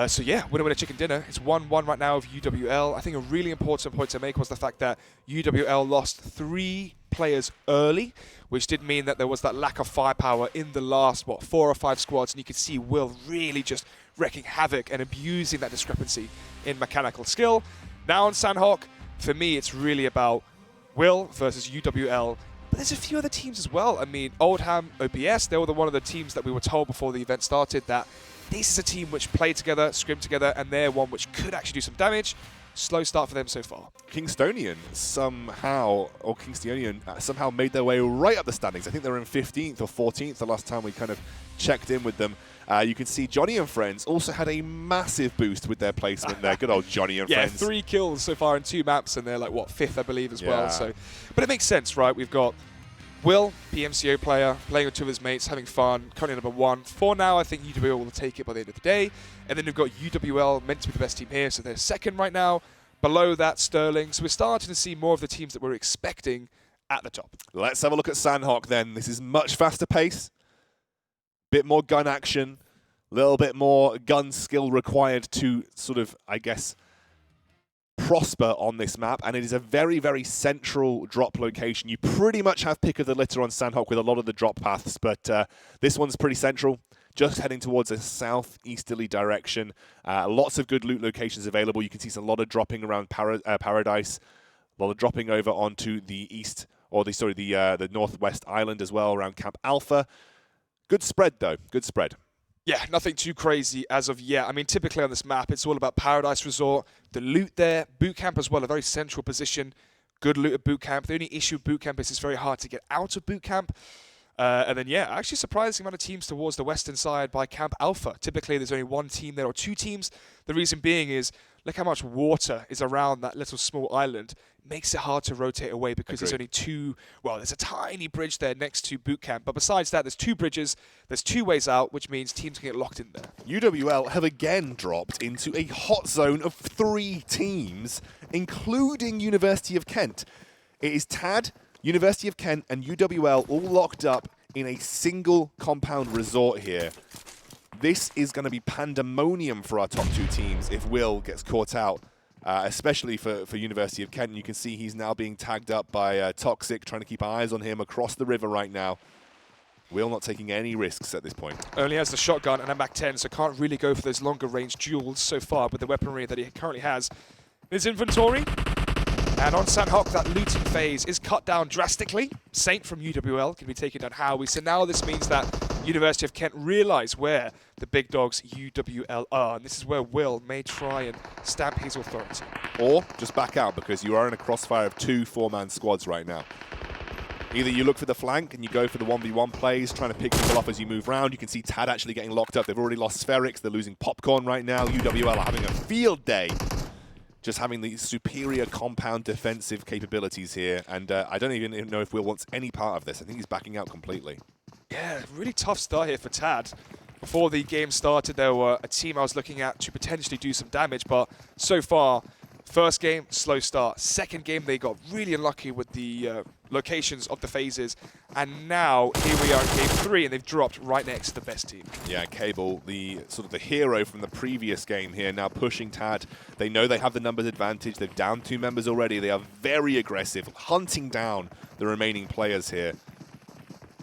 So, yeah, winner, chicken dinner. It's 1-1 right now of UWL. I think a really important point to make was the fact that UWL lost 3 players early, which did mean that there was that lack of firepower in the last, 4 or 5 squads, and you could see Will really just wreaking havoc and abusing that discrepancy in mechanical skill. Now on Sandhawk, for me, it's really about Will versus UWL, but there's a few other teams as well. I mean, Oldham, OBS, they were one of the teams that we were told before the event started that this is a team which played together, scrimmed together, and they're one which could actually do some damage. Slow start for them so far. Kingstonian somehow made their way right up the standings. I think they were in 15th or 14th the last time we kind of checked in with them. You can see Johnny and Friends also had a massive boost with their placement there. Good old Johnny and Friends. Yeah, 3 kills so far in 2 maps, and they're like, 5th, I believe, as well. So, but it makes sense, right? We've got Will, PMCO player, playing with 2 of his mates, having fun, currently number 1. For now, I think UWL will take it by the end of the day. And then we've got UWL, meant to be the best team here, so they're 2nd right now. Below that, Sterling. So we're starting to see more of the teams that we're expecting at the top. Let's have a look at Sandhawk then. This is much faster pace, bit more gun action, a little bit more gun skill required to sort of, I guess, prosper on this map, and it is a very, very central drop location. You pretty much have pick of the litter on Sandhawk with a lot of the drop paths, but this one's pretty central, just heading towards a southeasterly direction. Lots of good loot locations available. You can see a lot of dropping around Paradise, a lot of dropping over onto the east, or the northwest island as well, around Camp Alpha. Good spread, though. Good spread. Yeah, nothing too crazy as of yet. I mean, typically on this map, it's all about Paradise Resort, the loot there, boot camp as well, a very central position. Good loot at boot camp. The only issue with boot camp is it's very hard to get out of boot camp. And then, yeah, actually surprising amount of teams towards the western side by Camp Alpha. Typically, there's only 1 team there or 2 teams. The reason being is, look how much water is around that little small island. It makes it hard to rotate away because there's only 2, there's a tiny bridge there next to boot camp. But besides that, there's 2 bridges, there's 2 ways out, which means teams can get locked in there. UWL have again dropped into a hot zone of 3 teams, including University of Kent. It is TAD, University of Kent, and UWL all locked up in a single compound resort here. This is going to be pandemonium for our top 2 teams if Will gets caught out, especially for University of Kent. And you can see he's now being tagged up by Toxic, trying to keep eyes on him across the river right now. Will not taking any risks at this point. Only has the shotgun and a Mac-10, so can't really go for those longer range duels so far with the weaponry that he currently has in his inventory. And on Sandhawk, that looting phase is cut down drastically. Saint from UWL can be taken down Howie. So now this means that University of Kent realise where the big dogs UWL are. And this is where Will may try and stamp his authority. Or just back out because you are in a crossfire of 2 4-man squads right now. Either you look for the flank and you go for the 1v1 plays, trying to pick people off as you move around. You can see Tad actually getting locked up. They've already lost Spherix. They're losing Popcorn right now. UWL are having a field day, just having the superior compound defensive capabilities here. And I don't even know if Will wants any part of this. I think he's backing out completely. Yeah, really tough start here for Tad. Before the game started, there were a team I was looking at to potentially do some damage, but so far, first game, slow start. Second game, they got really unlucky with the locations of the phases. And now, here we are in game 3, and they've dropped right next to the best team. Yeah, Cable, the sort of the hero from the previous game here, now pushing Tad. They know they have the numbers advantage. They've downed 2 members already. They are very aggressive, hunting down the remaining players here.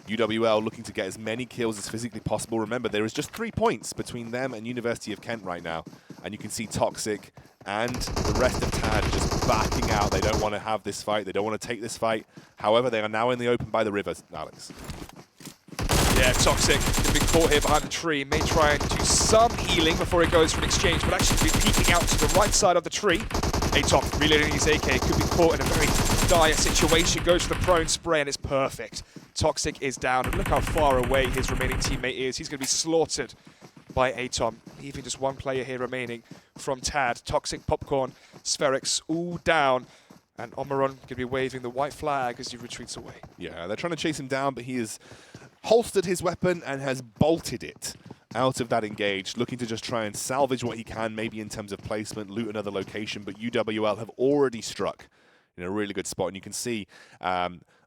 UWL looking to get as many kills as physically possible. Remember, there is just 3 points between them and University of Kent right now. And you can see Toxic and the rest of Tad just backing out. They don't want to have this fight. They don't want to take this fight. However, they are now in the open by the river, Alex. Yeah, Toxic can be caught here behind the tree. May try and do some healing before it goes for an exchange, but actually be peeking out to the right side of the tree. Atop reloading his AK, could be caught in a very dire situation. Goes for the prone spray and it's perfect. Toxic is down, and look how far away his remaining teammate is. He's going to be slaughtered by Atom, leaving just 1 player here remaining from Tad. Toxic, Popcorn, Spherix all down. And Omeron going to be waving the white flag as he retreats away. Yeah, they're trying to chase him down, but he has holstered his weapon and has bolted it out of that engage, looking to just try and salvage what he can, maybe in terms of placement, loot another location, but UWL have already struck in a really good spot, and you can see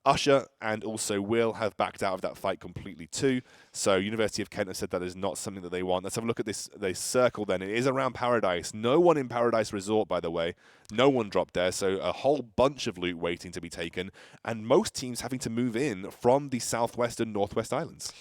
Usher and also Will have backed out of that fight completely too. So University of Kent have said that is not something that they want. Let's have a look at this circle then. It is around Paradise. No one in Paradise Resort, by the way. No one dropped there, so a whole bunch of loot waiting to be taken, and most teams having to move in from the southwest and northwest islands.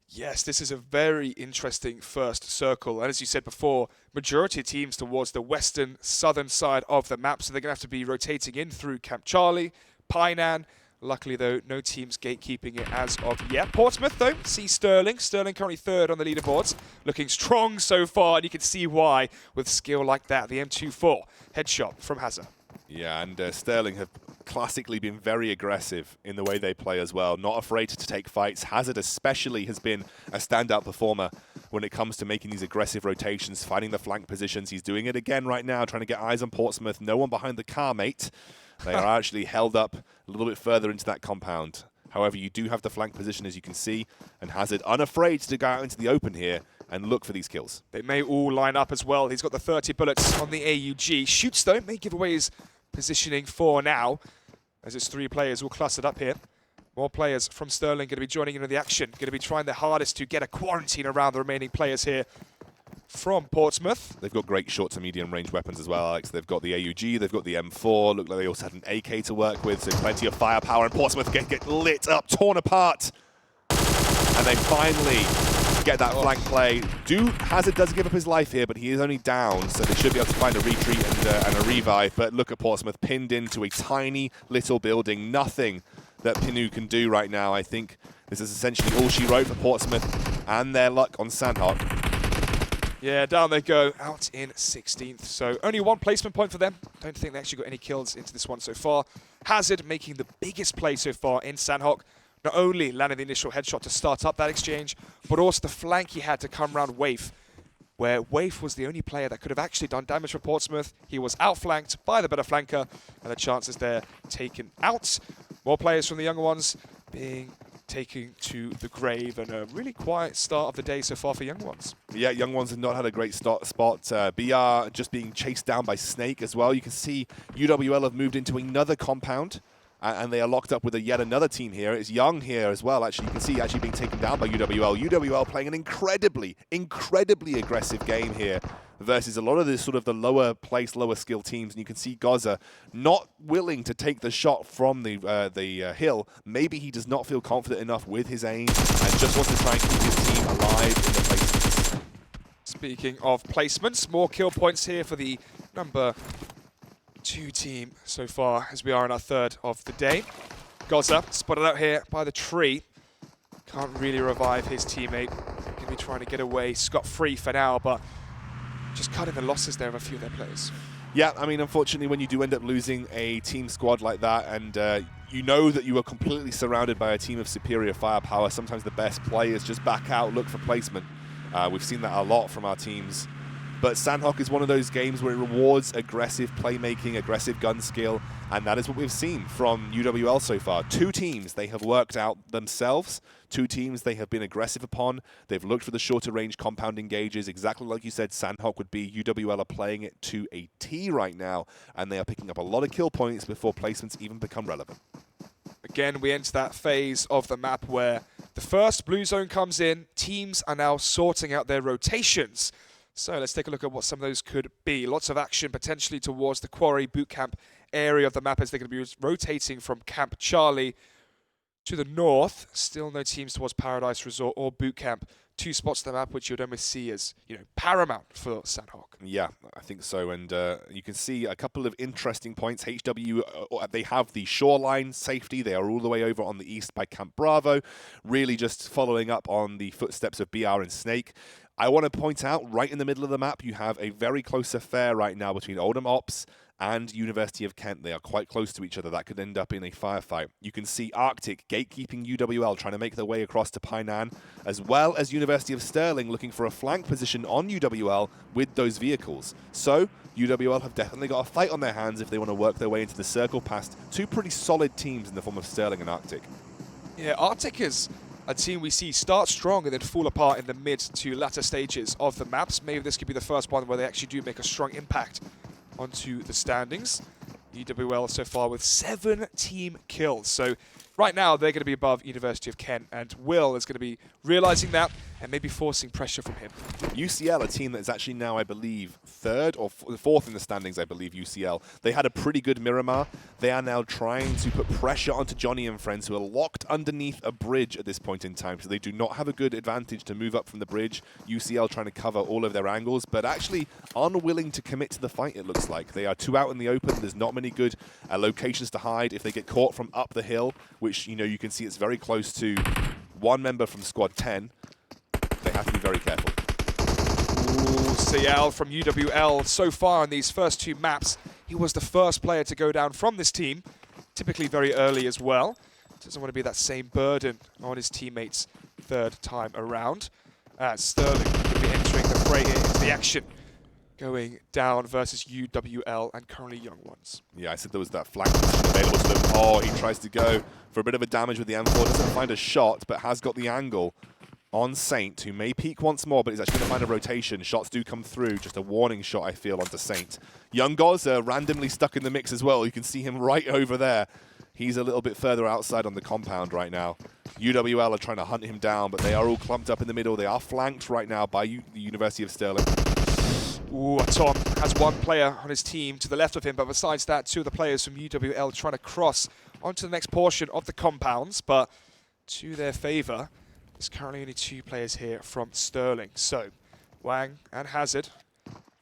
Yes, this is a very interesting first circle. And as you said before, majority of teams towards the western, southern side of the map. So they're going to have to be rotating in through Camp Charlie, Painan. Luckily, though, no teams gatekeeping it as of yet. Portsmouth, though, see Sterling. Sterling currently 3rd on the leaderboards. Looking strong so far, and you can see why with skill like that. The M24 headshot from Hazard. Yeah, and Sterling have classically been very aggressive in the way they play as well. Not afraid to take fights. Hazard especially has been a standout performer when it comes to making these aggressive rotations, finding the flank positions. He's doing it again right now, trying to get eyes on Portsmouth. No one behind the car, mate. They are actually held up a little bit further into that compound. However, you do have the flank position, as you can see, and Hazard unafraid to go out into the open here and look for these kills. They may all line up as well. He's got the 30 bullets on the AUG. Shoots, though, may give away his positioning for now, as it's 3 players all clustered up here. More players from Sterling going to be joining into the action, going to be trying their hardest to get a quarantine around the remaining players here from Portsmouth. They've got great short to medium range weapons as well, Alex. They've got the AUG, they've got the M4, look like they also had an AK to work with, so plenty of firepower, and Portsmouth get lit up, torn apart. And they finally get that flank play. Hazard does give up his life here, but he is only down, so they should be able to find a retreat and a revive. But look at Portsmouth pinned into a tiny little building. Nothing that Pinu can do right now. I think this is essentially all she wrote for Portsmouth and their luck on Sandhawk. Yeah, down they go, out in 16th. So only 1 placement point for them. Don't think they actually got any kills into this one so far. Hazard making the biggest play so far in Sandhawk. Not only landing the initial headshot to start up that exchange, but also the flank he had to come around Waif, where Waif was the only player that could have actually done damage for Portsmouth. He was outflanked by the better flanker, and the chances there taken out. More players from the younger ones being taken to the grave, and a really quiet start of the day so far for young ones. Yeah, young ones have not had a great spot. BR just being chased down by Snake as well. You can see UWL have moved into another compound, and they are locked up with yet another team here. It's Young here as well, actually. You can see actually being taken down by UWL. UWL playing an incredibly aggressive game here versus a lot of the sort of the lower place, lower skill teams. And you can see Gaza not willing to take the shot from the hill. Maybe he does not feel confident enough with his aim and just wants to try and keep his team alive in the placements. Speaking of placements, more kill points here for the number 2 team so far, as we are in our 3rd of the day. Gaza spotted out here by the tree. Can't really revive his teammate. Going to be trying to get away scot-free for now, but just cutting the losses there of a few of their players. Yeah, I mean, unfortunately, when you do end up losing a team squad like that, and you know that you are completely surrounded by a team of superior firepower. Sometimes the best players just back out, look for placement. We've seen that a lot from our teams. But Sandhawk is one of those games where it rewards aggressive playmaking, aggressive gun skill, and that is what we've seen from UWL so far. 2 teams they have worked out themselves, 2 teams they have been aggressive upon. They've looked for the shorter range compound engages, exactly like you said Sandhawk would be. UWL are playing it to a T right now, and they are picking up a lot of kill points before placements even become relevant. Again, we enter that phase of the map where the first blue zone comes in, teams are now sorting out their rotations. So let's take a look at what some of those could be. Lots of action potentially towards the Quarry bootcamp area of the map as they're going to be rotating from Camp Charlie to the north. Still no teams towards Paradise Resort or bootcamp. 2 spots on the map which you'd almost see as, paramount for Sandhawk. Yeah, I think so. And you can see a couple of interesting points. HW, they have the shoreline safety. They are all the way over on the east by Camp Bravo, really just following up on the footsteps of BR and Snake. I want to point out, right in the middle of the map, you have a very close affair right now between Oldham Ops and University of Kent. They are quite close to each other. That could end up in a firefight. You can see Arctic gatekeeping UWL, trying to make their way across to Painan, as well as University of Stirling looking for a flank position on UWL with those vehicles. So UWL have definitely got a fight on their hands if they want to work their way into the circle past 2 pretty solid teams in the form of Stirling and Arctic. Yeah, Arctic is a team we see start strong and then fall apart in the mid to latter stages of the maps. Maybe this could be the first one where they actually do make a strong impact onto the standings. UWL so far with 7 team kills. So right now they're going to be above University of Kent, and Will is going to be realizing that and maybe forcing pressure from him. UCL, a team that's actually now, I believe, 3rd or 4th in the standings, I believe, UCL. They had a pretty good Miramar. They are now trying to put pressure onto Johnny and friends, who are locked underneath a bridge at this point in time, so they do not have a good advantage to move up from the bridge. UCL trying to cover all of their angles, but actually unwilling to commit to the fight, it looks like. They are too out in the open. There's not many good locations to hide. If they get caught from up the hill, which, you can see it's very close to one member from Squad 10, they have to be very careful. Ooh, CL from UWL. So far in these first 2 maps, he was the first player to go down from this team, typically very early as well. Doesn't want to be that same burden on his teammates 3rd time around. Sterling going to be entering the fray here into the action, going down versus UWL and currently Young Ones. Yeah, I said there was that flank position available to them. Oh, he tries to go for a bit of a damage with the M4. Doesn't find a shot, but has got the angle on Saint, who may peek once more, but he's actually going to find a rotation. Shots do come through. Just a warning shot, I feel, onto Saint. Young Goz randomly stuck in the mix as well. You can see him right over there. He's a little bit further outside on the compound right now. UWL are trying to hunt him down, but they are all clumped up in the middle. They are flanked right now by the University of Stirling. Ooh, Tom has 1 player on his team to the left of him, but besides that, 2 of the players from UWL trying to cross onto the next portion of the compounds, but to their favor, there's currently only 2 players here from Stirling. So, Wang and Hazard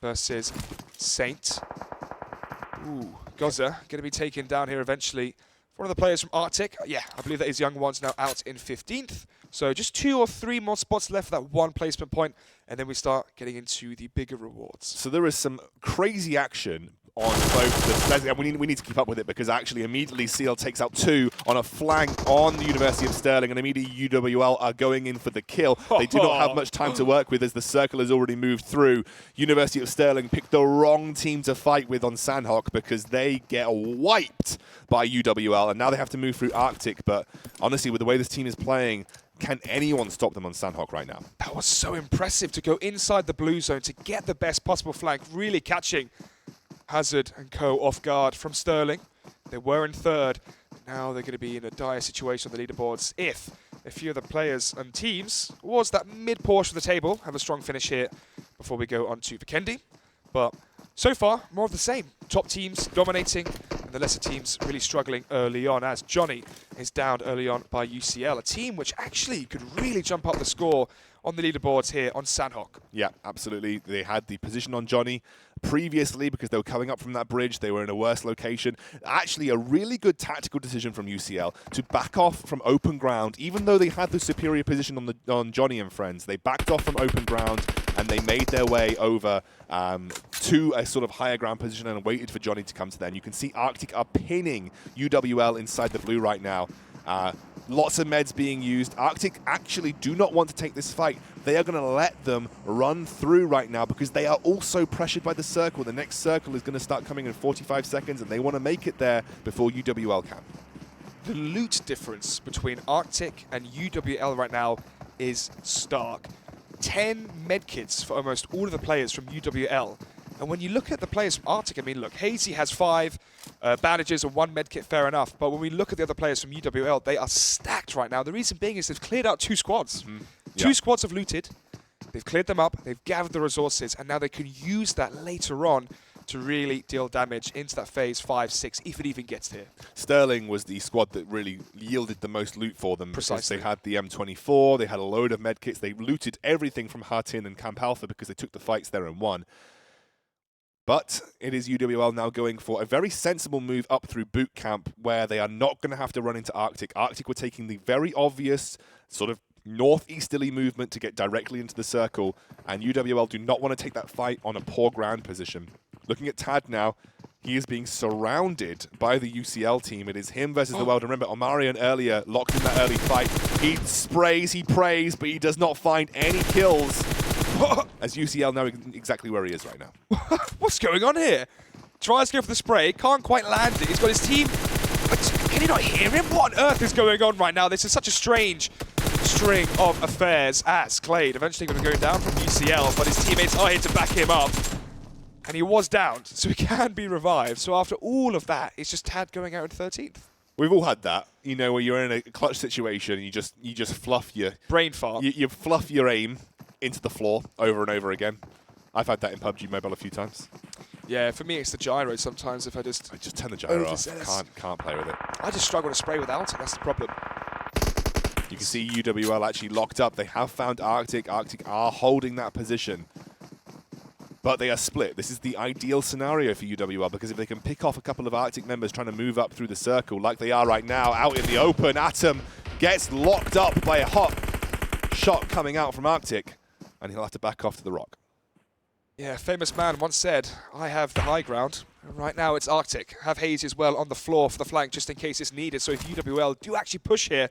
versus Saint. Ooh, Goza going to be taken down here eventually. One of the players from Arctic, yeah, I believe that his Young Ones now out in 15th. So just 2 or 3 more spots left for that 1 placement point, and then we start getting into the bigger rewards. So there is some crazy action on both the... We need to keep up with it, because actually immediately Seal takes out 2 on a flank on the University of Stirling, and immediately UWL are going in for the kill. They do not have much time to work with as the circle has already moved through. University of Stirling picked the wrong team to fight with on Sandhawk, because they get wiped by UWL, and now they have to move through Arctic. But honestly, with the way this team is playing, can anyone stop them on Sandhawk right now? That was so impressive to go inside the blue zone to get the best possible flank, really catching Hazard and co off guard from Stirling. They were in 3rd. Now they're going to be in a dire situation on the leaderboards if a few of the players and teams towards that mid portion of the table have a strong finish here before we go on to Vikendi. But so far, more of the same. Top teams dominating, and the lesser teams really struggling early on, as Johnny is downed early on by UCL, a team which actually could really jump up the score on the leaderboards here on Sandhawk. Yeah, absolutely. They had the position on Johnny previously because they were coming up from that bridge. They were in a worse location. Actually, a really good tactical decision from UCL to back off from open ground, even though they had the superior position on Johnny and friends. They backed off from open ground and they made their way over to a sort of higher ground position and waited for Johnny to come to them. You can see Arctic are pinning UWL inside the blue right now. Lots of meds being used. Arctic actually do not want to take this fight. They are going to let them run through right now because they are also pressured by the circle. The next circle is going to start coming in 45 seconds, and they want to make it there before UWL can. The loot difference between Arctic and UWL right now is stark. 10 medkits for almost all of the players from UWL. And when you look at the players from Arctic, I mean, look, Hazy has 5 bandages and 1 medkit, fair enough. But when we look at the other players from UWL, they are stacked right now. The reason being is they've cleared out 2 squads. Two squads have looted. They've cleared them up. They've gathered the resources. And now they can use that later on to really deal damage into that phase 5, 6, if it even gets there. Sterling was the squad that really yielded the most loot for them. Precisely. Because they had the M24, they had a load of medkits, they looted everything from Hatin and Camp Alpha because they took the fights there and won. But it is UWL now going for a very sensible move up through boot camp where they are not going to have to run into Arctic. Arctic were taking the very obvious sort of northeasterly movement to get directly into the circle, and UWL do not want to take that fight on a poor ground position. Looking at Tad now, he is being surrounded by the UCL team. It is him versus the world. Remember, Omarion earlier locked in that early fight. He sprays, he prays, but he does not find any kills. As UCL know exactly where he is right now. What's going on here? Tries to go for the spray, can't quite land it. He's got his team. But can you not hear him? What on earth is going on right now? This is such a strange string of affairs as Clade eventually going to go down from UCL, but his teammates are here to back him up. And he was downed, so he can be revived. So after all of that, it's just Tad going out in 13th. We've all had that, you know, where you're in a clutch situation and you just fluff your brain fart. You fluff your aim into the floor over and over again. I've had that in PUBG Mobile a few times. Yeah, for me it's the gyro sometimes. If I just turn the gyro off. Can't play with it. I just struggle to spray without it. That's the problem. You can see UWL actually locked up. They have found Arctic. Arctic are holding that position. But they are split. This is the ideal scenario for UWL because if they can pick off a couple of Arctic members trying to move up through the circle like they are right now out in the open, Atom gets locked up by a hot shot coming out from Arctic, and he'll have to back off to the rock. Yeah, famous man once said, I have the high ground. Right now it's Arctic. Have Hazy as well on the floor for the flank just in case it's needed. So if UWL do actually push here,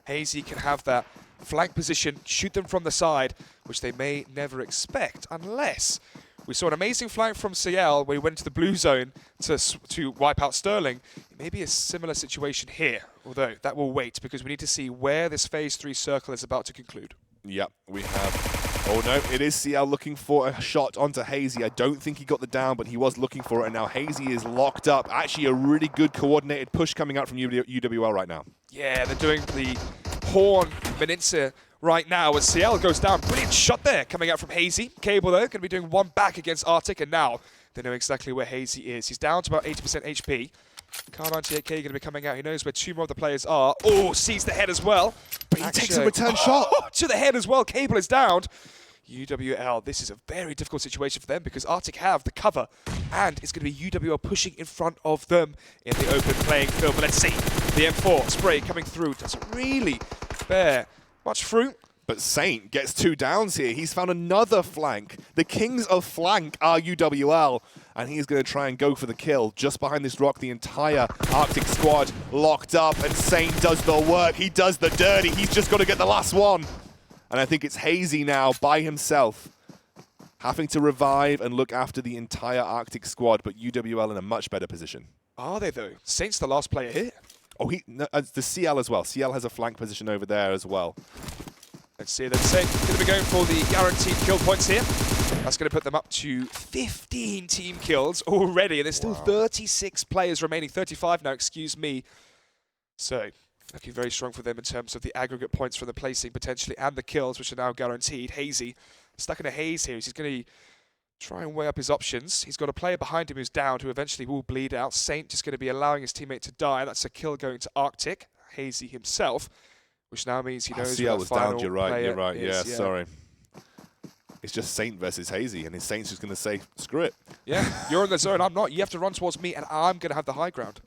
Hazy can have that flank position, shoot them from the side, which they may never expect unless we saw an amazing flank from CL where he went to the blue zone to wipe out Sterling. It may be a similar situation here, although that will wait because we need to see where this phase 3 circle is about to conclude. Yep, we have... Oh no, it is CL looking for a shot onto Hazy. I don't think he got the down, but he was looking for it, and now Hazy is locked up. Actually, a really good coordinated push coming out from UWL right now. Yeah, they're doing the Horn Meninsa right now as CL goes down. Brilliant shot there coming out from Hazy. Cable, though, going to be doing one back against Arctic, and now they know exactly where Hazy is. He's down to about 80% HP. Kar98k going to be coming out. He knows where 2 more of the players are. Oh, sees the head as well. But he takes a return shot. To the head as well. Cable is downed. UWL, this is a very difficult situation for them because Arctic have the cover and it's going to be UWL pushing in front of them in the open playing field. But let's see, the M4 spray coming through doesn't really bear much fruit. But Saint gets 2 downs here. He's found another flank. The kings of flank are UWL, and he's going to try and go for the kill. Just behind this rock, the entire Arctic squad locked up, and Saint does the work. He does the dirty. He's just got to get the last one. And I think it's Hazy now by himself, having to revive and look after the entire Arctic squad, but UWL in a much better position. Are they, though? Saint's the last player here. Oh, the CL as well. CL has a flank position over there as well. Let's see, then Saint going to be going for the guaranteed kill points here. That's going to put them up to 15 team kills already, and there's still 36 players remaining, 35 now, excuse me. So, looking very strong for them in terms of the aggregate points from the placing potentially and the kills, which are now guaranteed. Hazy stuck in a haze here. He's going to try and weigh up his options. He's got a player behind him who's down, who eventually will bleed out. Saint just going to be allowing his teammate to die. That's a kill going to Arctic. Hazy himself, which now means he knows CL was down. You're right. Is, yeah, sorry. It's just Saint versus Hazy, and his Saint's just going to say, screw it. Yeah, you're in the zone. I'm not. You have to run towards me, and I'm going to have the high ground.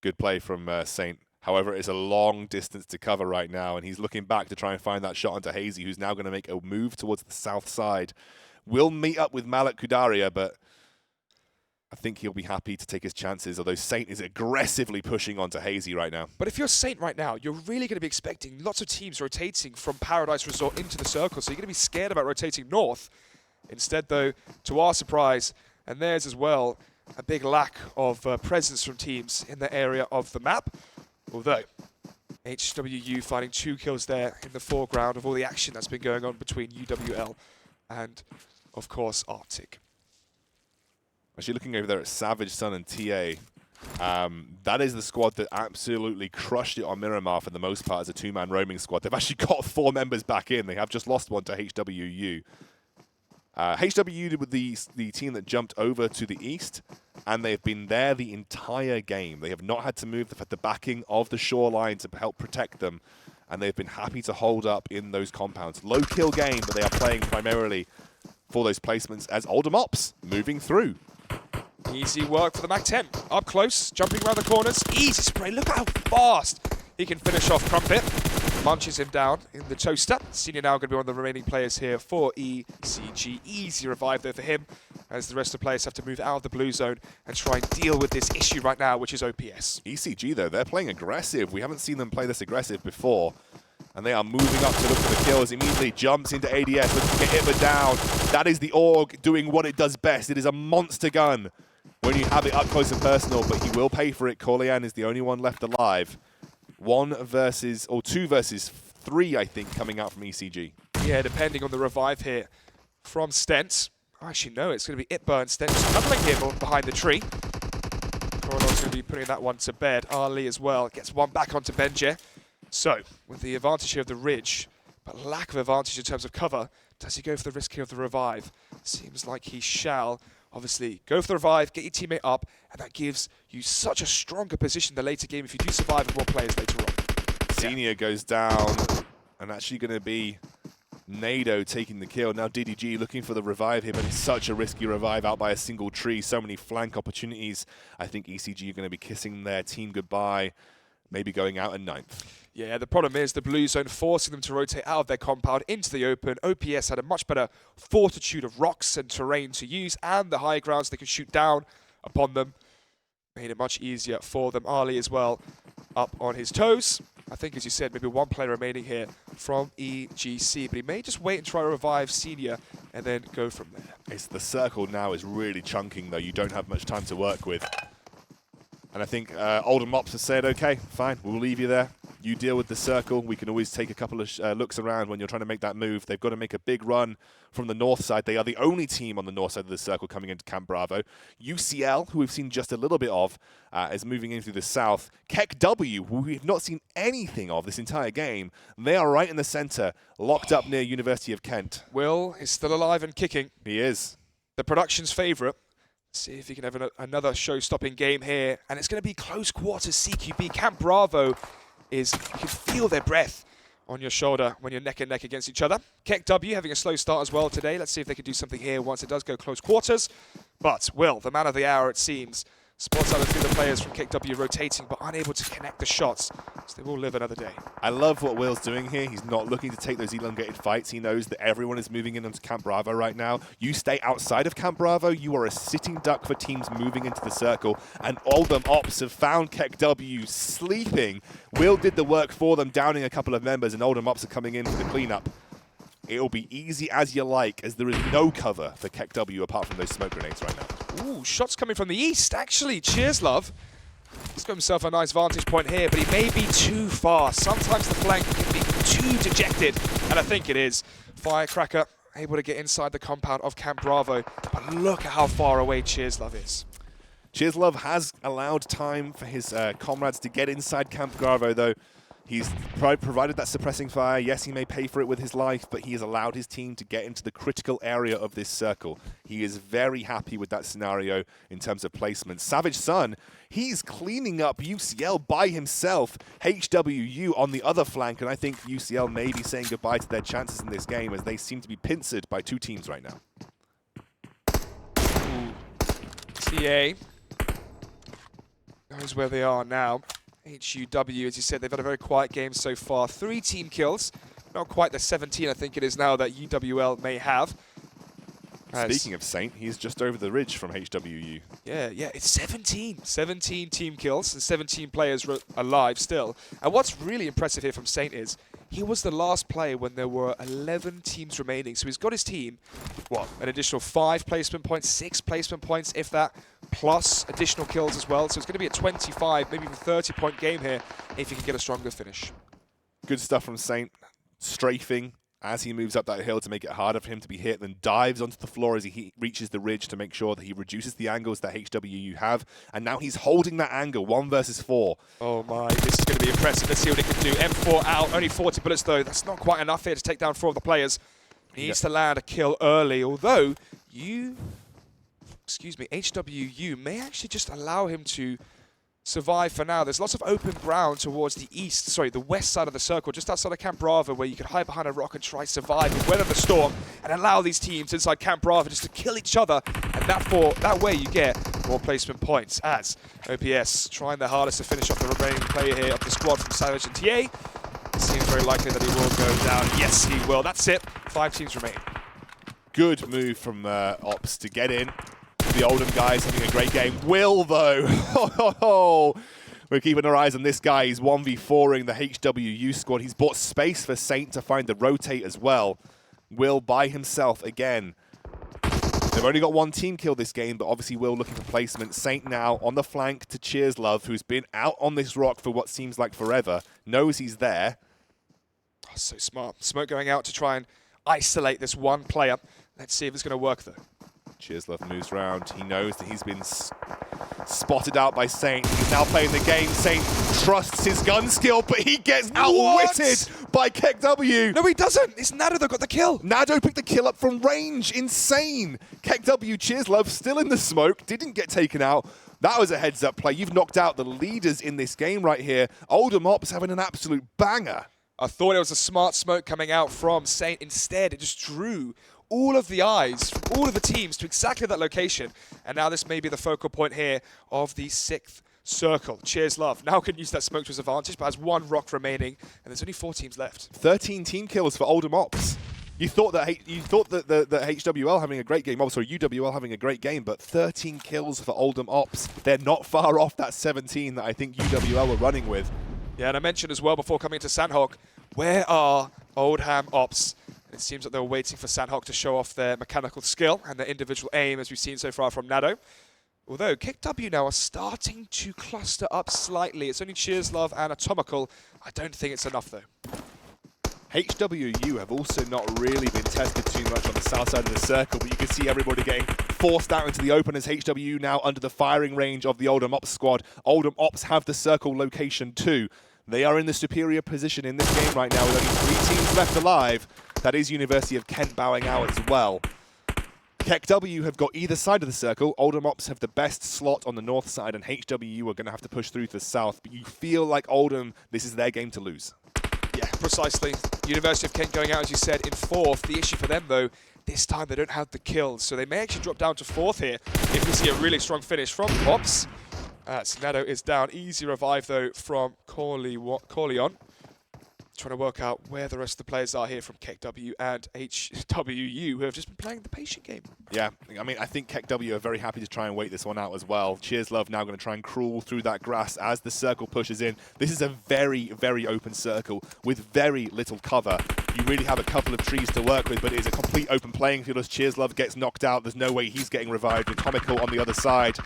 Good play from Saint. However, it's a long distance to cover right now, and he's looking back to try and find that shot onto Hazy, who's now going to make a move towards the south side will meet up with Malak Kudaria, but I think he'll be happy to take his chances, although Saint is aggressively pushing onto Hazy right now. But if you're Saint right now, you're really going to be expecting lots of teams rotating from Paradise Resort into the circle, so you're going to be scared about rotating north. Instead, though, to our surprise, and theirs as well, a big lack of presence from teams in the area of the map. Although, HWU finding 2 kills there in the foreground of all the action that's been going on between UWL and, of course, Arctic. Actually, looking over there at Savage, Sun, and TA, that is the squad that absolutely crushed it on Miramar for the most part as a 2-man roaming squad. They've actually got 4 members back in. They have just lost one to HWU. HWU with the team that jumped over to the east, and they've been there the entire game. They have not had to move. They've had the backing of the shoreline to help protect them, and they've been happy to hold up in those compounds. Low kill game, but they are playing primarily for those placements as Oldham Ops moving through. Easy work for the MAC-10. Up close, jumping around the corners. Easy spray. Look how fast he can finish off Crumpet. Munches him down in the toaster. Senior now going to be one of the remaining players here for ECG. Easy revive there for him, as the rest of the players have to move out of the blue zone and try and deal with this issue right now, which is OPS. ECG, though, they're playing aggressive. We haven't seen them play this aggressive before. And they are moving up to look for the kills. Immediately jumps into ADS, looking to get Itma down. That is the AUG doing what it does best. It is a monster gun when you have it up close and personal, but he will pay for it. Corleone is the only one left alive. 2 versus 3, I think, coming out from ECG. Yeah, depending on the revive here from Stents. Actually, no, it's going to be Itma and Stents cuddling him behind the tree. Coronel's going to be putting that one to bed. Ali as well gets one back onto Benje. So, with the advantage here of the ridge, but lack of advantage in terms of cover, does he go for the risk here of the revive? Seems like he shall. Obviously, go for the revive, get your teammate up, and that gives you such a stronger position in the later game if you do survive with more players later on. Senior goes down, and actually going to be Nado taking the kill. Now DDG looking for the revive here, but it's such a risky revive out by a single tree. So many flank opportunities. I think ECG are going to be kissing their team goodbye, maybe going out in 9th. Yeah, the problem is the blue zone forcing them to rotate out of their compound into the open. OPS had a much better fortitude of rocks and terrain to use, and the high grounds they could shoot down upon them. Made it much easier for them. Ali as well up on his toes. I think, as you said, maybe 1 player remaining here from EGC, but he may just wait and try to revive Senior and then go from there. It's the circle now is really chunking, though. You don't have much time to work with. And I think Oldham Ops has said, okay, fine, we'll leave you there. You deal with the circle. We can always take a couple of looks around when you're trying to make that move. They've got to make a big run from the north side. They are the only team on the north side of the circle coming into Camp Bravo. UCL, who we've seen just a little bit of, is moving in through the south. Keck W, who we've not seen anything of this entire game. They are right in the center, locked up near University of Kent. Will is still alive and kicking. He is. The production's favourite. See if he can have another show-stopping game here. And it's going to be close quarters CQB. Camp Bravo is, you can feel their breath on your shoulder when you're neck and neck against each other. Keck W having a slow start as well today. Let's see if they can do something here once it does go close quarters. But Will, the man of the hour it seems, spots out a few of the players from Keck W rotating but unable to connect the shots. So they will live another day. I love what Will's doing here. He's not looking to take those elongated fights. He knows that everyone is moving in onto Camp Bravo right now. You stay outside of Camp Bravo, you are a sitting duck for teams moving into the circle. And Oldham Ops have found Keck W sleeping. Will did the work for them, downing a couple of members, and Oldham Ops are coming in for the cleanup. It'll be easy as you like, as there is no cover for Keck W apart from those smoke grenades right now. Ooh, shots coming from the east, actually. Cheers, love. He's got himself a nice vantage point here, but he may be too far. Sometimes the flank can be too dejected, and I think it is. Firecracker able to get inside the compound of Camp Bravo, but look at how far away Cheers Love is. Cheers Love has allowed time for his comrades to get inside Camp Bravo, though. He's provided that suppressing fire. Yes, he may pay for it with his life, but he has allowed his team to get into the critical area of this circle. He is very happy with that scenario in terms of placement. Savage Sun, he's cleaning up UCL by himself. HWU on the other flank, and I think UCL may be saying goodbye to their chances in this game as they seem to be pincered by 2 teams right now. TA knows where they are now. HUW, as you said, they've had a very quiet game so far. 3 team kills. Not quite the 17, I think it is now, that UWL may have. Speaking of Saint, he's just over the ridge from HWU. Yeah, it's 17. 17 team kills and 17 players alive still. And what's really impressive here from Saint is he was the last player when there were 11 teams remaining. So he's got his team, an additional 5 placement points, 6 placement points, if that, plus additional kills as well. So it's going to be a 25, maybe even 30-point game here if he can get a stronger finish. Good stuff from Saint. Strafing as he moves up that hill to make it harder for him to be hit, then dives onto the floor as he reaches the ridge to make sure that he reduces the angles that HWU have. And now he's holding that angle, 1 versus 4. Oh my, this is going to be impressive. Let's see what he can do. M4 out, only 40 bullets though. That's not quite enough here to take down 4 of the players. He needs to land a kill early, although HWU may actually just allow him to survive for now. There's lots of open ground towards the west side of the circle, just outside of Camp Bravo, where you can hide behind a rock and try to survive and weather the storm and allow these teams inside Camp Bravo just to kill each other. And that way you get more placement points, as OPS trying their hardest to finish off the remaining player here of the squad from Savage and TA. It seems very likely that he will go down. Yes, he will. That's it. 5 teams remain. Good move from Ops to get in. The Oldham guys having a great game. Will, though. We're keeping our eyes on this guy. He's 1v4ing the HWU squad. He's bought space for Saint to find the rotate as well. Will by himself again. They've only got 1 team kill this game, but obviously Will looking for placement. Saint now on the flank to Cheers Love, who's been out on this rock for what seems like forever. Knows he's there. Oh, so smart. Smoke going out to try and isolate this one player. Let's see if it's going to work, though. Cheers Love moves around. He knows that he's been spotted out by Saint. He's now playing the game. Saint trusts his gun skill, but he gets outwitted by KEKW. No, he doesn't. It's Nado that got the kill. Nado picked the kill up from range. Insane. KEKW, Cheers Love, still in the smoke. Didn't get taken out. That was a heads-up play. You've knocked out the leaders in this game right here. Oldham Ops having an absolute banger. I thought it was a smart smoke coming out from Saint. Instead, it just drew all of the eyes from all of the teams to exactly that location. And now this may be the focal point here of the 6th circle. Cheers Love now can use that smoke to his advantage, but has 1 rock remaining, and there's only 4 teams left. 13 team kills for Oldham Ops. You thought that the HWL having a great game, UWL having a great game, but 13 kills for Oldham Ops. They're not far off that 17 that I think UWL were running with. Yeah, and I mentioned as well before coming to Sandhawk, where are Oldham Ops? It seems that they were waiting for Sandhawk to show off their mechanical skill and their individual aim, as we've seen so far from Nado. Although KEKW now are starting to cluster up slightly. It's only Cheers Love and Atomical. I don't think it's enough, though. HWU have also not really been tested too much on the south side of the circle, but you can see everybody getting forced out into the open as HWU now under the firing range of the Oldham Ops squad. Oldham Ops have the circle location too. They are in the superior position in this game right now with only 3 teams left alive. That is University of Kent bowing out as well. KEKW have got either side of the circle. Oldham Ops have the best slot on the north side, and HWU are going to have to push through to the south. But you feel like Oldham, this is their game to lose. Yeah, precisely. University of Kent going out, as you said, in 4th. The issue for them, though, this time they don't have the kills, so they may actually drop down to 4th here if we see a really strong finish from Ops. Nado is down. Easy revive, though, from Corleon. Trying to work out where the rest of the players are here from KEKW and HWU, who have just been playing the patient game. Yeah, I mean, I think KEKW are very happy to try and wait this one out as well. Cheers Love now going to try and crawl through that grass as the circle pushes in. This is a very, very open circle with very little cover. You really have a couple of trees to work with, but it is a complete open playing field as Cheers Love gets knocked out. There's no way he's getting revived with Comical on the other side.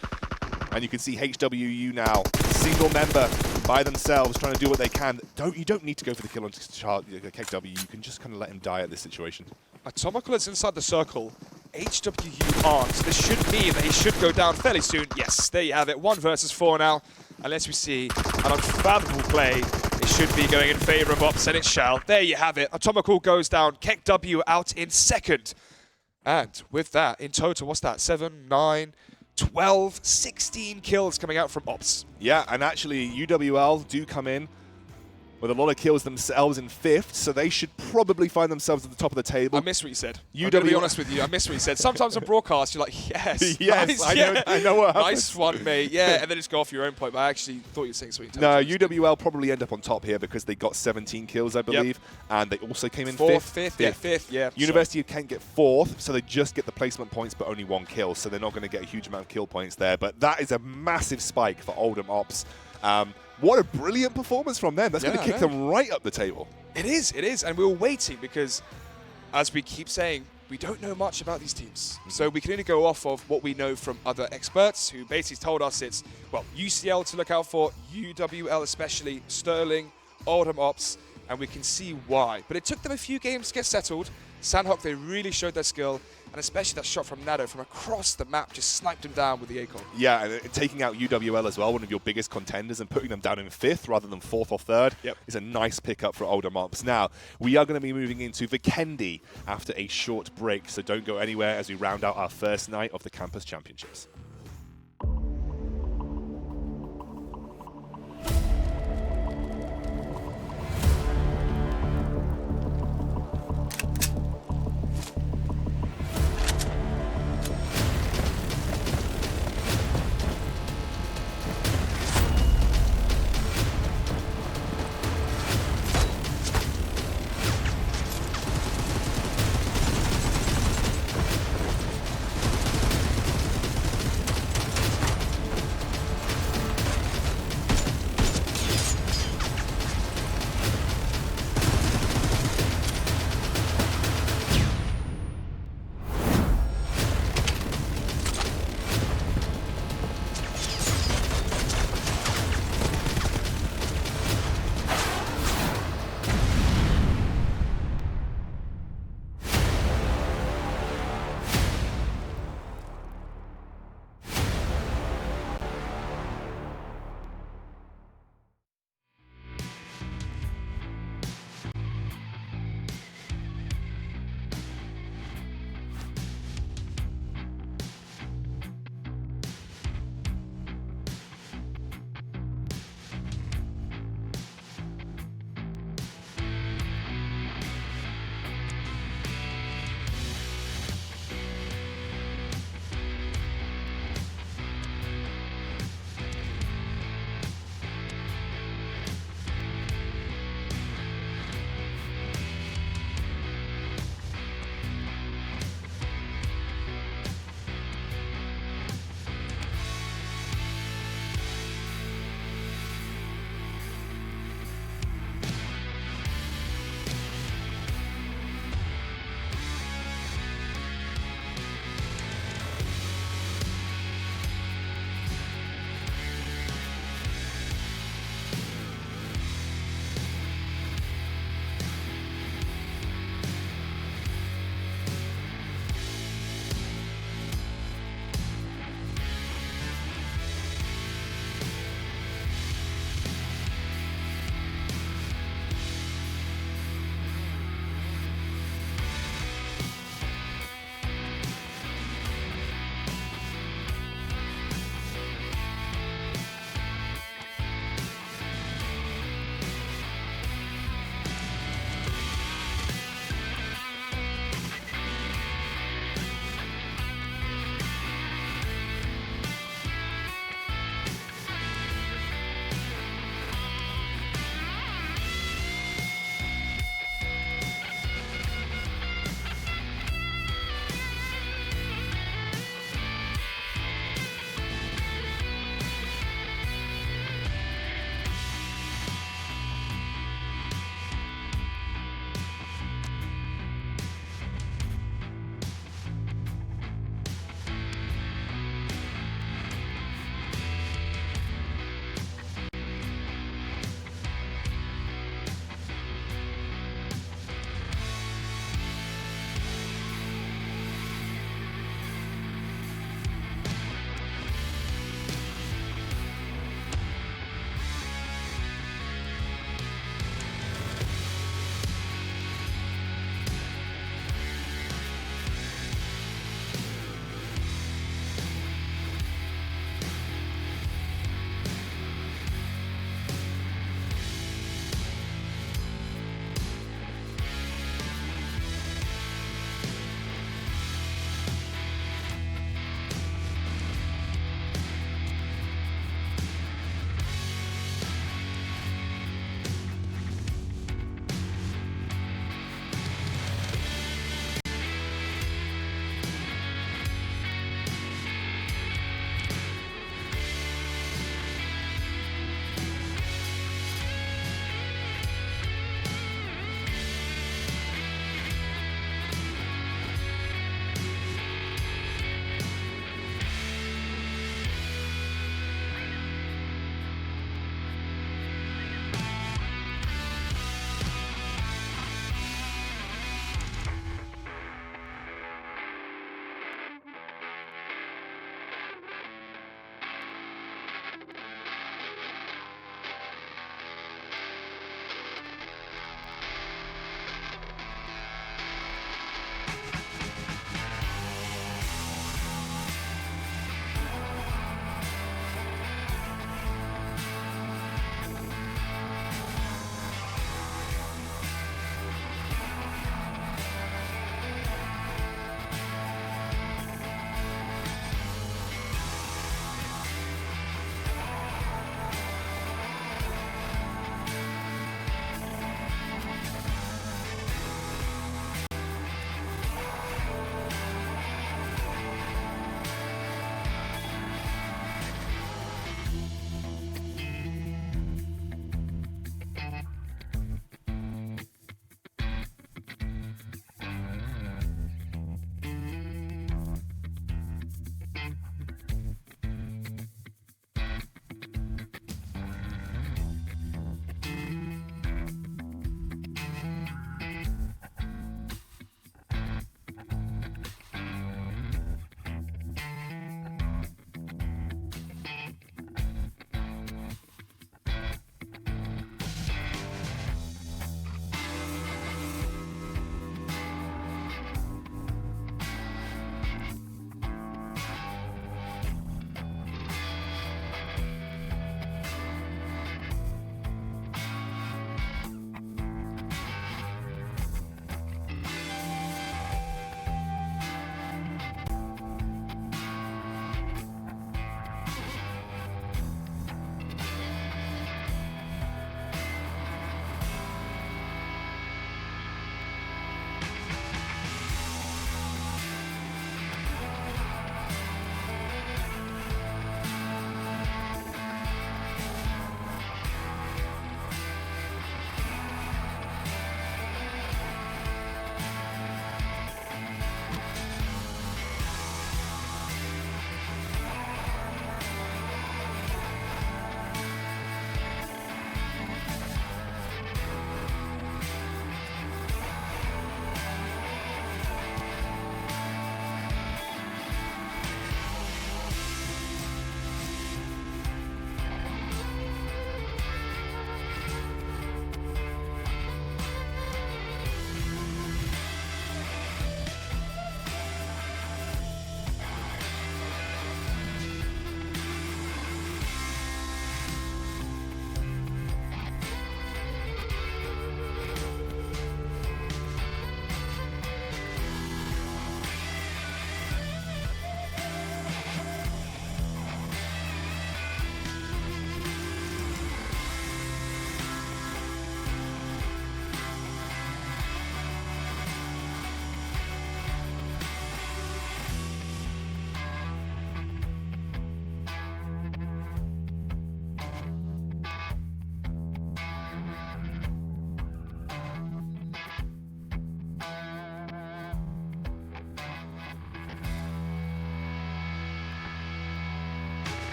And you can see HWU now, single member by themselves, trying to do what they can. You don't need to go for the kill on KEKW. You can just kind of let him die at this situation. Atomical is inside the circle. HWU aren't. So this should mean that he should go down fairly soon. Yes, there you have it. 1 versus 4 now. Unless we see an unfathomable play, it should be going in favor of Ops, and it shall. There you have it. Atomical goes down. KEKW out in 2nd. And with that, in total, what's that? 7, 9... 12, 16 kills coming out from Ops. Yeah, and actually UWL do come in with a lot of kills themselves in 5th, so they should probably find themselves at the top of the table. I miss what you said. I'm going to be honest with you. I miss what you said. Sometimes on broadcast, you're like, yes. Yes, nice, I know what happened. Nice one, mate. Yeah, and then just go off your own point. But I actually thought you were saying sweet. No, UWL probably end up on top here because they got 17 kills, I believe, and they also came in 5th. Fifth, yeah. University of Kent get 4th, so they just get the placement points but only 1 kill, so they're not going to get a huge amount of kill points there. But that is a massive spike for Oldham Ops. What a brilliant performance from them. That's going to kick them right up the table. It is. And we were waiting because, as we keep saying, we don't know much about these teams. So we can only go off of what we know from other experts who basically told us it's, well, UCL to look out for, UWL especially, Sterling, Oldham Ops, and we can see why. But it took them a few games to get settled. Sandhawk, they really showed their skill, and especially that shot from Nado from across the map just sniped him down with the ACOG. Yeah, and taking out UWL as well, one of your biggest contenders, and putting them down in 5th rather than 4th or 3rd is a nice pickup for Oldham Ops. Now, we are going to be moving into Vikendi after a short break, so don't go anywhere as we round out our first night of the Campus Championships.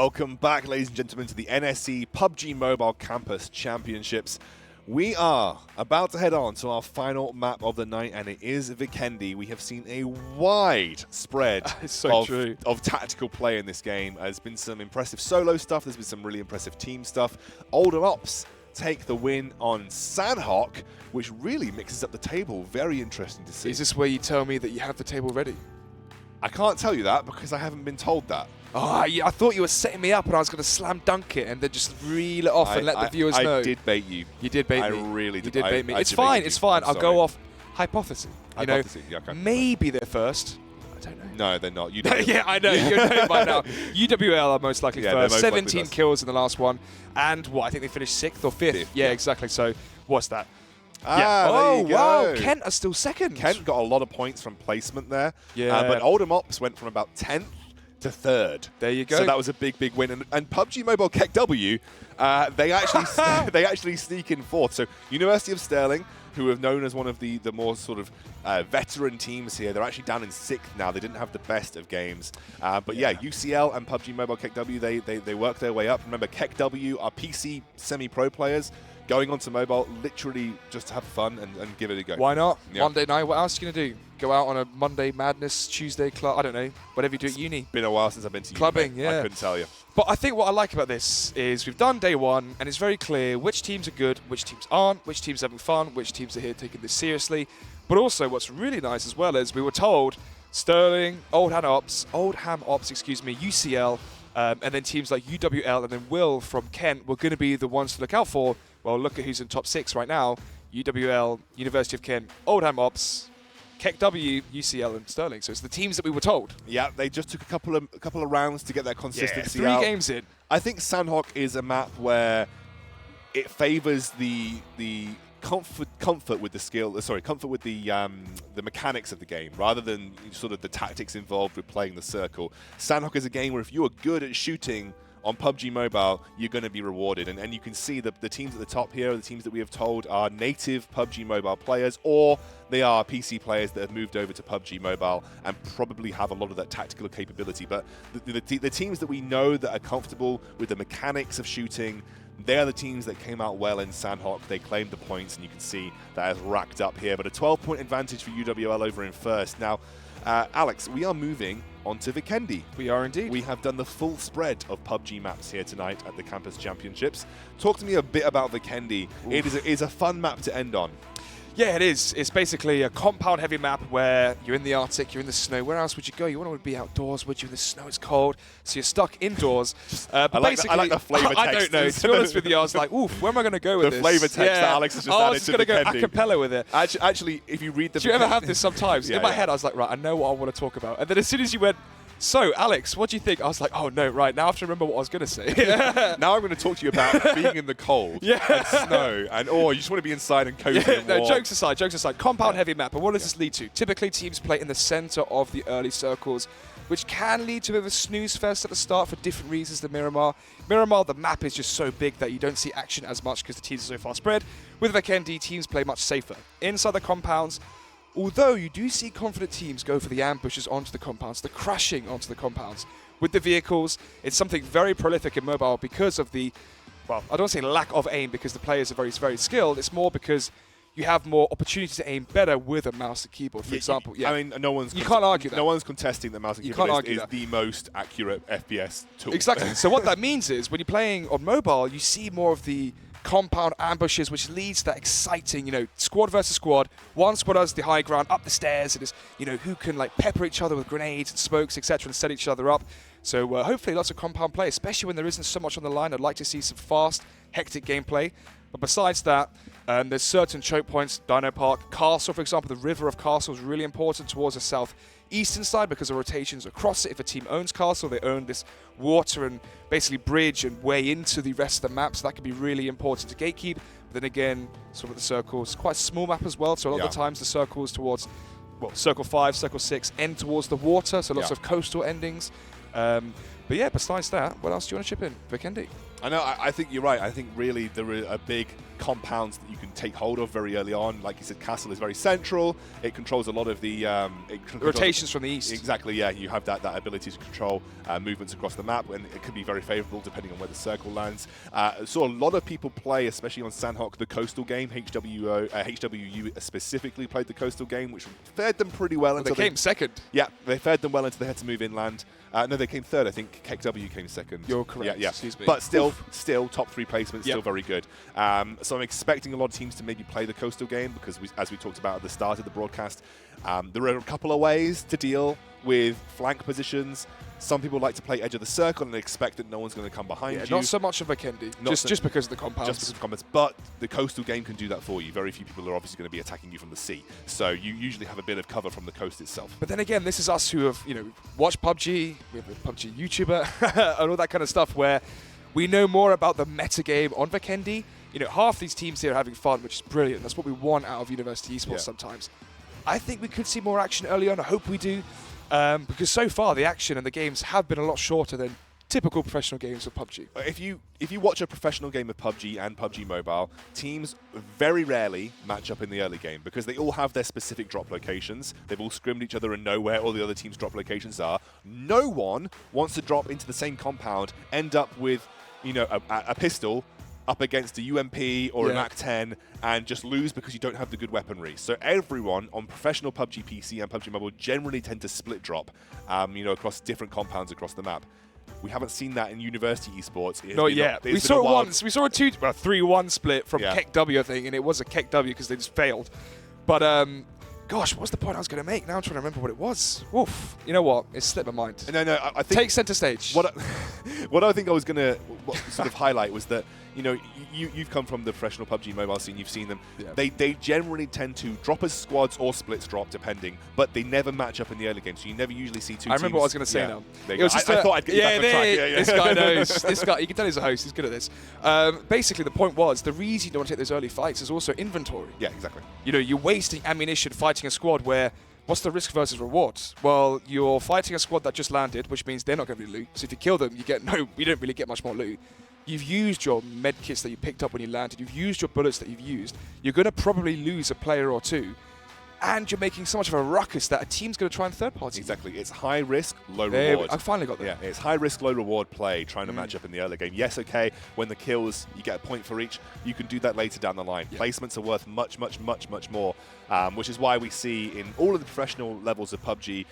Welcome back, ladies and gentlemen, to the NSE PUBG Mobile Campus Championships. We are about to head on to our final map of the night, and it is Vikendi. We have seen a wide spread of tactical play in this game. There's been some impressive solo stuff. There's been some really impressive team stuff. Older Ops take the win on Sandhawk, which really mixes up the table. Very interesting to see. Is this where you tell me that you have the table ready? I can't tell you that because I haven't been told that. Oh, yeah, I thought you were setting me up and I was going to slam dunk it and then just reel it off and let the viewers know. I did bait you. You did bait me. I really did. You did bait me. It's fine. It's fine. I'll go off hypothesis. Hypothesis, yeah, okay. Maybe they're first. I don't know. No, they're not. You yeah, I know. You know by now. UWL are most likely first. 17 kills in the last one. And what? I think they finished 6th or 5th. Yeah, exactly. So what's that? Ah, oh, wow. Kent are still second. Kent got a lot of points from placement there. Yeah. But Oldham Ops went from about 10th to 3rd. There you go. So that was a big, big win. And PUBG Mobile KEKW, they actually sneak in 4th. So University of Stirling, who are known as one of the more sort of veteran teams here, they're actually down in 6th now. They didn't have the best of games. But yeah, UCL and PUBG Mobile KEKW, they work their way up. Remember, KEKW are PC semi-pro players going on to mobile literally just to have fun and give it a go. Why not? Yeah. Monday night, what else are you going to do? Go out on a Monday Madness, Tuesday club, I don't know, whatever you do at uni. Been a while since I've been to clubbing, uni, yeah. I couldn't tell you. But I think what I like about this is we've done day one, and it's very clear which teams are good, which teams aren't, which teams are having fun, which teams are here taking this seriously. But also what's really nice as well is we were told Sterling, Oldham Ops, UCL, and then teams like UWL and then Will from Kent were going to be the ones to look out for. Well, look at who's in top 6 right now. UWL, University of Kent, Oldham Ops, KEKW, UCL, and Sterling. So it's the teams that we were told. Yeah, they just took a couple of rounds to get that consistency yeah, 3 out. games in. I think Sandhawk is a map where it favors the comfort with the skill. Comfort with the mechanics of the game rather than sort of the tactics involved with playing the circle. Sandhawk is a game where if you are good at shooting on PUBG Mobile, you're going to be rewarded. And you can see the teams at the top here are the teams that we have told are native PUBG Mobile players, or they are PC players that have moved over to PUBG Mobile and probably have a lot of that tactical capability. But the teams that we know that are comfortable with the mechanics of shooting, they are the teams that came out well in Sandhawk. They claimed the points, and you can see that is racked up here. But a 12-point advantage for UWL over in first. Now, Alex, we are moving on to Vikendi. We are indeed. We have done the full spread of PUBG maps here tonight at the Campus Championships. Talk to me a bit about Vikendi. It is a fun map to end on. Yeah, it is. It's basically a compound-heavy map where you're in the Arctic, you're in the snow. Where else would you go? You want to be outdoors, would you? The snow is cold, so you're stuck indoors. But I like the flavor text. I don't know. To be honest with you, I was like, oof, where am I going to go with this? The flavor text that Alex has just added to I was going to go a cappella with it. Actually, if you read the... Do you ever have this sometimes? In my head, I was like, right, I know what I want to talk about. And then as soon as you went, so, Alex, what do you think? I was like, oh, no, right, now I have to remember what I was going to say. Now I'm going to talk to you about being in the cold and snow, and you just want to be inside and cozy and warm. No, jokes aside, compound-heavy map. But what does this lead to? Typically, teams play in the center of the early circles, which can lead to a bit of a snooze fest at the start for different reasons than Miramar. Miramar, the map is just so big that you don't see action as much because the teams are so far spread. With Vikendi, teams play much safer. Inside the compounds, although you do see confident teams go for the ambushes onto the compounds, the crashing onto the compounds. With the vehicles, it's something very prolific in mobile because of the, well, I don't say lack of aim because the players are very, very skilled. It's more because you have more opportunity to aim better with a mouse and keyboard, for example. I mean, you can't argue that. No one's contesting that mouse and keyboard is the most accurate FPS tool. Exactly. So what that means is when you're playing on mobile, you see more of the compound ambushes, which leads to that exciting, squad versus squad. One squad has the high ground up the stairs. It is, who can like pepper each other with grenades and smokes, etc., and set each other up. So hopefully lots of compound play, especially when there isn't so much on the line. I'd like to see some fast, hectic gameplay. But besides that, there's certain choke points. Dino Park, Castle, for example, the river of Castle is really important towards the southeastern side because of rotations across it. If a team owns Castle, they own this water and basically bridge and way into the rest of the map. So that can be really important to gatekeep. But then again, sort of the circles, quite a small map as well. So a lot of the times the circles towards, circle 5, circle 6 end towards the water. So lots of coastal endings. But But yeah, besides that, what else do you want to chip in? Vikendi? I know. I think you're right. I think really there are big compounds that you can take hold of very early on. Like you said, Castle is very central. It controls a lot of the Rotations from the east. Exactly. Yeah, you have that ability to control movements across the map, and it can be very favourable depending on where the circle lands. So a lot of people play, especially on Sandhawk, the coastal game. HWU specifically played the coastal game, which fared them pretty well. Well, they came second. Yeah, they fared them well until they had to move inland. No, they came third. I think KW came second. You're correct. Yeah. Excuse me. But still top 3 placements, Yep. still very good. So I'm expecting a lot of teams to maybe play the coastal game because, as we talked about at the start of the broadcast, there are a couple of ways to deal with flank positions. Some people like to play edge of the circle and expect that no one's going to come behind you. Not so much of Vikendi, just because of the compounds. Just because of the compounds. But the coastal game can do that for you. Very few people are obviously going to be attacking you from the sea. So you usually have a bit of cover from the coast itself. But then again, this is us who have, watched PUBG, we have a PUBG YouTuber, and all that kind of stuff where we know more about the meta game on Vikendi. Half these teams here are having fun, which is brilliant. That's what we want out of University Esports sometimes. I think we could see more action early on. I hope we do. Because so far the action and the games have been a lot shorter than typical professional games of PUBG. If you watch a professional game of PUBG and PUBG Mobile, teams very rarely match up in the early game because they all have their specific drop locations. They've all scrimmed each other and know where all the other teams' drop locations are. No one wants to drop into the same compound, end up with a pistol up against a UMP or a MAC-10 and just lose because you don't have the good weaponry. So everyone on professional PUBG PC and PUBG Mobile generally tend to split drop, across different compounds across the map. We haven't seen that in University Esports. Not yet. We saw it once. We saw a 3-1 split from Keck W, I think, and it was a Keck W because they just failed. But gosh, what's the point I was going to make? Now I'm trying to remember what it was. Oof. You know what? It slipped my mind. No, I think... Take center stage. What I think I was going to sort of highlight was that, you've come from the professional PUBG Mobile scene, you've seen them. Yeah. They generally tend to drop as squads or splits drop, depending, but they never match up in the early game, so you never usually see two teams. I remember what I was going to say now. It was I thought I'd get you back on track. This guy knows. This guy, you can tell he's a host, he's good at this. Basically, the point was, the reason you don't want to take those early fights is also inventory. Yeah, exactly. You're wasting ammunition fighting a squad where, what's the risk versus reward? Well, you're fighting a squad that just landed, which means they're not going to be loot. So if you kill them, you don't really get much more loot. You've used your med kits that you picked up when you landed. You've used your bullets that you've used. You're going to probably lose a player or two. And you're making so much of a ruckus that a team's going to try and third party. Exactly. It's high risk, low reward. I finally got that. Yeah, it's high risk, low reward play, trying to match up in the early game. Yes, okay, when the kills, you get a point for each. You can do that later down the line. Yeah. Placements are worth much, much, much, much more, which is why we see in all of the professional levels of PUBG,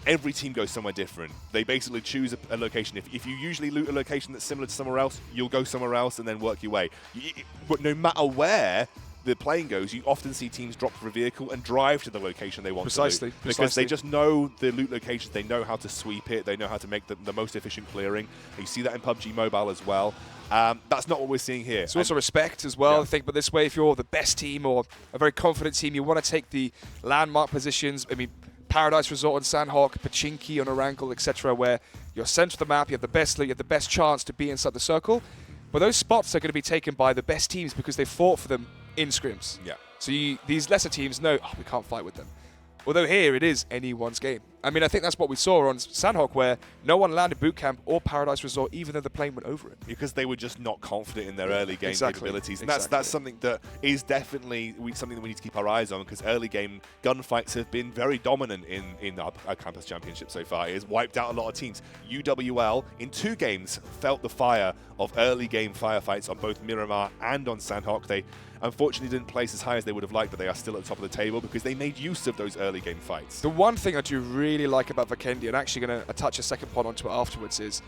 every team goes somewhere different. They basically choose a location. If you usually loot a location that's similar to somewhere else, you'll go somewhere else and then work your way. But no matter where the playing goes, you often see teams drop for a vehicle and drive to the location they want to loot. Because they just know the loot locations, they know how to sweep it, they know how to make the most efficient clearing. You see that in PUBG Mobile as well. That's not what we're seeing here. It's also respect as well, I think, but this way, if you're the best team or a very confident team, you want to take the landmark positions. I mean, Paradise Resort on Sandhawk, Pachinki on Orangle, etc., where you're center of the map, you have the best loot, you have the best chance to be inside the circle. But those spots are going to be taken by the best teams because they fought for them in scrims. Yeah. So these lesser teams know, we can't fight with them. Although here it is anyone's game. I mean, I think that's what we saw on Sandhawk, where no one landed boot camp or Paradise Resort, even though the plane went over it. Because they were just not confident in their early game capabilities. And that's something that is definitely something that we need to keep our eyes on, because early game gunfights have been very dominant in our campus championship so far. It has wiped out a lot of teams. UWL, in 2 games, felt the fire of early game firefights on both Miramar and on Sandhawk. They unfortunately didn't place as high as they would have liked, but they are still at the top of the table because they made use of those early game fights. The one thing I do really like about Vikendi, and actually going to touch a second point onto it afterwards, is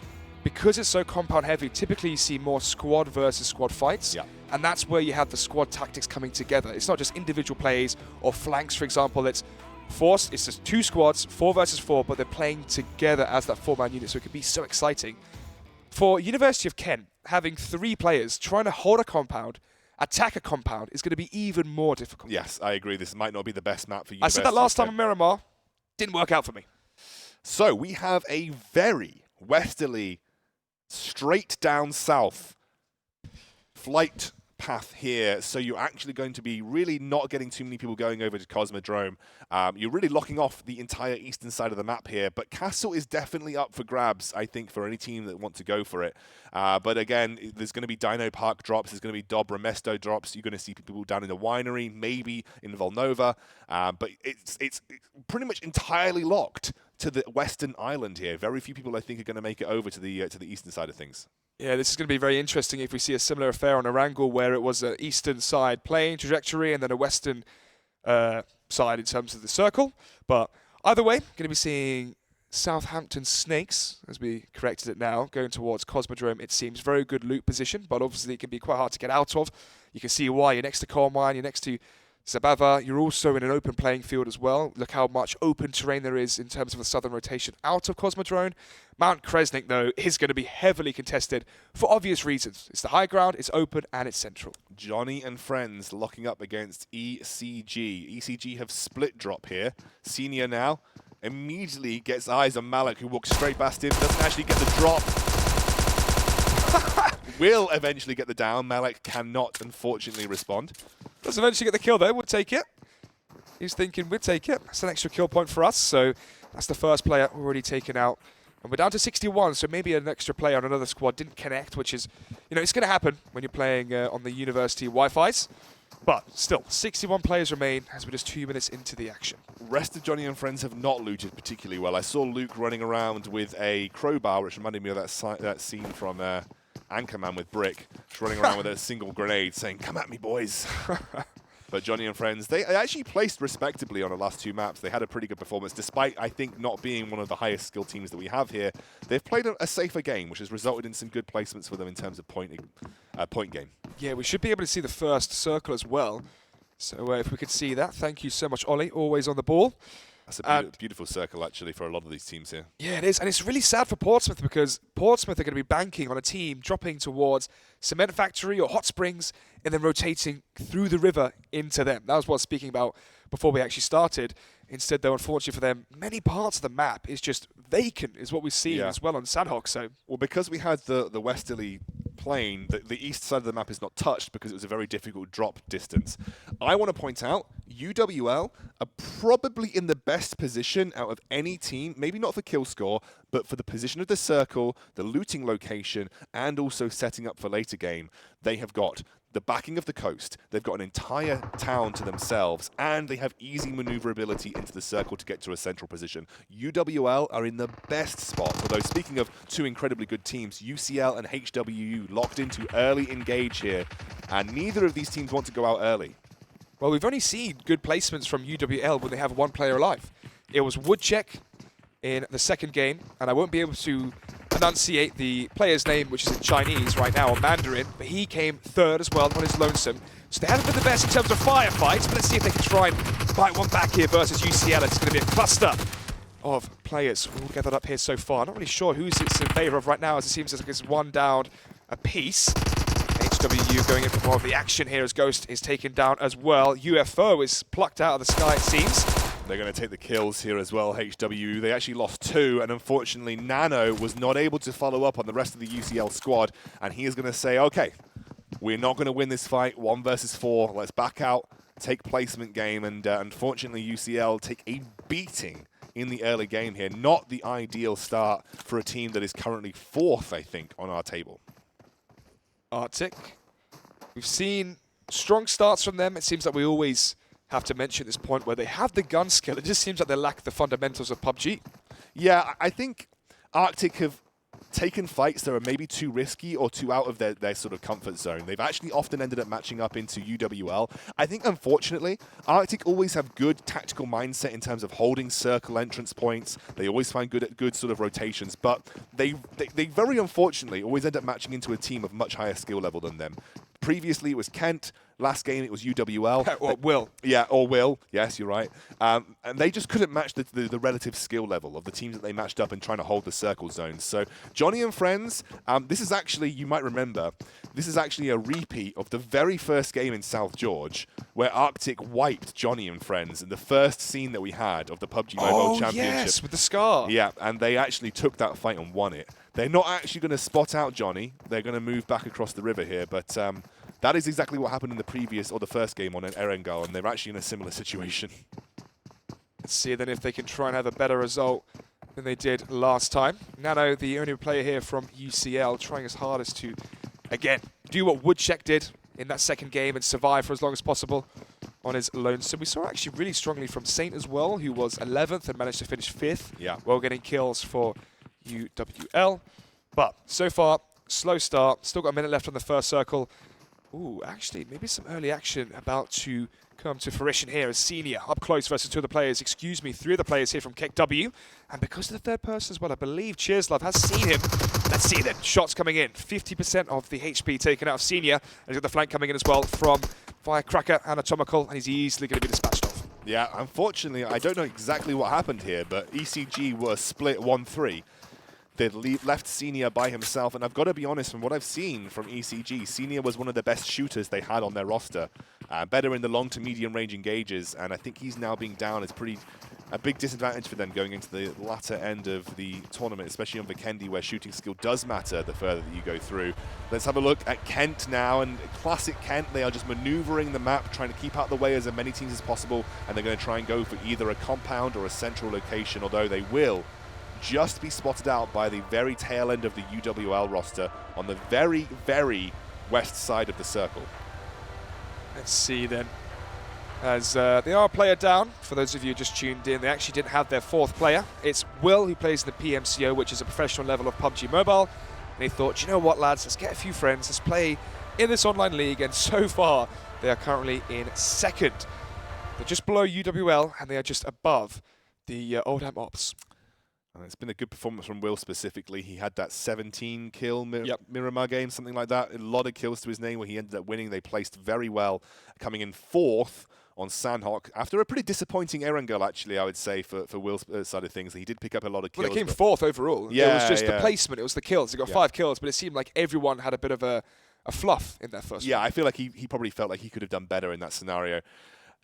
because it's so compound heavy, typically you see more squad versus squad fights. Yeah. And that's where you have the squad tactics coming together. It's not just individual plays or flanks, for example. It's just 2 squads, 4 versus 4, but they're playing together as that 4-man unit, so it could be so exciting. For University of Kent, having 3 players trying to hold a compound, attack a compound, is going to be even more difficult. Yes, I agree. This might not be the best map for University. I said that last time in Miramar. Didn't work out for me. So we have a very westerly, straight down south flight path here, so you're actually going to be really not getting too many people going over to Cosmodrome. You're really locking off the entire eastern side of the map here, but Castle is definitely up for grabs, I think, for any team that want to go for it. But again, there's going to be Dino Park drops, there's going to be Dobra Mesto drops, you're going to see people down in the Winery, maybe in Volnova, but it's pretty much entirely locked to the western island here. Very few people, I think, are going to make it over to the eastern side of things. Yeah, this is going to be very interesting if we see a similar affair on Erangel where it was an eastern side playing trajectory and then a western side in terms of the circle. But either way, going to be seeing Southampton Snakes, as we corrected it now, going towards Cosmodrome. It seems very good loot position, but obviously it can be quite hard to get out of. You can see why. You're next to Coal Mine, you're next to Zabava, you're also in an open playing field as well. Look how much open terrain there is in terms of the southern rotation out of Cosmodrome. Mount Kresnik, though, is going to be heavily contested for obvious reasons. It's the high ground, it's open, and it's central. Johnny and friends locking up against ECG. ECG have split drop here. Senior now immediately gets eyes on Malik, who walks straight past him, doesn't actually get the drop. Will eventually get the down. Malik cannot, unfortunately, respond. Does eventually get the kill, though. We'll take it. He's thinking we'd take it. That's an extra kill point for us. So that's the first player already taken out. And we're down to 61, so maybe an extra player on another squad didn't connect, which is, it's going to happen when you're playing on the university Wi-Fi's. But still, 61 players remain as we're just 2 minutes into the action. Rest of Johnny and friends have not looted particularly well. I saw Luke running around with a crowbar, which reminded me of that scene from Anchorman with Brick, just running around with a single grenade saying, "Come at me, boys." But Johnny and friends, they actually placed respectably on the last two maps. They had a pretty good performance, despite, I think, not being one of the highest skill teams that we have here. They've played a safer game, which has resulted in some good placements for them in terms of point game. Yeah, we should be able to see the first circle as well. So if we could see that, thank you so much, Ollie. Always on the ball. That's a beautiful circle, actually, for a lot of these teams here. Yeah, it is. And it's really sad for Portsmouth because Portsmouth are going to be banking on a team dropping towards Cement Factory or Hot Springs and then rotating through the river into them. That was what I was speaking about before we actually started. Instead, though, unfortunately for them, many parts of the map is just vacant, is what we see as well on Sandhawk. So, well, because we had the westerly plane, the east side of the map is not touched because it was a very difficult drop distance. I want to point out, UWL are probably in the best position out of any team, maybe not for kill score, but for the position of the circle, the looting location, and also setting up for later game. They have got the backing of the coast, they've got an entire town to themselves, and they have easy maneuverability into the circle to get to a central position. UWL are in the best spot, although speaking of two incredibly good teams, UCL and HWU locked into early engage here, and neither of these teams want to go out early. Well, we've only seen good placements from UWL when they have one player alive. It was Woodcheck in the second game, and I won't be able to enunciate the player's name, which is in Chinese right now, or Mandarin, but he came third as well on his lonesome. So they haven't been the best in terms of firefights, but let's see if they can try and bite one back here versus UCL. It's going to be a cluster of players all gathered up here so far. Not really sure who's it's in favour of right now, as it seems like it's one down a piece. HWU going in for more of the action here as Ghost is taken down as well. UFO is plucked out of the sky, it seems. They're going to take the kills here as well, HWU. They actually lost 2, and unfortunately Nano was not able to follow up on the rest of the UCL squad, and he is going to say, okay, we're not going to win this fight, 1 versus 4, let's back out, take placement game, and unfortunately UCL take a beating in the early game here. Not the ideal start for a team that is currently 4th, I think, on our table. Arctic. We've seen strong starts from them. It seems like we always have to mention this point where they have the gun skill. It just seems like they lack the fundamentals of PUBG. Yeah, I think Arctic have taken fights that are maybe too risky or too out of their sort of comfort zone. They've actually often ended up matching up into UWL. I think, unfortunately, Arctic always have good tactical mindset in terms of holding circle entrance points. They always find good sort of rotations, but they very unfortunately always end up matching into a team of much higher skill level than them. Previously, it was Kent. Last game, it was UWL. Or Will. Yeah, or Will. Yes, you're right. And they just couldn't match the relative skill level of the teams that they matched up in trying to hold the circle zones. So Johnny and friends, this is actually, you might remember, this is actually a repeat of the very first game in South George where Arctic wiped Johnny and friends in the first scene that we had of the PUBG Mobile Championship. Yes, with the scar. Yeah, and they actually took that fight and won it. They're not actually going to spot out Johnny. They're going to move back across the river here, but that is exactly what happened in the previous or the first game on Erangel, and they're actually in a similar situation. Let's see then if they can try and have a better result than they did last time. Nano, the only player here from UCL, trying his hardest to, again, do what Woodcheck did in that second game and survive for as long as possible on his lone. So we saw actually really strongly from Saint as well, who was 11th and managed to finish 5th while getting kills for UWL. But so far, slow start. Still got a minute left on the first circle. Ooh, actually, maybe some early action about to come to fruition here as Senior up close versus 2 of the players. Excuse me, 3 of the players here from KEKW. And because of the third person as well, I believe Cheerslove has seen him. Let's see then. Shots coming in. 50% of the HP taken out of Senior. And he's got the flank coming in as well from Firecracker, Anatomical, and he's easily going to be dispatched off. Yeah, unfortunately, I don't know exactly what happened here, but ECG were split 1-3. They'd left Senior by himself, and I've got to be honest, from what I've seen from ECG, Senior was one of the best shooters they had on their roster. Better in the long to medium range engages, and I think he's now being down. It's a big disadvantage for them going into the latter end of the tournament, especially on Vikendi, where shooting skill does matter the further that you go through. Let's have a look at Kent now, and classic Kent, they are just maneuvering the map, trying to keep out the way as many teams as possible, and they're going to try and go for either a compound or a central location, although they will just be spotted out by the very tail end of the UWL roster on the very, very west side of the circle. Let's see then. As they are a player down, for those of you who just tuned in, they actually didn't have their 4th player. It's Will, who plays in the PMCO, which is a professional level of PUBG Mobile. And he thought, you know what, lads, let's get a few friends, let's play in this online league. And so far, they are currently in 2nd. They're just below UWL, and they are just above the Oldham Ops. It's been a good performance from Will specifically. He had that 17-kill Miramar game, something like that. A lot of kills to his name where he ended up winning. They placed very well, coming in 4th on Sandhawk after a pretty disappointing Erangel, actually, I would say, for Will's side of things. He did pick up a lot of kills. Well, they came 4th overall. Yeah, it was just the placement. It was the kills. He got 5 kills, but it seemed like everyone had a bit of a fluff in that first one. I feel like he probably felt like he could have done better in that scenario.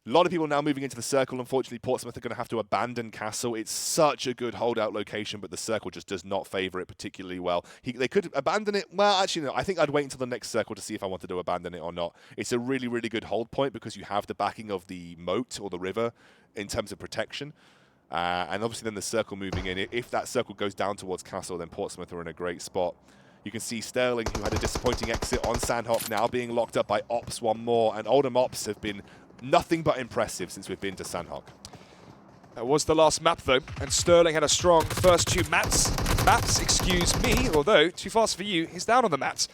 A lot of people now moving into the circle. Unfortunately, Portsmouth are going to have to abandon Castle. It's such a good holdout location, but the circle just does not favour it particularly well. They could abandon it. Well, actually, no. I think I'd wait until the next circle to see if I wanted to abandon it or not. It's a really, really good hold point because you have the backing of the moat or the river in terms of protection. And obviously then the circle moving in. If that circle goes down towards Castle, then Portsmouth are in a great spot. You can see Sterling, who had a disappointing exit on Sandhawk, now being locked up by Ops one more. And Oldham Ops have been nothing but impressive since we've been to Sandhawk. That was the last map, though, and Sterling had a strong first 2 maps. Excuse me, although Too Fast For You is down on the mats.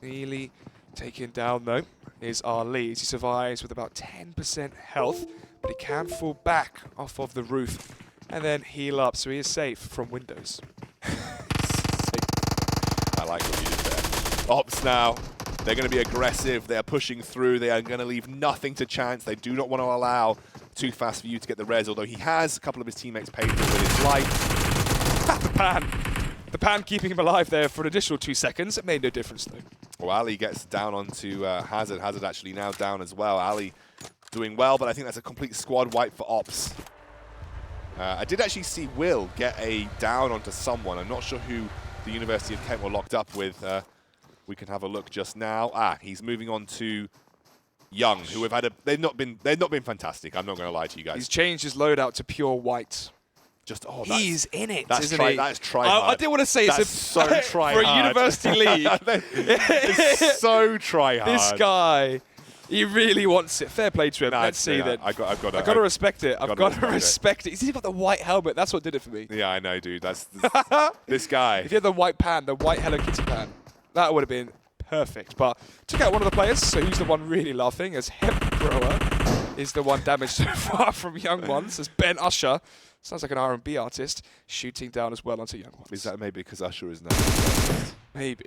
Nearly taken down, though, is our lead. He survives with about 10% health, but he can fall back off of the roof and then heal up, so he is safe from windows. I like what you did there. Ops now. They're going to be aggressive. They're pushing through. They are going to leave nothing to chance. They do not want to allow Too Fast For You to get the res, although he has a couple of his teammates paid for with his life. The pan keeping him alive there for an additional 2 seconds. It made no difference, though. Well, Ali gets down onto Hazard. Hazard actually now down as well. Ali doing well, but I think that's a complete squad wipe for Ops. I did actually see Will get a down onto someone. I'm not sure who the University of Kent were locked up with. We can have a look just now. He's moving on to Young, who have had they've not been fantastic. I'm not going to lie to you guys. He's changed his loadout to pure white. He's in it, that's isn't he? That's try hard. I didn't want to say that's it's so try for hard. a university league. It's so try hard. This guy, he really wants it. Fair play to him. Let's see then. I've got to respect it. I've got to respect it. He's got the white helmet. That's what did it for me. Yeah, I know, dude. That's this guy. If you had the white pan, the white Hello Kitty pan, that would have been perfect. But took out one of the players, so who's the one really laughing? As Hemp Grower is the one damaged so far from Young Ones. As Ben Usher, sounds like an R&B artist, shooting down as well onto Young Ones. Is that maybe because Usher is now? Maybe.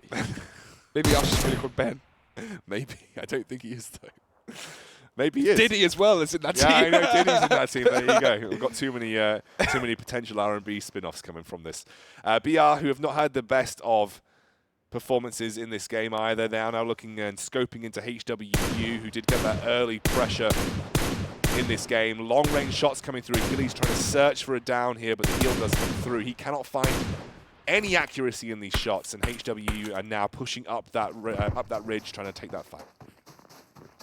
Maybe Usher's really called Ben. Maybe. I don't think he is, though. Maybe he is. Diddy as well is in that team. Yeah, I know Diddy's in that team. There you go. We've got too many potential R&B spin-offs coming from this. BR, who have not had the best of performances in this game either. They are now looking and scoping into HWU, who did get that early pressure in this game. Long-range shots coming through. Achilles trying to search for a down here, but the heal does come through. He cannot find any accuracy in these shots, and HWU are now pushing up that ridge, trying to take that fight.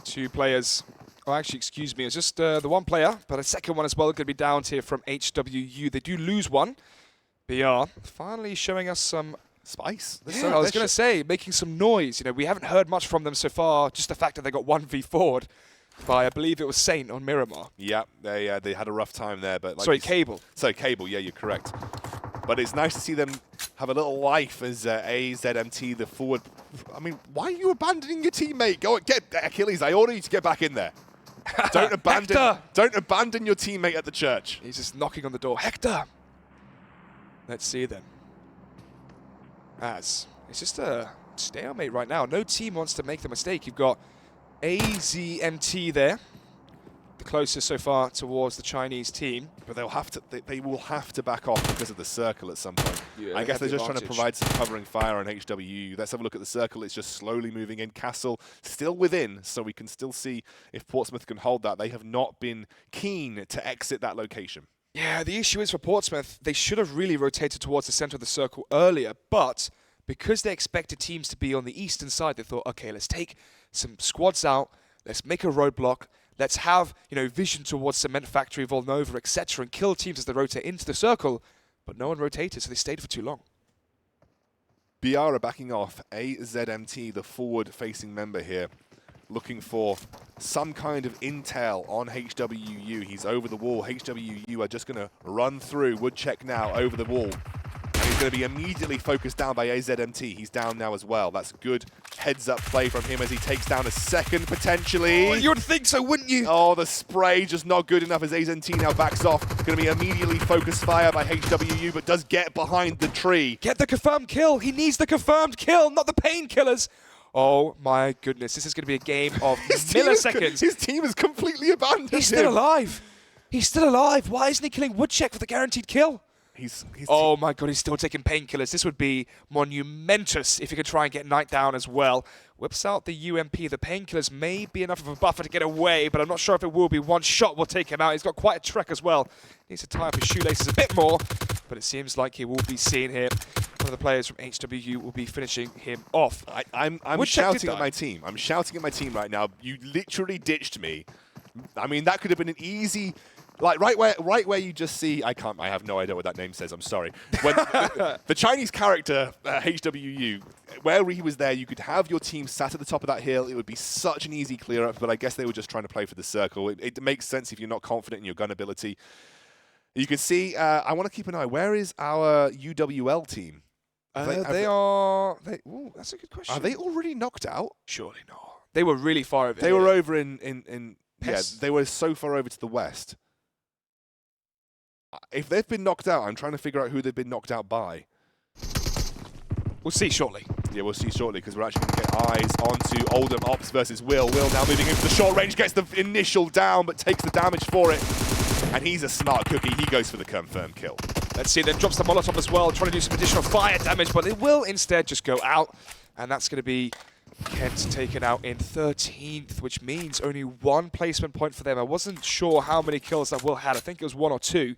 2 players. Oh, actually, excuse me. It's just the 1 player, but a second one as well. Going to be downed here from HWU. They do lose 1. BR finally showing us some Spice. Yeah, I was going to say, making some noise. You know, we haven't heard much from them so far. Just the fact that they got 1v4'd by, I believe it was Saint on Miramar. Yeah, they had a rough time there, but like sorry, Cable. So Cable, yeah, you're correct. But it's nice to see them have a little life as AZMT, the forward. I mean, why are you abandoning your teammate? Go get Achilles. I order you to get back in there. Don't abandon your teammate at the church. He's just knocking on the door. Hector. Let's see then. As it's just a stalemate right now. No team wants to make the mistake. You've got AZMT there, the closest so far towards the Chinese team. But they'll have to. They will have to back off because of the circle at some point. Yeah, I guess they're just trying to advantage. provide some covering fire on HWU. Let's have a look at the circle. It's just slowly moving in. Castle still within, so we can still see if Portsmouth can hold that. They have not been keen to exit that location. Yeah, the issue is for Portsmouth, they should have really rotated towards the center of the circle earlier, but because they expected teams to be on the eastern side, they thought, okay, let's take some squads out, let's make a roadblock, let's have, you know, vision towards Cement Factory, Volnova, etc., and kill teams as they rotate into the circle, but no one rotated, so they stayed for too long. BR are backing off. AZMT, the forward-facing member here, looking for some kind of intel on HWU. He's over the wall. HWU are just going to run through. Woodcheck now over the wall. And he's going to be immediately focused down by AZMT. He's down now as well. That's good heads-up play from him as he takes down a second, potentially. Oh, you would think so, wouldn't you? Oh, the spray just not good enough as AZMT now backs off. Going to be immediately focused fire by HWU, but does get behind the tree. Get the confirmed kill. He needs the confirmed kill, not the painkillers. Oh my goodness, this is going to be a game of milliseconds. His team is completely abandoned. He's still alive. He's still alive. Why isn't he killing Woodcheck for the guaranteed kill? Oh my god, he's still taking painkillers. This would be monumentous if he could try and get Knight down as well. Whips out the UMP. The painkillers may be enough of a buffer to get away, but I'm not sure if it will be. One shot will take him out. He's got quite a trek as well. Needs to tie up his shoelaces a bit more, but it seems like he will be seen here. One of the players from HWU will be finishing him off. I'm shouting at my team. I'm shouting at my team right now. You literally ditched me. I mean, that could have been an easy... Like right where you just see, I have no idea what that name says, I'm sorry. When the Chinese character, HWU, where he was there, you could have your team sat at the top of that hill. It would be such an easy clear up, but I guess they were just trying to play for the circle. It makes sense if you're not confident in your gun ability. You can see, I want to keep an eye. Where is our UWL team? Ooh, that's a good question. Are they already knocked out? Surely not. They were really far over. They were over in yeah, Yes. they were so far over to the west. If they've been knocked out, I'm trying to figure out who they've been knocked out by. We'll see shortly. Yeah, we'll see shortly because we're actually going to get eyes onto Oldham Ops versus Will. Will now moving into the short range, gets the initial down, but takes the damage for it. And he's a smart cookie. He goes for the confirmed kill. Let's see, then drops the Molotov as well, trying to do some additional fire damage, but it will instead just go out. And that's going to be Kent taken out in 13th, which means only 1 placement point for them. I wasn't sure how many kills that Will had. I think it was 1 or 2.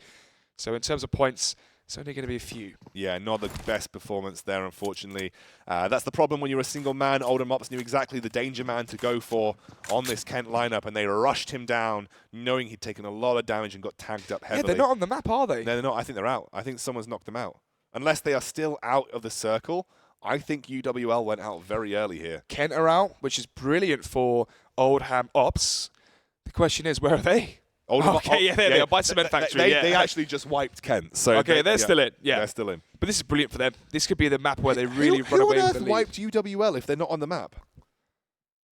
So in terms of points, it's only going to be a few. Yeah, not the best performance there, unfortunately. That's the problem when you're a single man. Oldham Ops knew exactly the danger man to go for on this Kent lineup, and they rushed him down, knowing he'd taken a lot of damage and got tagged up heavily. Yeah, they're not on the map, are they? No, they're not. I think they're out. I think someone's knocked them out. Unless they are still out of the circle, I think UWL went out very early here. Kent are out, which is brilliant for Oldham Ops. The question is, where are they? Okay, there they are, by Cement Factory. They actually just wiped Kent. So okay, they're still in. Yeah, they're still in. But this is brilliant for them. This could be the map where they really run away with the lead. Who on earth wiped UWL if they're not on the map?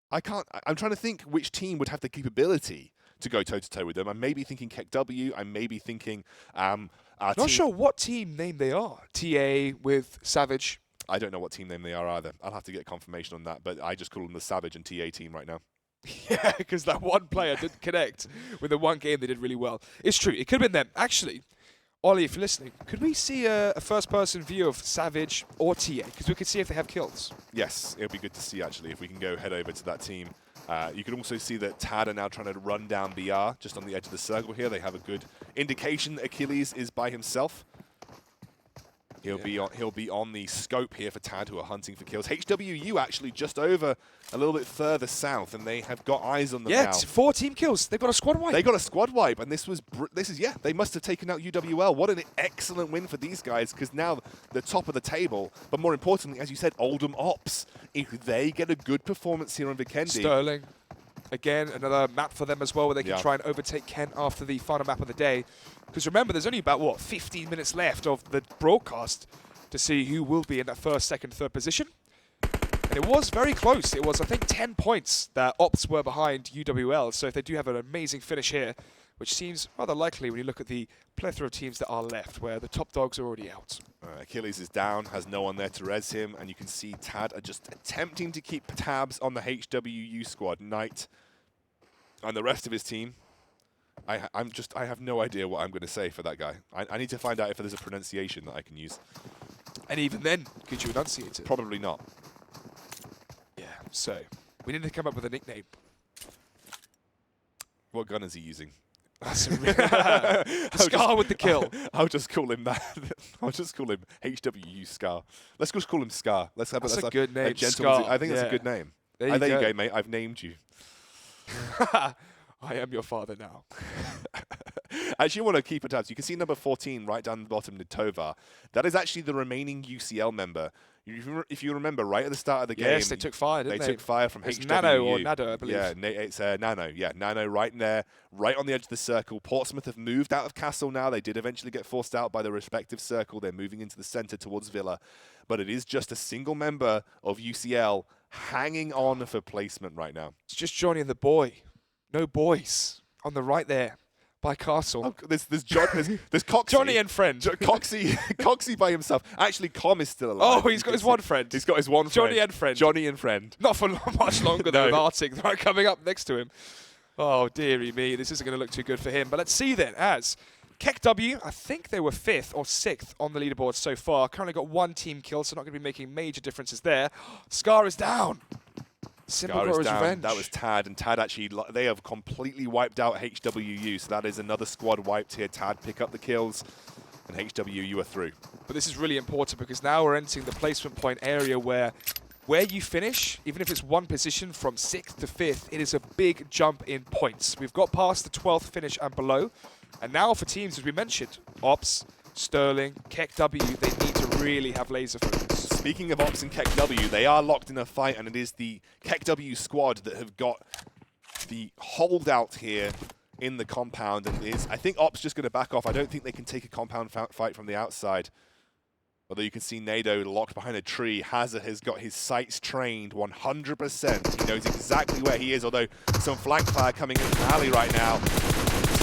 I can't. I'm trying to think which team would have the capability to go toe-to-toe with them. I may be thinking KEKW. I may be thinking... Not sure what team name they are. TA with Savage. I don't know what team name they are either. I'll have to get confirmation on that, but I just call them the Savage and TA team right now. Yeah, because that one player didn't connect with the one game they did really well. It's true. It could have been them. Actually, Ollie, if you're listening, could we see a first-person view of Savage or TA? Because we could see if they have kills. Yes, it would be good to see, actually, if we can go head over to that team. You can also see that TAD are now trying to run down BR just on the edge of the circle here. They have a good indication that Achilles is by himself. He'll be on the scope here for Tad, who are hunting for kills. HWU actually just over a little bit further south, and they have got eyes on them now. 4 team kills. They've got a squad wipe. They got a squad wipe, and this is they must have taken out UWL. What an excellent win for these guys, because now they're top of the table. But more importantly, as you said, Oldham Ops. If they get a good performance here on Vikendi, Sterling. Again, another map for them as well, where they can try and overtake Kent after the final map of the day. Because remember, there's only about, what, 15 minutes left of the broadcast to see who will be in that first, second, third position. And it was very close. It was, I think, 10 points that Ops were behind UWL. So if they do have an amazing finish here, which seems rather likely when you look at the plethora of teams that are left, where the top dogs are already out. Achilles is down, has no one there to res him, and you can see Tad are just attempting to keep tabs on the HWU squad. Knight and the rest of his team. I have no idea what I'm going to say for that guy. I need to find out if there's a pronunciation that I can use. And even then, could you enunciate it? Probably not. Yeah, so we need to come up with a nickname. What gun is he using? Scar with the kill. I'll just call him that. I'll just call him HWU Scar. Let's just call him Scar. That's a good name, Scar. Scar. I think that's a good name. There you go, mate. I've named you. I am your father now. Actually, you want to keep a tabs. You can see number 14 right down the bottom, Nitovar. That is actually the remaining UCL member. If you remember, right at the start of the game, yes, they took fire, didn't they? They took fire from it's HWU. Nano or Nado, I believe. Yeah, it's Nano. Yeah, Nano right in there, right on the edge of the circle. Portsmouth have moved out of Castle now. They did eventually get forced out by the respective circle. They're moving into the centre towards Villa. But it is just a single member of UCL hanging on for placement right now. It's just Johnny and the boy. No boys. On the right there. By Castle. Oh, there's Coxie. Johnny and friend. Coxie by himself. Actually, Com is still alive. Oh, he's got his one friend. He's got his one friend. Johnny and friend. Johnny and friend. Not for much longer though. No. Arctic right coming up next to him. Oh, dearie me. This isn't going to look too good for him. But let's see then, as KEKW, I think they were 5th or 6th on the leaderboard so far. Currently got 1 team kill, so not going to be making major differences there. Scar is down. Simple got his revenge. That was Tad, and Tad actually, they have completely wiped out HWU, so that is another squad wiped here. Tad pick up the kills, and HWU are through. But this is really important, because now we're entering the placement point area where you finish, even if it's 1 position from 6th to 5th, it is a big jump in points. We've got past the 12th finish and below, and now for teams, as we mentioned, Ops, Sterling, KEKW, they need to really have laser focus. Speaking of Ops and KEKW, they are locked in a fight, and it is the KEKW squad that have got the holdout here in the compound. And I think Ops just going to back off. I don't think they can take a compound fight from the outside. Although you can see Nado locked behind a tree. Hazard has got his sights trained 100%. He knows exactly where he is, although some flank fire coming in from the alley right now.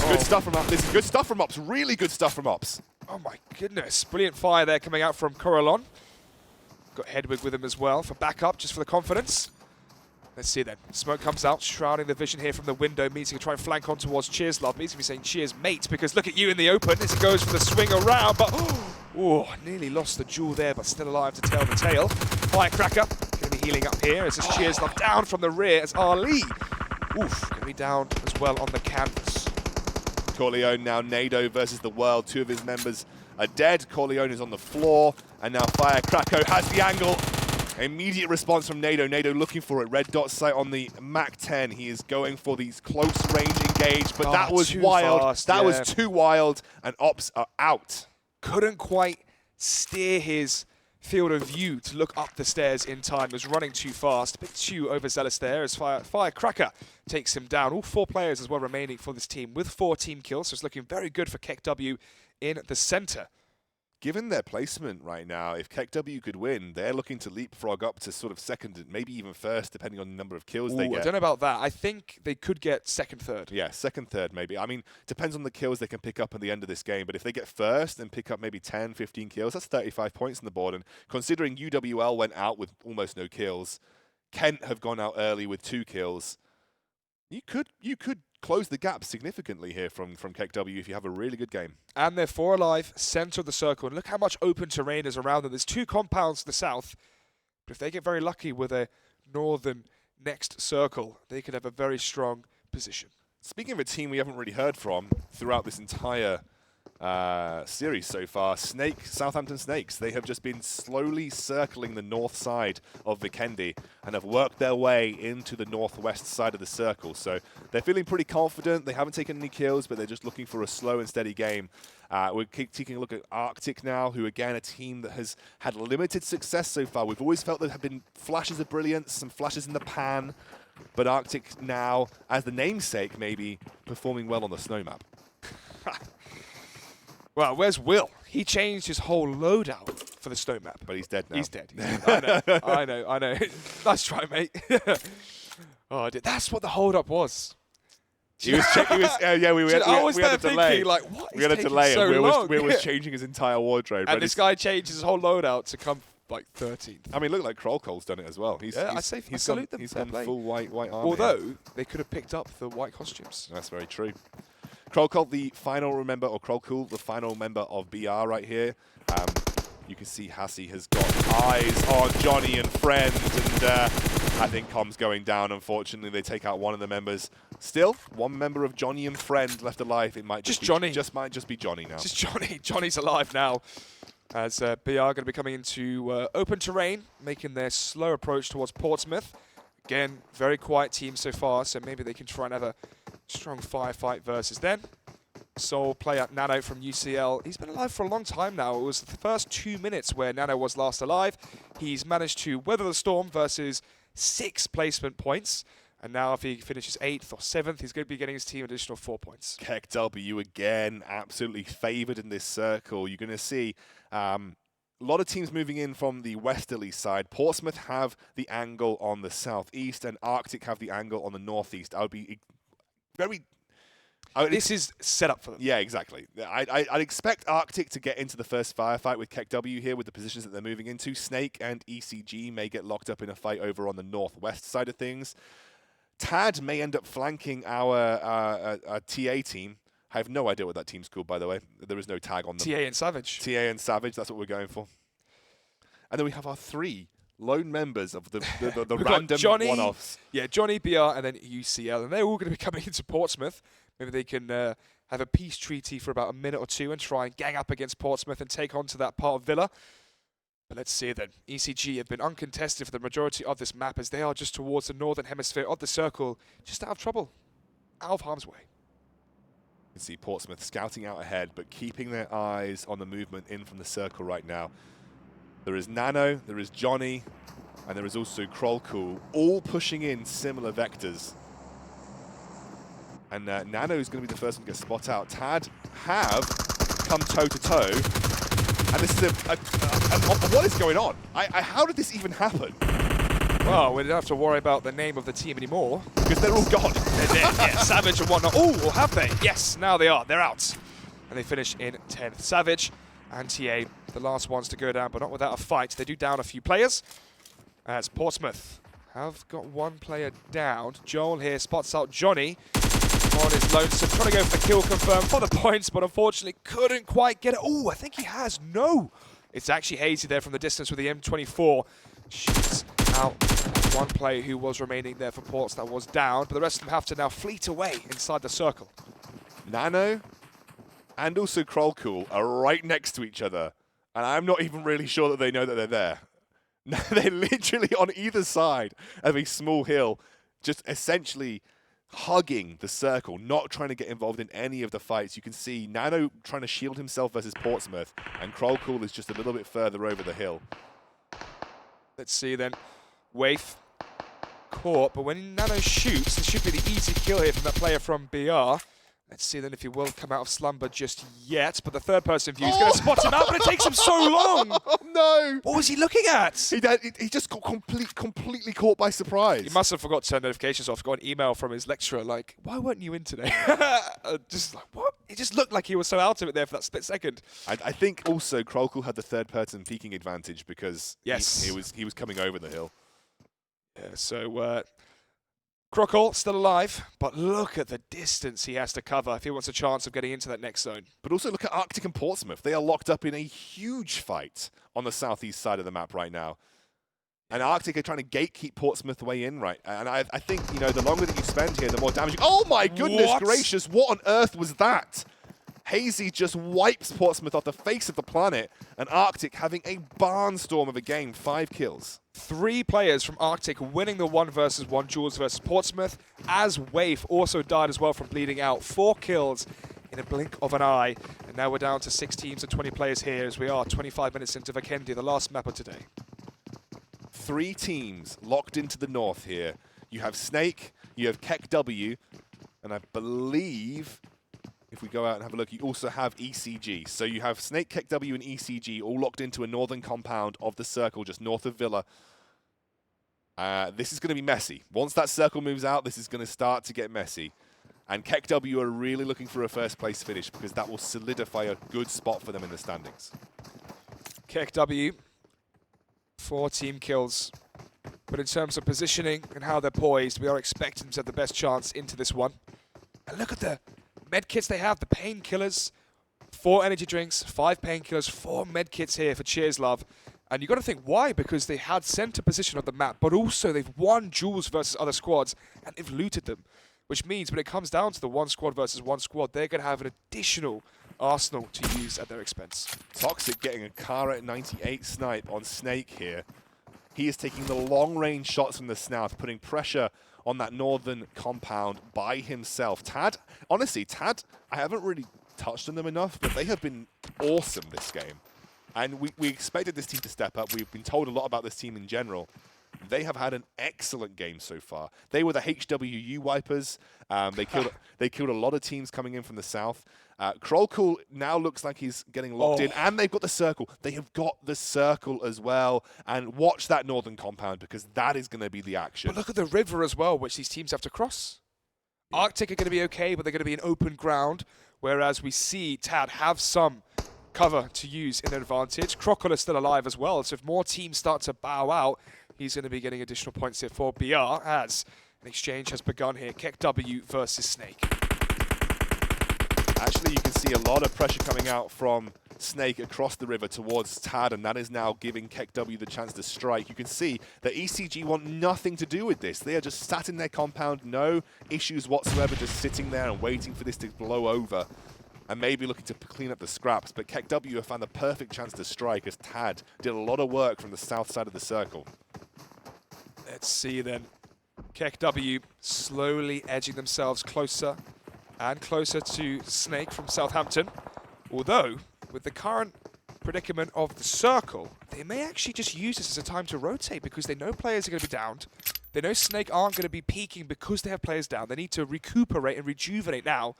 Good stuff from Ops. This is good stuff from Ops. Really good stuff from Ops. Oh my goodness. Brilliant fire there coming out from Coralon. Got Hedwig with him as well for backup, just for the confidence. Let's see then. Smoke comes out, shrouding the vision here from the window, meeting to try and flank on towards Cheers Love. He's going to be saying cheers, mate, because look at you in the open as he goes for the swing around, but oh, nearly lost the jewel there, but still alive to tell the tale. Firecracker going to be healing up here as this Cheers Love down from the rear as Ali, going to be down as well on the canvas. Corleone now Nado versus the world. 2 of his members are dead. Corleone is on the floor, and now Firecracker has the angle. Immediate response from Nado. Nado looking for it. Red dot sight on the MAC-10. He is going for these close range engage, but that was wild. Fast, that was too wild, and Ops are out. Couldn't quite steer his field of view to look up the stairs in time. Was running too fast. A bit too overzealous there as Firecracker takes him down. All 4 players as well remaining for this team with 4 team kills, so it's looking very good for KEKW in the center. Given their placement right now, if KEKW could win, they're looking to leapfrog up to sort of 2nd, maybe even 1st, depending on the number of kills they get. I don't know about that. I think they could get 2nd, 3rd. Yeah, 2nd, 3rd, maybe. I mean, depends on the kills they can pick up at the end of this game, but if they get 1st and pick up maybe 10, 15 kills, that's 35 points on the board. And considering UWL went out with almost no kills, Kent have gone out early with 2 kills, you could close the gap significantly here from KEKW if you have a really good game. And they're 4 alive, center of the circle. And look how much open terrain is around them. There's 2 compounds to the south. But if they get very lucky with a northern next circle, they could have a very strong position. Speaking of a team we haven't really heard from throughout this entire series so far. Southampton Snakes, they have just been slowly circling the north side of Vikendi and have worked their way into the northwest side of the circle. So they're feeling pretty confident. They haven't taken any kills, but they're just looking for a slow and steady game. We're taking a look at Arctic now, who again, a team that has had limited success so far. We've always felt there have been flashes of brilliance, some flashes in the pan, but Arctic now, as the namesake, maybe performing well on the snow map. Well, where's Will? He changed his whole loadout for the snow map. But he's dead now. He's dead. I know. Nice try, mate. Oh, that's what the hold-up was. He was, yeah, we had a delay. Thinking, like, what we had a delay, so and long? Will was changing his entire wardrobe. And this guy changed his whole loadout to come like 13th. I mean, look like Kroll's done it as well. He's salute them. He's gone full white armor. Although they could have picked up the white costumes. That's very true. Kroll, the final member, or Kroll, the final member of BR right here. You can see Hassie has got eyes on Johnny and Friend, and I think Com's going down. Unfortunately, they take out one of the members. Still, one member of Johnny and Friend left alive. It might just be Johnny. Might just be Johnny now. Just Johnny. Johnny's alive now. As BR going to be coming into open terrain, making their slow approach towards Portsmouth. Again, very quiet team so far, so maybe they can try and have a strong firefight versus them. Soul player Nano from UCL. He's been alive for a long time now. It was the first 2 minutes where Nano was last alive. He's managed to weather the storm versus 6 placement points. And now if he finishes 8th or 7th, he's going to be getting his team additional 4 points. Keck W again, absolutely favoured in this circle. You're going to see a lot of teams moving in from the westerly side. Portsmouth have the angle on the southeast, and Arctic have the angle on the northeast. I would be very... This is set up for them. Yeah, exactly. I'd expect Arctic to get into the first firefight with Keck W here with the positions that they're moving into. Snake and ECG may get locked up in a fight over on the northwest side of things. Tad may end up flanking our TA team. I have no idea what that team's called, by the way. There is no tag on them. TA and Savage. TA and Savage, that's what we're going for. And then we have our 3 lone members of the random one-offs. Yeah, Johnny, BR, and then UCL. And they're all going to be coming into Portsmouth. Maybe they can have a peace treaty for about a minute or 2 and try and gang up against Portsmouth and take on to that part of Villa. But let's see then. ECG have been uncontested for the majority of this map as they are just towards the northern hemisphere of the circle, just out of trouble, out of harm's way. You can see Portsmouth scouting out ahead, but keeping their eyes on the movement in from the circle right now. There is Nano, there is Johnny, and there is also Kroll, all pushing in similar vectors. And Nano is going to be the first one to get spot out. Tad have come toe-to-toe. And this is what is going on? How did this even happen? Well, we don't have to worry about the name of the team anymore. Because they're all gone. Yeah, Savage and whatnot. Oh, or have they? Yes, now they are. They're out. And they finish in 10th. Savage and TA, the last ones to go down, but not without a fight. They do down a few players. As Portsmouth have got 1 player down. Joel here spots out Johnny on his lonesome, trying to go for the kill confirm for the points, but unfortunately couldn't quite get it. Oh, I think he has. No. It's actually Hazy there from the distance with the M24. Shoots out 1 player who was remaining there for Ports that was down, but the rest of them have to now fleet away inside the circle. Nano and also Kroll are right next to each other, and I'm not even really sure that they know that they're there. They're literally on either side of a small hill, just essentially hugging the circle, not trying to get involved in any of the fights. You can see Nano trying to shield himself versus Portsmouth, and Kroll is just a little bit further over the hill. Let's see then. Waif caught, but when Nano shoots, it should be the easy kill here from that player from BR. Let's see then if he will come out of slumber just yet, but the third person view is going to spot him out, but it takes him so long. Oh no! What was he looking at? He just got completely caught by surprise. He must have forgot to turn notifications off. Got an email from his lecturer like, why weren't you in today? Just like, what? It just looked like he was so out of it there for that split second. I think also Kroll had the third person peeking advantage because yes, he was coming over the hill. Yeah, so Kroll still alive, but look at the distance he has to cover if he wants a chance of getting into that next zone. But also look at Arctic and Portsmouth. They are locked up in a huge fight on the southeast side of the map right now. And Arctic are trying to gatekeep Portsmouth way in, right? And I think, you know, the longer that you spend here, the more damage. Oh my goodness gracious, what on earth was that? Hazy just wipes Portsmouth off the face of the planet, and Arctic having a barnstorm of a game, 5 kills. 3 players from Arctic winning the 1v1 duels versus Portsmouth, as Waif also died as well from bleeding out. 4 kills in a blink of an eye. And now we're down to 6 teams and 20 players here as we are 25 minutes into Vikendi, the last map of today. 3 teams locked into the north here. You have Snake, you have KEKW, and I believe, if we go out and have a look, you also have ECG. So you have Snake, KEKW, and ECG all locked into a northern compound of the circle just north of Villa. This is going to be messy. Once that circle moves out, this is going to start to get messy. And KEKW are really looking for a first place finish because that will solidify a good spot for them in the standings. KEKW, 4 team kills. But in terms of positioning and how they're poised, we are expecting them to have the best chance into this one. And look at the medkits they have, the painkillers. 4 energy drinks, 5 painkillers, 4 medkits here for Cheers Love. And you've got to think why, because they had center position on the map, but also they've won duels versus other squads, and they've looted them. Which means when it comes down to the 1 squad versus 1 squad, they're going to have an additional arsenal to use at their expense. Toxic getting a Kara 98 snipe on Snake here. He is taking the long-range shots from the snout, putting pressure on that northern compound by himself. Tad, honestly, Tad, I haven't really touched on them enough, but they have been awesome this game. And we expected this team to step up. We've been told a lot about this team in general. They have had an excellent game so far. They were the HWU wipers. They killed a lot of teams coming in from the south. Krolkul now looks like he's getting locked in, and they've got the circle. They have got the circle as well. And watch that northern compound because that is going to be the action. But look at the river as well, which these teams have to cross. Yeah. Arctic are going to be okay, but they're going to be in open ground, whereas we see Tad have some cover to use in their advantage. Krokul is still alive as well, so if more teams start to bow out, he's going to be getting additional points here for BR as an exchange has begun here. KEKW versus Snake. Actually, you can see a lot of pressure coming out from Snake across the river towards Tad, and that is now giving KEKW the chance to strike. You can see that ECG want nothing to do with this. They are just sat in their compound, no issues whatsoever, just sitting there and waiting for this to blow over. And maybe looking to clean up the scraps, but KEKW have found the perfect chance to strike as Tad did a lot of work from the south side of the circle. Let's see then. KEKW slowly edging themselves closer and closer to Snake from Southampton. Although, with the current predicament of the circle, they may actually just use this as a time to rotate because they know players are going to be downed. They know Snake aren't going to be peaking because they have players down. They need to recuperate and rejuvenate now.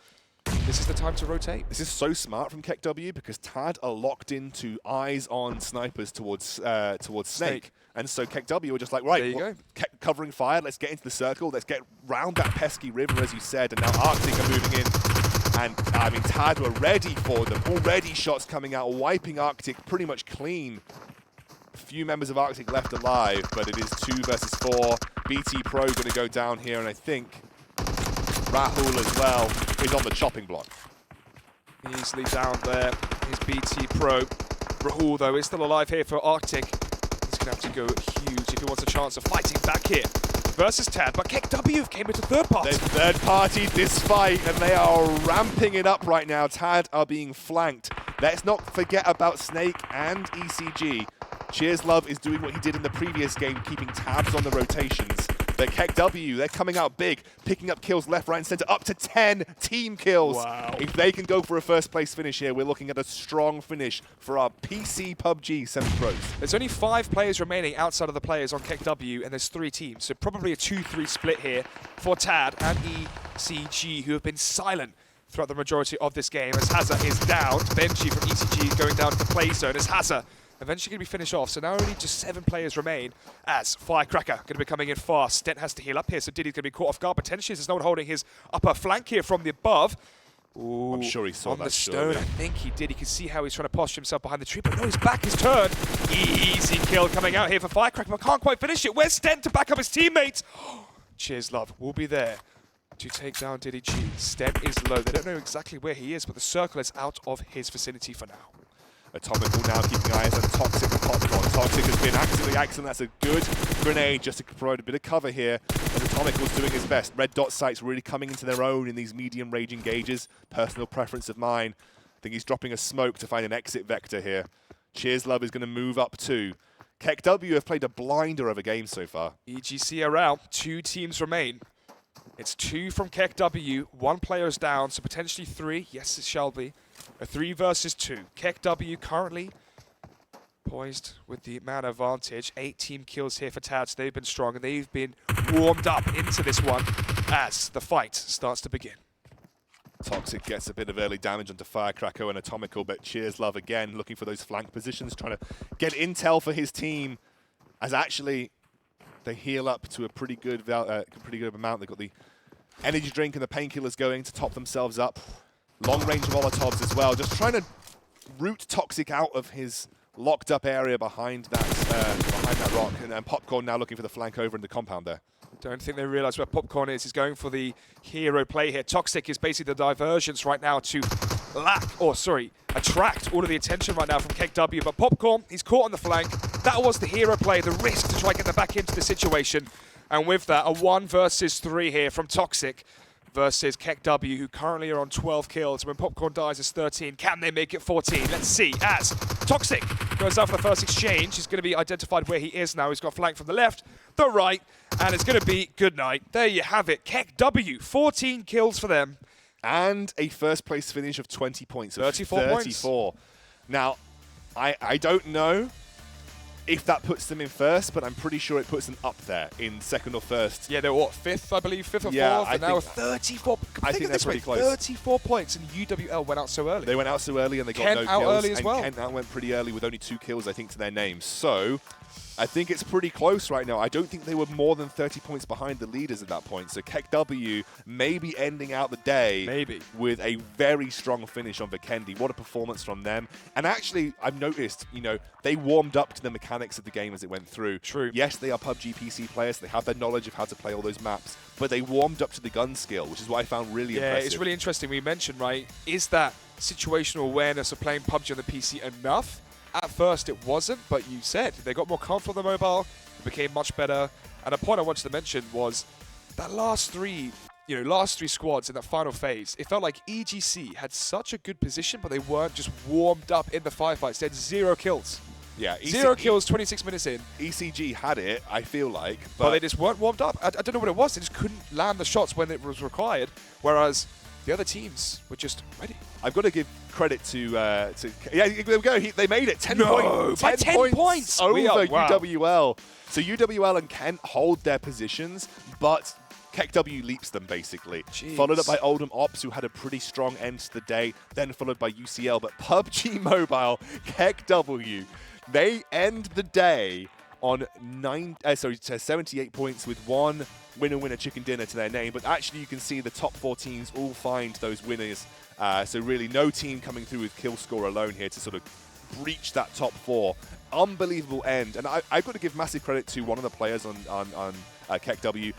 This is the time to rotate. This is so smart from KEKW because Tad are locked into eyes on snipers towards Snake. And so KEKW are just like, right, covering fire, let's get into the circle, let's get round that pesky river, as you said, and now Arctic are moving in. And, I mean, Tad were ready for them. Already shots coming out, wiping Arctic pretty much clean. A few members of Arctic left alive, but it is 2 versus 4. BT Pro going to go down here, and I think Rahul as well is on the chopping block. Easily down there is BT Pro. Rahul, though, is still alive here for Arctic. He's going to have to go huge if he wants a chance of fighting back here versus Tad. But KEKW came into third party. They've third partied this fight, and they are ramping it up right now. Tad are being flanked. Let's not forget about Snake and ECG. Cheers Love is doing what he did in the previous game, keeping tabs on the rotations. But KEKW, they're coming out big, picking up kills left, right, and center, up to 10 team kills. Wow. If they can go for a first-place finish here, we're looking at a strong finish for our PC PUBG semi-pros. There's only 5 players remaining outside of the players on KEKW, and there's 3 teams. So probably a 2-3 split here for Tad and ECG, who have been silent throughout the majority of this game, as Hazza is down. Benji from ECG going down to the play zone as Hazza eventually going to be finished off. So now only just 7 players remain as Firecracker going to be coming in fast. Stent has to heal up here, so Diddy's going to be caught off guard potentially. There's no one holding his upper flank here from the above. Ooh, I'm sure he saw on that the stone. surely. I think he did. You can see how he's trying to posture himself behind the tree, but no, his back is turned. Easy kill coming out here for Firecracker, but can't quite finish it. Where's Stent to back up his teammates? Cheers Love will be there to take down Diddy G. Stent is low. They don't know exactly where he is, but the circle is out of his vicinity for now. Atomical now keeping eyes on Toxic and Popcorn. Toxic has been absolutely excellent. That's a good grenade just to provide a bit of cover here. And Atomical's doing his best. Red dot sights really coming into their own in these medium range engages. Personal preference of mine. think he's dropping a smoke to find an exit vector here. Cheers Love is going to move up too. KEKW have played a blinder of a game so far. EGC are out. 2 teams remain. It's 2 from KEKW. 1 player is down, so potentially 3. Yes, it shall be. A 3 versus 2. KEKW currently poised with the man advantage. 8 team kills here for Tad, so they've been strong, and they've been warmed up into this one as the fight starts to begin. Toxic gets a bit of early damage onto Firecracker and Atomical, but Cheers Love again looking for those flank positions, trying to get intel for his team, as actually they heal up to a pretty good amount. They've got the energy drink and the painkillers going to top themselves up. Long range Molotovs as well, just trying to root Toxic out of his locked up area behind that rock, and Popcorn now looking for the flank over in the compound there. Don't think they realize where Popcorn is. He's going for the hero play here. Toxic is basically the divergence right now to attract all of the attention right now from KEKW. But Popcorn, he's caught on the flank. That was the hero play, the risk to try and get them back into the situation. And with that, a 1 versus 3 here from Toxic versus KEKW, who currently are on 12 kills. When Popcorn dies, it's 13. Can they make it 14? Let's see. As Toxic goes out for the first exchange, he's going to be identified where he is now. He's got flank from the left, the right, and it's going to be good night. There you have it. KEKW, 14 kills for them. And a first place finish of 20 points. 34 points. Now, I don't know if that puts them in first, but I'm pretty sure it puts them up there in second or first. Yeah, they were what, 5th, I believe, 5th or 4th, and now 34. I think they're pretty close. 34 points, and UWL went out so early. They went out so early, and they got Kent no out kills. early as well. Kent out went pretty early with only 2 kills, I think, to their name. So I think it's pretty close right now. I don't think they were more than 30 points behind the leaders at that point. So KEKW may be ending out the day with a very strong finish on Vikendi. What a performance from them. And actually, I've noticed, they warmed up to the mechanics of the game as it went through. True. Yes, they are PUBG PC players. They have their knowledge of how to play all those maps. But they warmed up to the gun skill, which is what I found really impressive. Yeah, it's really interesting. We mentioned, right, is that situational awareness of playing PUBG on the PC enough? At first it wasn't, but you said they got more comfortable on the mobile, it became much better. And a point I wanted to mention was that last three squads in that final phase, it felt like EGC had such a good position, but they weren't just warmed up in the firefights. They had 0 kills. Yeah, 0 kills 26 minutes in. ECG had it, I feel like. But they just weren't warmed up. I don't know what it was. They just couldn't land the shots when it was required, whereas the other teams were just ready. I've got to give credit to yeah, there we go. They made it 10 points. By 10 points over wow. UWL. So UWL and Kent hold their positions, but KEKW leaps them basically. Jeez. Followed up by Oldham Ops, who had a pretty strong end to the day, then followed by UCL. But PUBG Mobile, KEKW, they end the day on 78 points with 1 winner chicken dinner to their name. But actually, you can see the top 4 teams all find those winners. So really, no team coming through with kill score alone here to sort of breach that top 4. Unbelievable end. And I've got to give massive credit to one of the players on KEKW,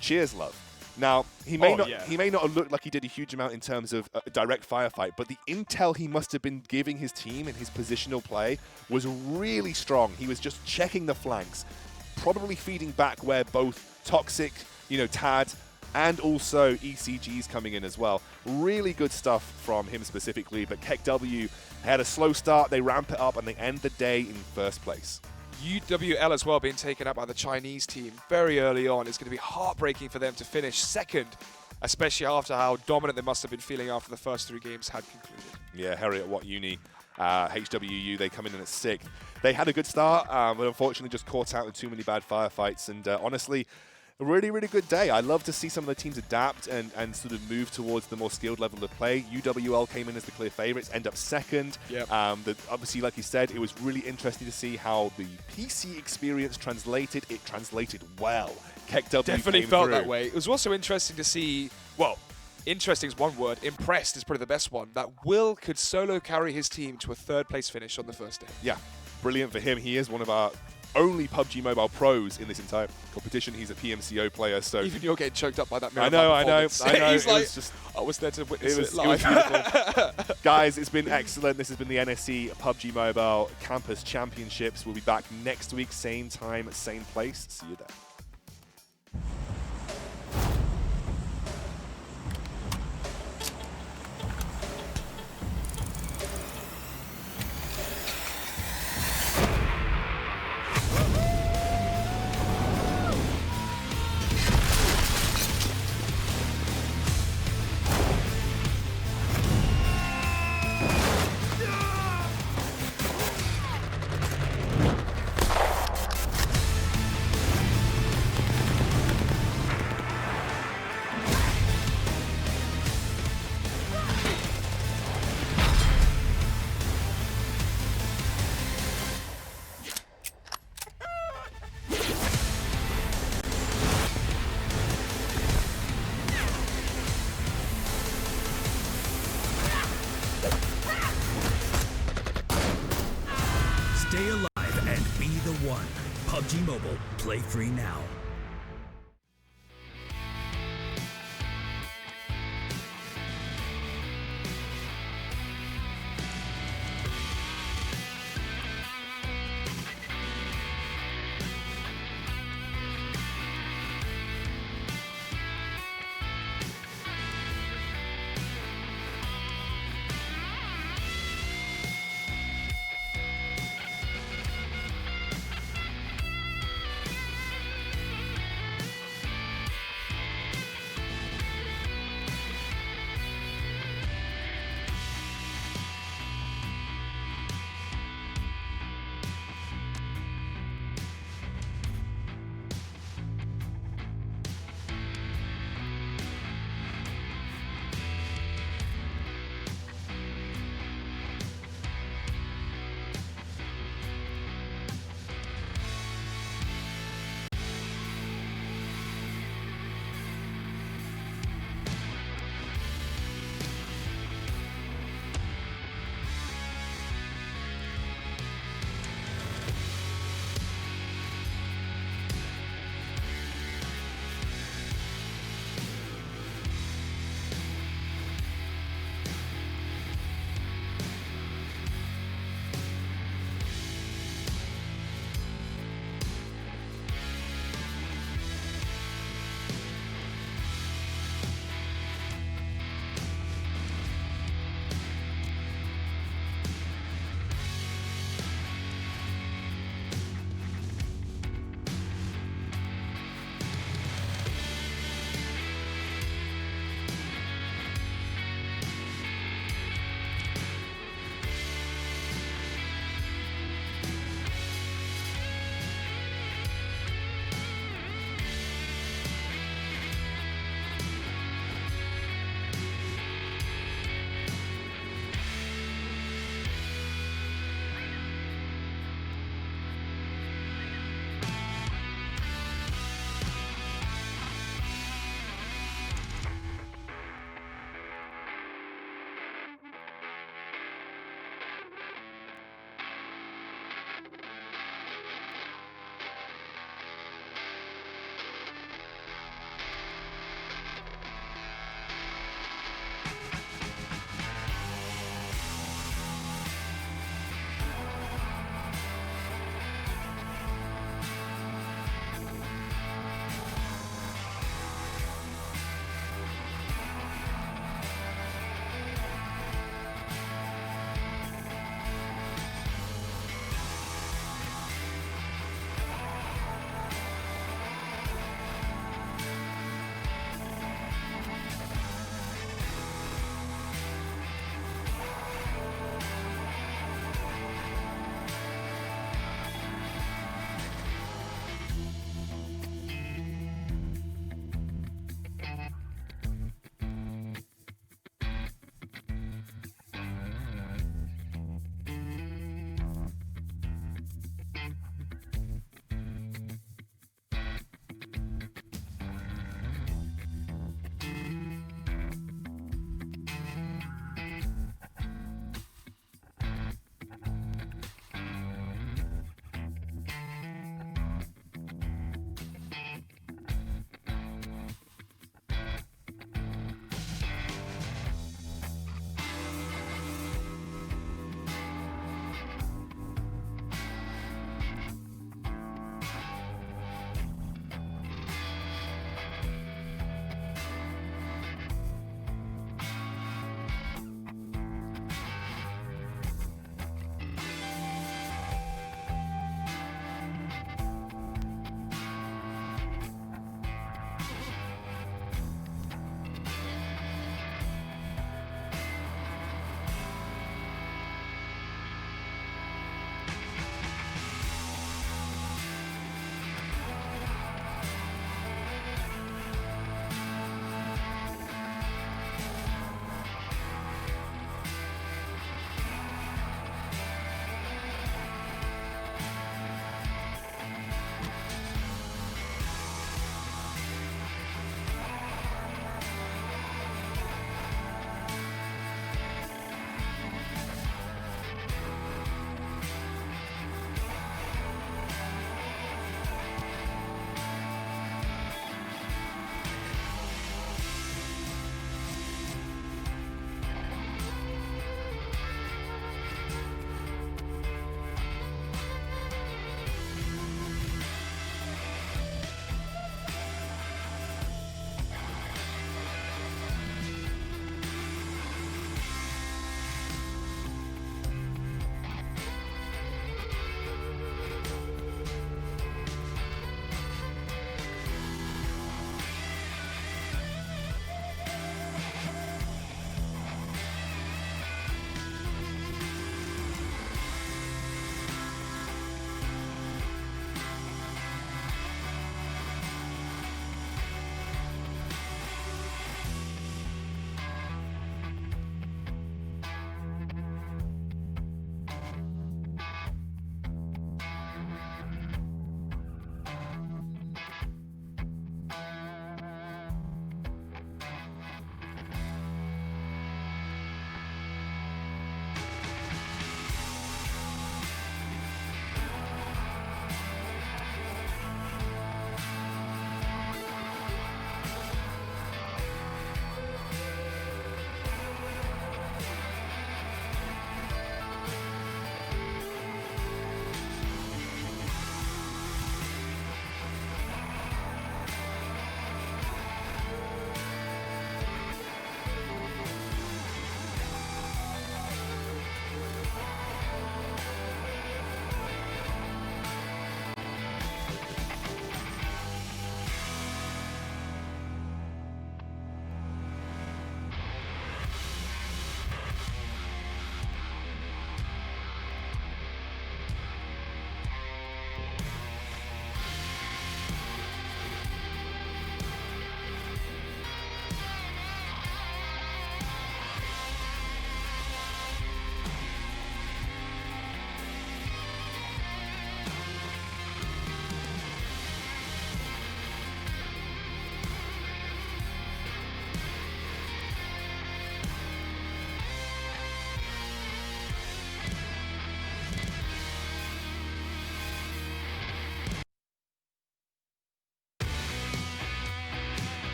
Cheers Love. Now, he may not have looked like he did a huge amount in terms of a direct firefight, but the intel he must have been giving his team and his positional play was really strong. He was just checking the flanks, probably feeding back where both Toxic, Tad, and also ECG's coming in as well. Really good stuff from him specifically, but KEKW had a slow start, they ramp it up, and they end the day in first place. UWL as well being taken out by the Chinese team very early on. It's going to be heartbreaking for them to finish second, especially after how dominant they must have been feeling after the first 3 games had concluded. Yeah, Harriet Watt Uni, HWU, they come in at 6th. They had a good start, but unfortunately just caught out in too many bad firefights. And honestly, a really, really good day. I love to see some of the teams adapt and sort of move towards the more skilled level of play. UWL came in as the clear favourites, end up second. Yep. Obviously, like you said, it was really interesting to see how the PC experience translated. It translated well. KEKW definitely came felt through. that way. It was also interesting to see, well, interesting is one word, impressed is probably the best one, that Will could solo carry his team to a 3rd place finish on the first day. Yeah, brilliant for him. He is one of our only PUBG Mobile pros in this entire competition. He's a PMCO player, so even you're getting choked up by that. I know. He's like, just, I was there to witness it was live. beautiful. Guys, it's been excellent. This has been the NSC PUBG Mobile Campus Championships. We'll be back next week, same time, same place. See you there. Mobile. Play free now.